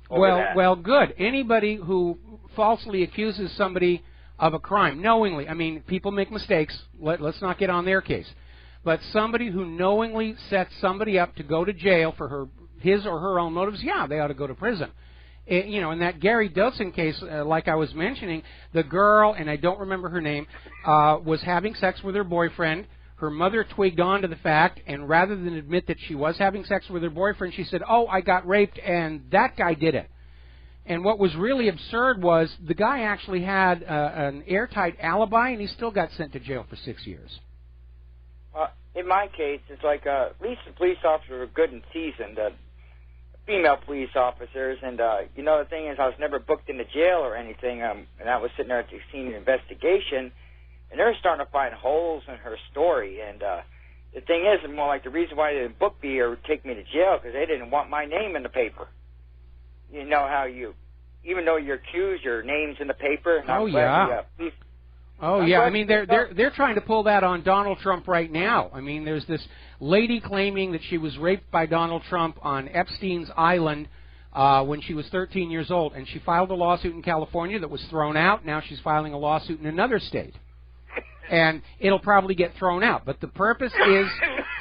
Well, good. Anybody who falsely accuses somebody of a crime, knowingly, I mean, people make mistakes. Let's not get on their case. But somebody who knowingly sets somebody up to go to jail for his or her own motives, yeah, they ought to go to prison. In that Gary Dotson case, like I was mentioning, the girl, and I don't remember her name, was having sex with her boyfriend. Her mother twigged on to the fact, and rather than admit that she was having sex with her boyfriend, she said, "Oh, I got raped, and that guy did it." And what was really absurd was the guy actually had an airtight alibi, and he still got sent to jail for 6 years. In my case, it's like at least the police officers were good and seasoned, female police officers. And, the thing is, I was never booked into jail or anything, and I was sitting there at the scene of investigation, and they're starting to find holes in her story. And the thing is, more like the reason why they didn't book me or take me to jail, because they didn't want my name in the paper. You know how even though you're accused, your name's in the paper. And oh, yeah. I mean, they're trying to pull that on Donald Trump right now. I mean, there's this lady claiming that she was raped by Donald Trump on Epstein's Island when she was 13 years old, and she filed a lawsuit in California that was thrown out. Now she's filing a lawsuit in another state. And it'll probably get thrown out. But the purpose is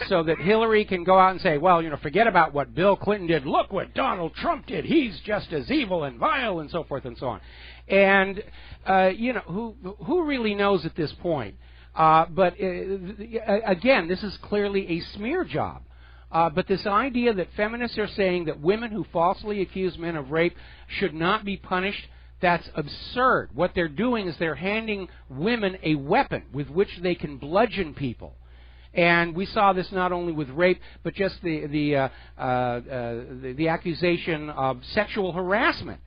so that Hillary can go out and say, well, forget about what Bill Clinton did. Look what Donald Trump did. He's just as evil and vile and so forth and so on. And, who really knows at this point? But, again, this is clearly a smear job. But this idea that feminists are saying that women who falsely accuse men of rape should not be punished, that's absurd. What they're doing is they're handing women a weapon with which they can bludgeon people. And we saw this not only with rape, but just the accusation of sexual harassment.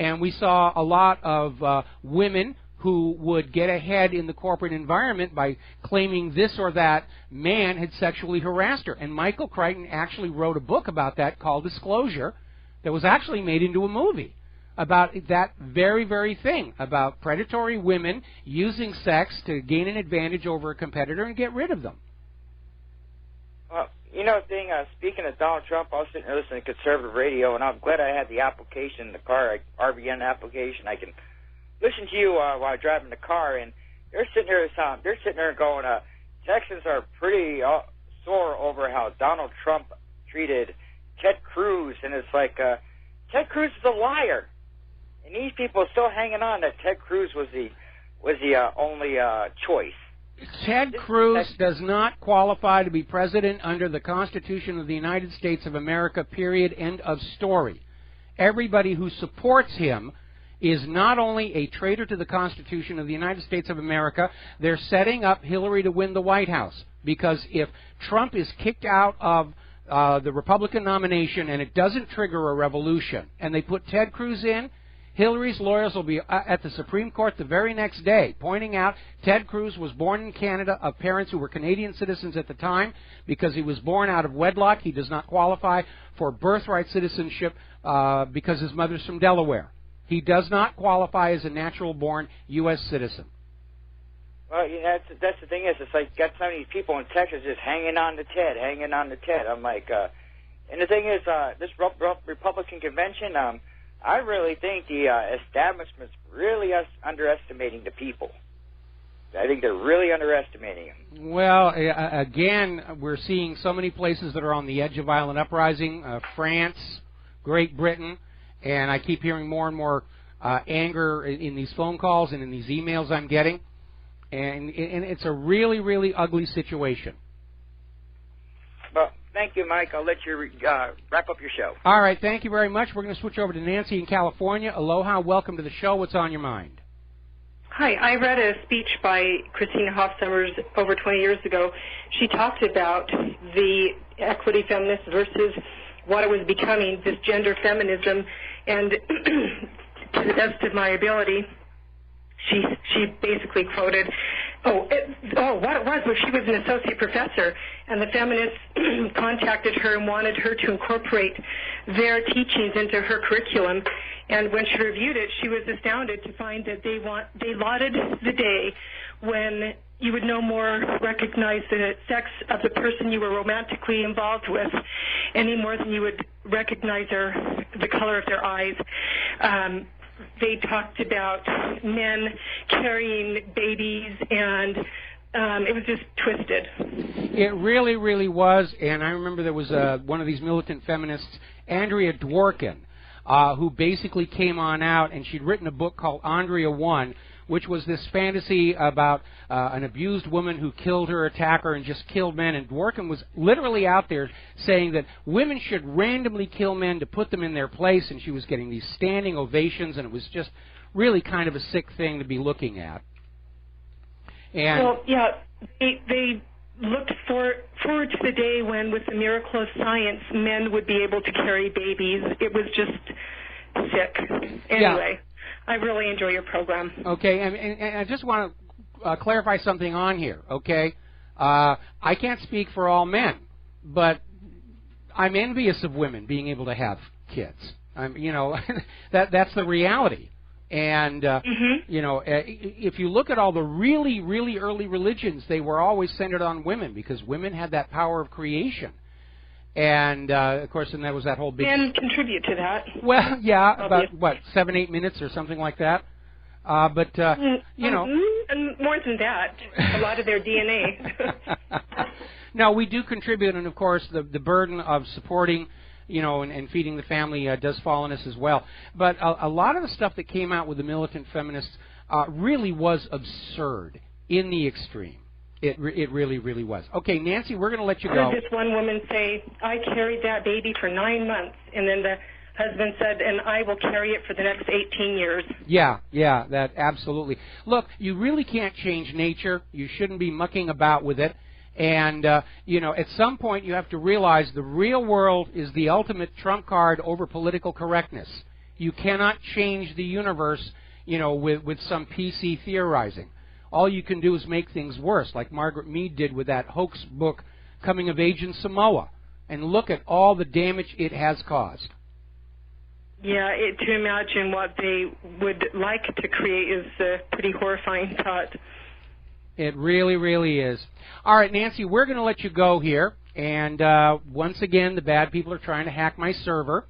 And we saw a lot of women who would get ahead in the corporate environment by claiming this or that man had sexually harassed her. And Michael Crichton actually wrote a book about that called Disclosure that was actually made into a movie about that very, very thing, about predatory women using sex to gain an advantage over a competitor and get rid of them. Speaking of Donald Trump, I was sitting there listening to conservative radio, and I'm glad I had the application in the car, RBN application. I can listen to you while I drive in the car, and they're sitting there going, Texans are pretty sore over how Donald Trump treated Ted Cruz, and it's like, Ted Cruz is a liar. And these people are still hanging on that Ted Cruz was the only choice. Ted Cruz does not qualify to be president under the Constitution of the United States of America, period, end of story. Everybody who supports him is not only a traitor to the Constitution of the United States of America, they're setting up Hillary to win the White House. Because if Trump is kicked out of the Republican nomination and it doesn't trigger a revolution, and they put Ted Cruz in, Hillary's lawyers will be at the Supreme Court the very next day, pointing out Ted Cruz was born in Canada of parents who were Canadian citizens at the time. Because he was born out of wedlock, he does not qualify for birthright citizenship because his mother's from Delaware. He does not qualify as a natural-born U.S. citizen. Well, that's the thing is, it's like got some of these people in Texas just hanging on to Ted. I'm like, and the thing is, this Republican convention, I really think the establishment's really underestimating the people. I think they're really underestimating them. Well, again, we're seeing so many places that are on the edge of violent uprising, France, Great Britain, And I keep hearing more and more anger in these phone calls and in these emails I'm getting. And it's a really, really ugly situation. Well, thank you, Mike. I'll let you wrap up your show. All right, thank you very much. We're going to switch over to Nancy in California. Aloha, welcome to the show. What's on your mind? Hi, I read a speech by Christina Hoff Sommers over 20 years ago. She talked about the equity feminist versus what it was becoming, this gender feminism, and to the best of my ability, she basically quoted, what it was she was an associate professor, and the feminists contacted her and wanted her to incorporate their teachings into her curriculum. And when she reviewed it, she was astounded to find that they lauded the day when you would no more recognize the sex of the person you were romantically involved with any more than you would recognize the color of their eyes. They talked about men carrying babies, and it was just twisted. It really, really was. And I remember there was one of these militant feminists, Andrea Dworkin, who basically came on out, and she'd written a book called Andrea 1, which was this fantasy about an abused woman who killed her attacker and just killed men. And Dworkin was literally out there saying that women should randomly kill men to put them in their place, and she was getting these standing ovations, and it was just really kind of a sick thing to be looking at. And well, yeah, they looked forward to the day when, with the miracle of science, men would be able to carry babies. It was just sick. Anyway. Yeah. I really enjoy your program. Okay, and I just want to clarify something on here, okay? I can't speak for all men, but I'm envious of women being able to have kids. That's the reality. And, if you look at all the really, really early religions, they were always centered on women because women had that power of creation. And, of course, and there was that whole big... Men contribute to that. Well, yeah, about, 7-8 minutes or something like that. But, And more than that, a lot of their DNA. No, we do contribute, and, of course, the burden of supporting, and feeding the family does fall on us as well. But a lot of the stuff that came out with the militant feminists really was absurd in the extreme. It really, really was. Okay, Nancy, we're going to let you go. I heard this one woman say, I carried that baby for 9 months, and then the husband said, and I will carry it for the next 18 years. Yeah, that absolutely. Look, you really can't change nature. You shouldn't be mucking about with it. And, at some point you have to realize the real world is the ultimate trump card over political correctness. You cannot change the universe, with some PC theorizing. All you can do is make things worse, like Margaret Mead did with that hoax book, Coming of Age in Samoa. And look at all the damage it has caused. Yeah, to imagine what they would like to create is a pretty horrifying thought. It really, really is. All right, Nancy, we're going to let you go here. And once again, the bad people are trying to hack my server,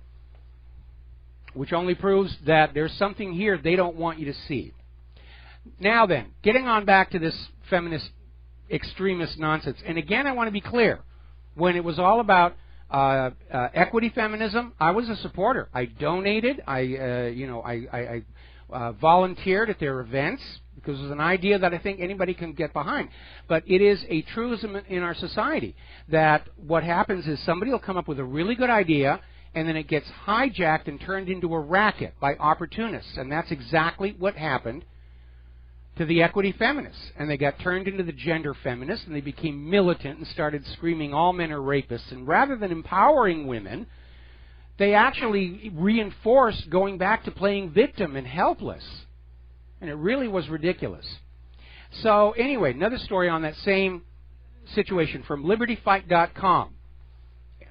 which only proves that there's something here they don't want you to see. Now then, getting on back to this feminist extremist nonsense. And again, I want to be clear. When it was all about equity feminism, I was a supporter. I donated. I volunteered at their events because it was an idea that I think anybody can get behind. But it is a truism in our society that what happens is somebody will come up with a really good idea, and then it gets hijacked and turned into a racket by opportunists. And that's exactly what happened to the equity feminists, and they got turned into the gender feminists, and they became militant and started screaming all men are rapists. And rather than empowering women, they actually reinforced going back to playing victim and helpless. And it really was ridiculous. So anyway, another story on that same situation from LibertyFight.com.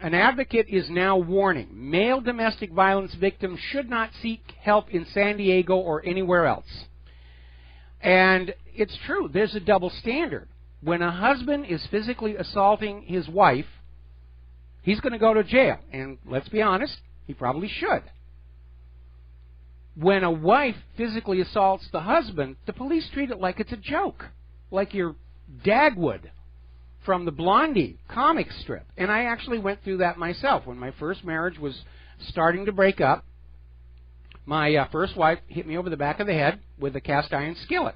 An advocate is now warning male domestic violence victims should not seek help in San Diego or anywhere else. And it's true, there's a double standard. When a husband is physically assaulting his wife, he's going to go to jail. And let's be honest, he probably should. When a wife physically assaults the husband, the police treat it like it's a joke, like your Dagwood from the Blondie comic strip. And I actually went through that myself. When my first marriage was starting to break up, My first wife hit me over the back of the head with a cast iron skillet.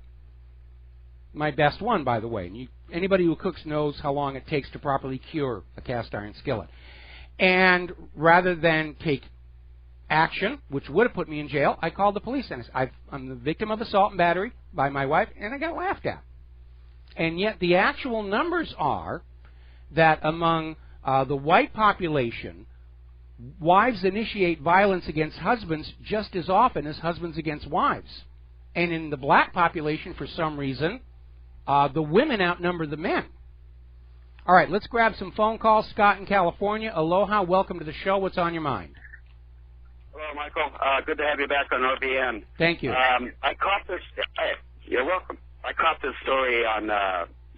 My best one, by the way. And anybody who cooks knows how long it takes to properly cure a cast iron skillet. And rather than take action, which would have put me in jail, I called the police. And I'm the victim of assault and battery by my wife, and I got laughed at. And yet the actual numbers are that among the white population, wives initiate violence against husbands just as often as husbands against wives. And in the black population, for some reason, the women outnumber the men. All right, let's grab some phone calls. Scott in California. Aloha, welcome to the show. What's on your mind? Hello, Michael. Good to have you back on OBN. Thank you. I caught this. You're welcome. I caught this story on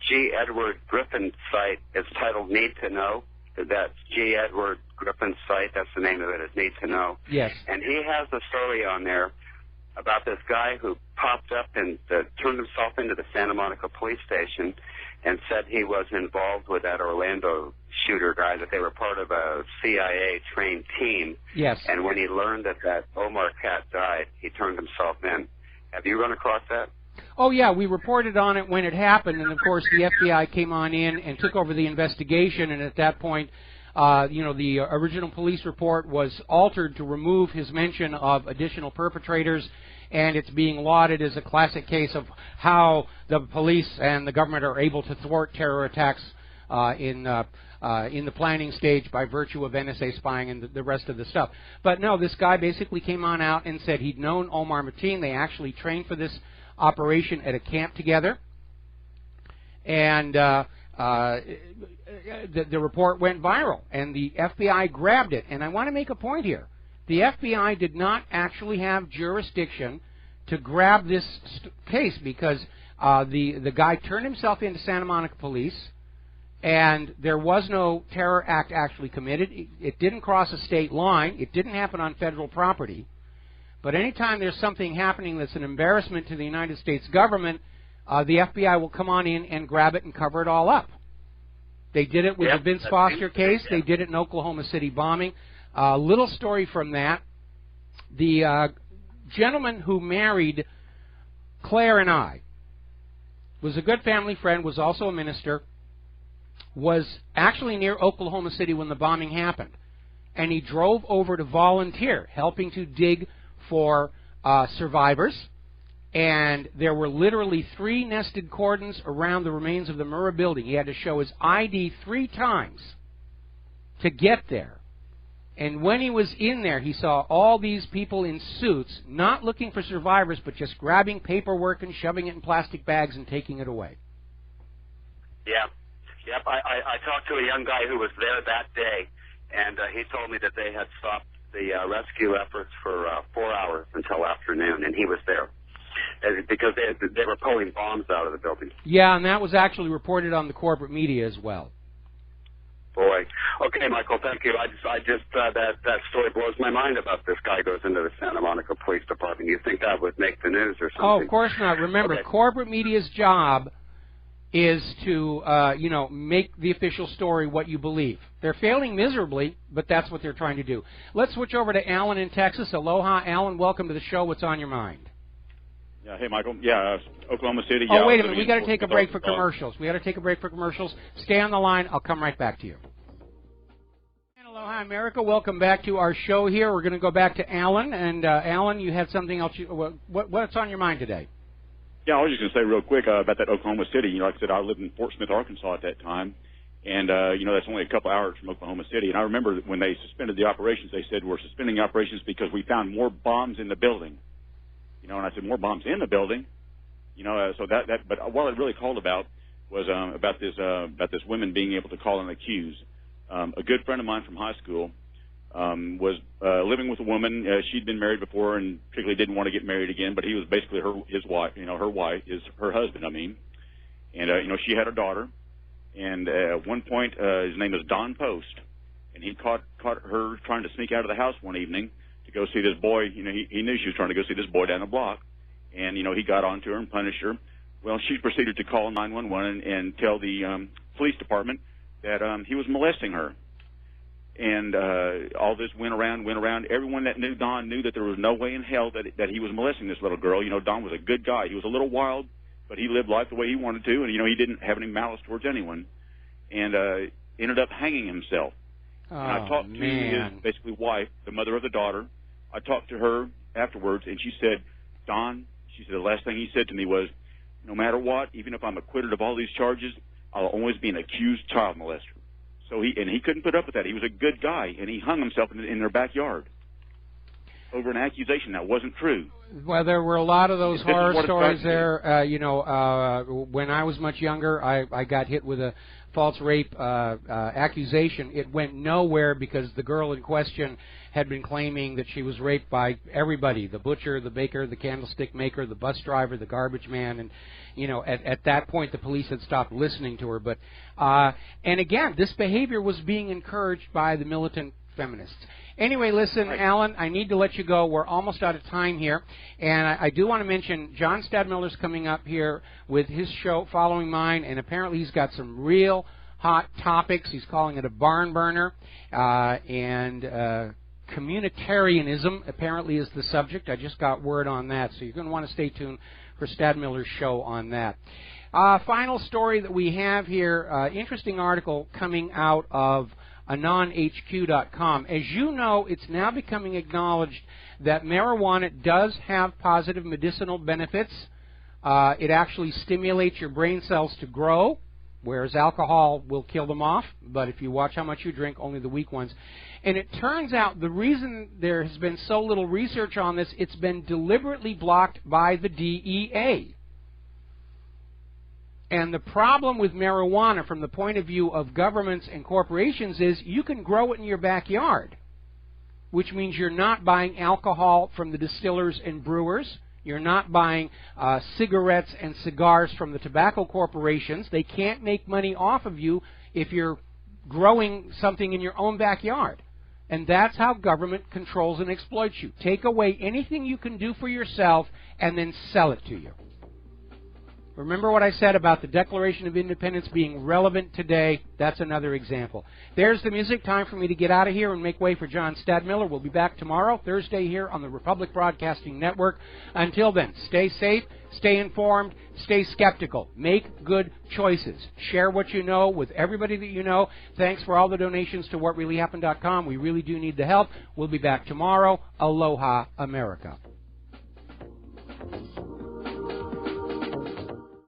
G. Edward Griffin's site. It's titled Need to Know. That's G. Edward Griffin's site. That's the name of it, is Need to Know. Yes. And he has a story on there about this guy who popped up and turned himself into the Santa Monica police station and said he was involved with that Orlando shooter guy, that they were part of a CIA-trained team. Yes. And when he learned that Omar Cat died, he turned himself in. Have you run across that? Oh, yeah, we reported on it when it happened, and, of course, the FBI came on in and took over the investigation, and at that point, the original police report was altered to remove his mention of additional perpetrators, and it's being lauded as a classic case of how the police and the government are able to thwart terror attacks in the planning stage by virtue of NSA spying and the rest of the stuff. But no, this guy basically came on out and said he'd known Omar Mateen. They actually trained for this operation at a camp together, and the report went viral, and the FBI grabbed it. And I want to make a point here. The FBI did not actually have jurisdiction to grab this case because the guy turned himself into Santa Monica police, and there was no terror act actually committed. It didn't cross a state line. It didn't happen on federal property. But anytime there's something happening that's an embarrassment to the United States government, the FBI will come on in and grab it and cover it all up. They did it with the Vince Foster case. They did it in Oklahoma City bombing. Little story from that. The gentleman who married Claire and I was a good family friend, was also a minister, was actually near Oklahoma City when the bombing happened. And he drove over to volunteer, helping to dig for survivors. And there were literally 3 nested cordons around the remains of the Murrah building. He had to show his ID 3 times to get there. And when he was in there, he saw all these people in suits, not looking for survivors, but just grabbing paperwork and shoving it in plastic bags and taking it away. Yeah. Yep. I talked to a young guy who was there that day, and he told me that they had stopped the rescue efforts for 4 hours until afternoon, and he was there because they were pulling bombs out of the building. Yeah, and that was actually reported on the corporate media as well. Boy. Okay, Michael, thank you. I just that story blows my mind about this guy goes into the Santa Monica Police Department. You think that would make the news or something? Oh, of course not. Remember, corporate media's job is to, make the official story what you believe. They're failing miserably, but that's what they're trying to do. Let's switch over to Alan in Texas. Aloha, Alan. Welcome to the show. What's on your mind? Yeah, hey, Michael. Yeah, Oklahoma City. Oh, wait a minute. We got to take a break for commercials. We got to take a break for commercials. Stay on the line. I'll come right back to you. Aloha, America. Welcome back to our show here. We're going to go back to Alan. And, Alan, you had something else. What's on your mind today? Yeah, I was just going to say real quick about that Oklahoma City. Like I said, I lived in Fort Smith, Arkansas at that time. And, that's only a couple hours from Oklahoma City. And I remember when they suspended the operations, they said, we're suspending operations because we found more bombs in the building. And I said, more bombs in the building? But what I really called about was about this women being able to call and accuse. A good friend of mine from high school was living with a woman. She'd been married before and particularly didn't want to get married again, but he was basically his wife, her husband, I mean. And, she had a daughter. And at one point, his name is Don Post, and he caught her trying to sneak out of the house one evening to go see this boy. He knew she was trying to go see this boy down the block. And, he got onto her and punished her. Well, she proceeded to call 911 and tell the police department that he was molesting her. And all this went around. Everyone that knew Don knew that there was no way in hell that he was molesting this little girl. You know, Don was a good guy. He was a little wild, but he lived life the way he wanted to, and, you know, he didn't have any malice towards anyone. And ended up hanging himself. Oh, and I talked to his basically wife, the mother of the daughter. I talked to her afterwards, and she said, Don, she said the last thing he said to me was, no matter what, even if I'm acquitted of all these charges, I'll always be an accused child molester. So he couldn't put up with that. He was a good guy, and he hung himself in their backyard over an accusation that wasn't true. Well, there were a lot of those horror stories there. You know, when I was much younger, I got hit with a false rape accusation. It went nowhere because the girl in question had been claiming that she was raped by everybody, the butcher, the baker, the candlestick maker, the bus driver, the garbage man, and, you know, at that point the police had stopped listening to her. But and again, this behavior was being encouraged by the militant feminists. Anyway, listen, Alan, I need to let you go. We're almost out of time here. And I do want to mention John Stadmiller's coming up here with his show following mine, and apparently he's got some real hot topics. He's calling it a barn burner, and communitarianism apparently is the subject. I just got word on that, so you're going to want to stay tuned for Stadmiller's show on that. Final story that we have here, interesting article coming out of AnonHQ.com. As you know, it's now becoming acknowledged that marijuana does have positive medicinal benefits. It actually stimulates your brain cells to grow, whereas alcohol will kill them off. But if you watch how much you drink, only the weak ones. And it turns out the reason there has been so little research on this, it's been deliberately blocked by the DEA. And the problem with marijuana from the point of view of governments and corporations is you can grow it in your backyard, which means you're not buying alcohol from the distillers and brewers. You're not buying cigarettes and cigars from the tobacco corporations. They can't make money off of you if you're growing something in your own backyard. And that's how government controls and exploits you. Take away anything you can do for yourself and then sell it to you. Remember what I said about the Declaration of Independence being relevant today? That's another example. There's the music. Time for me to get out of here and make way for John Stadmiller. We'll be back tomorrow, Thursday, here on the Republic Broadcasting Network. Until then, stay safe, stay informed, stay skeptical. Make good choices. Share what you know with everybody that you know. Thanks for all the donations to WhatReallyHappened.com. We really do need the help. We'll be back tomorrow. Aloha, America.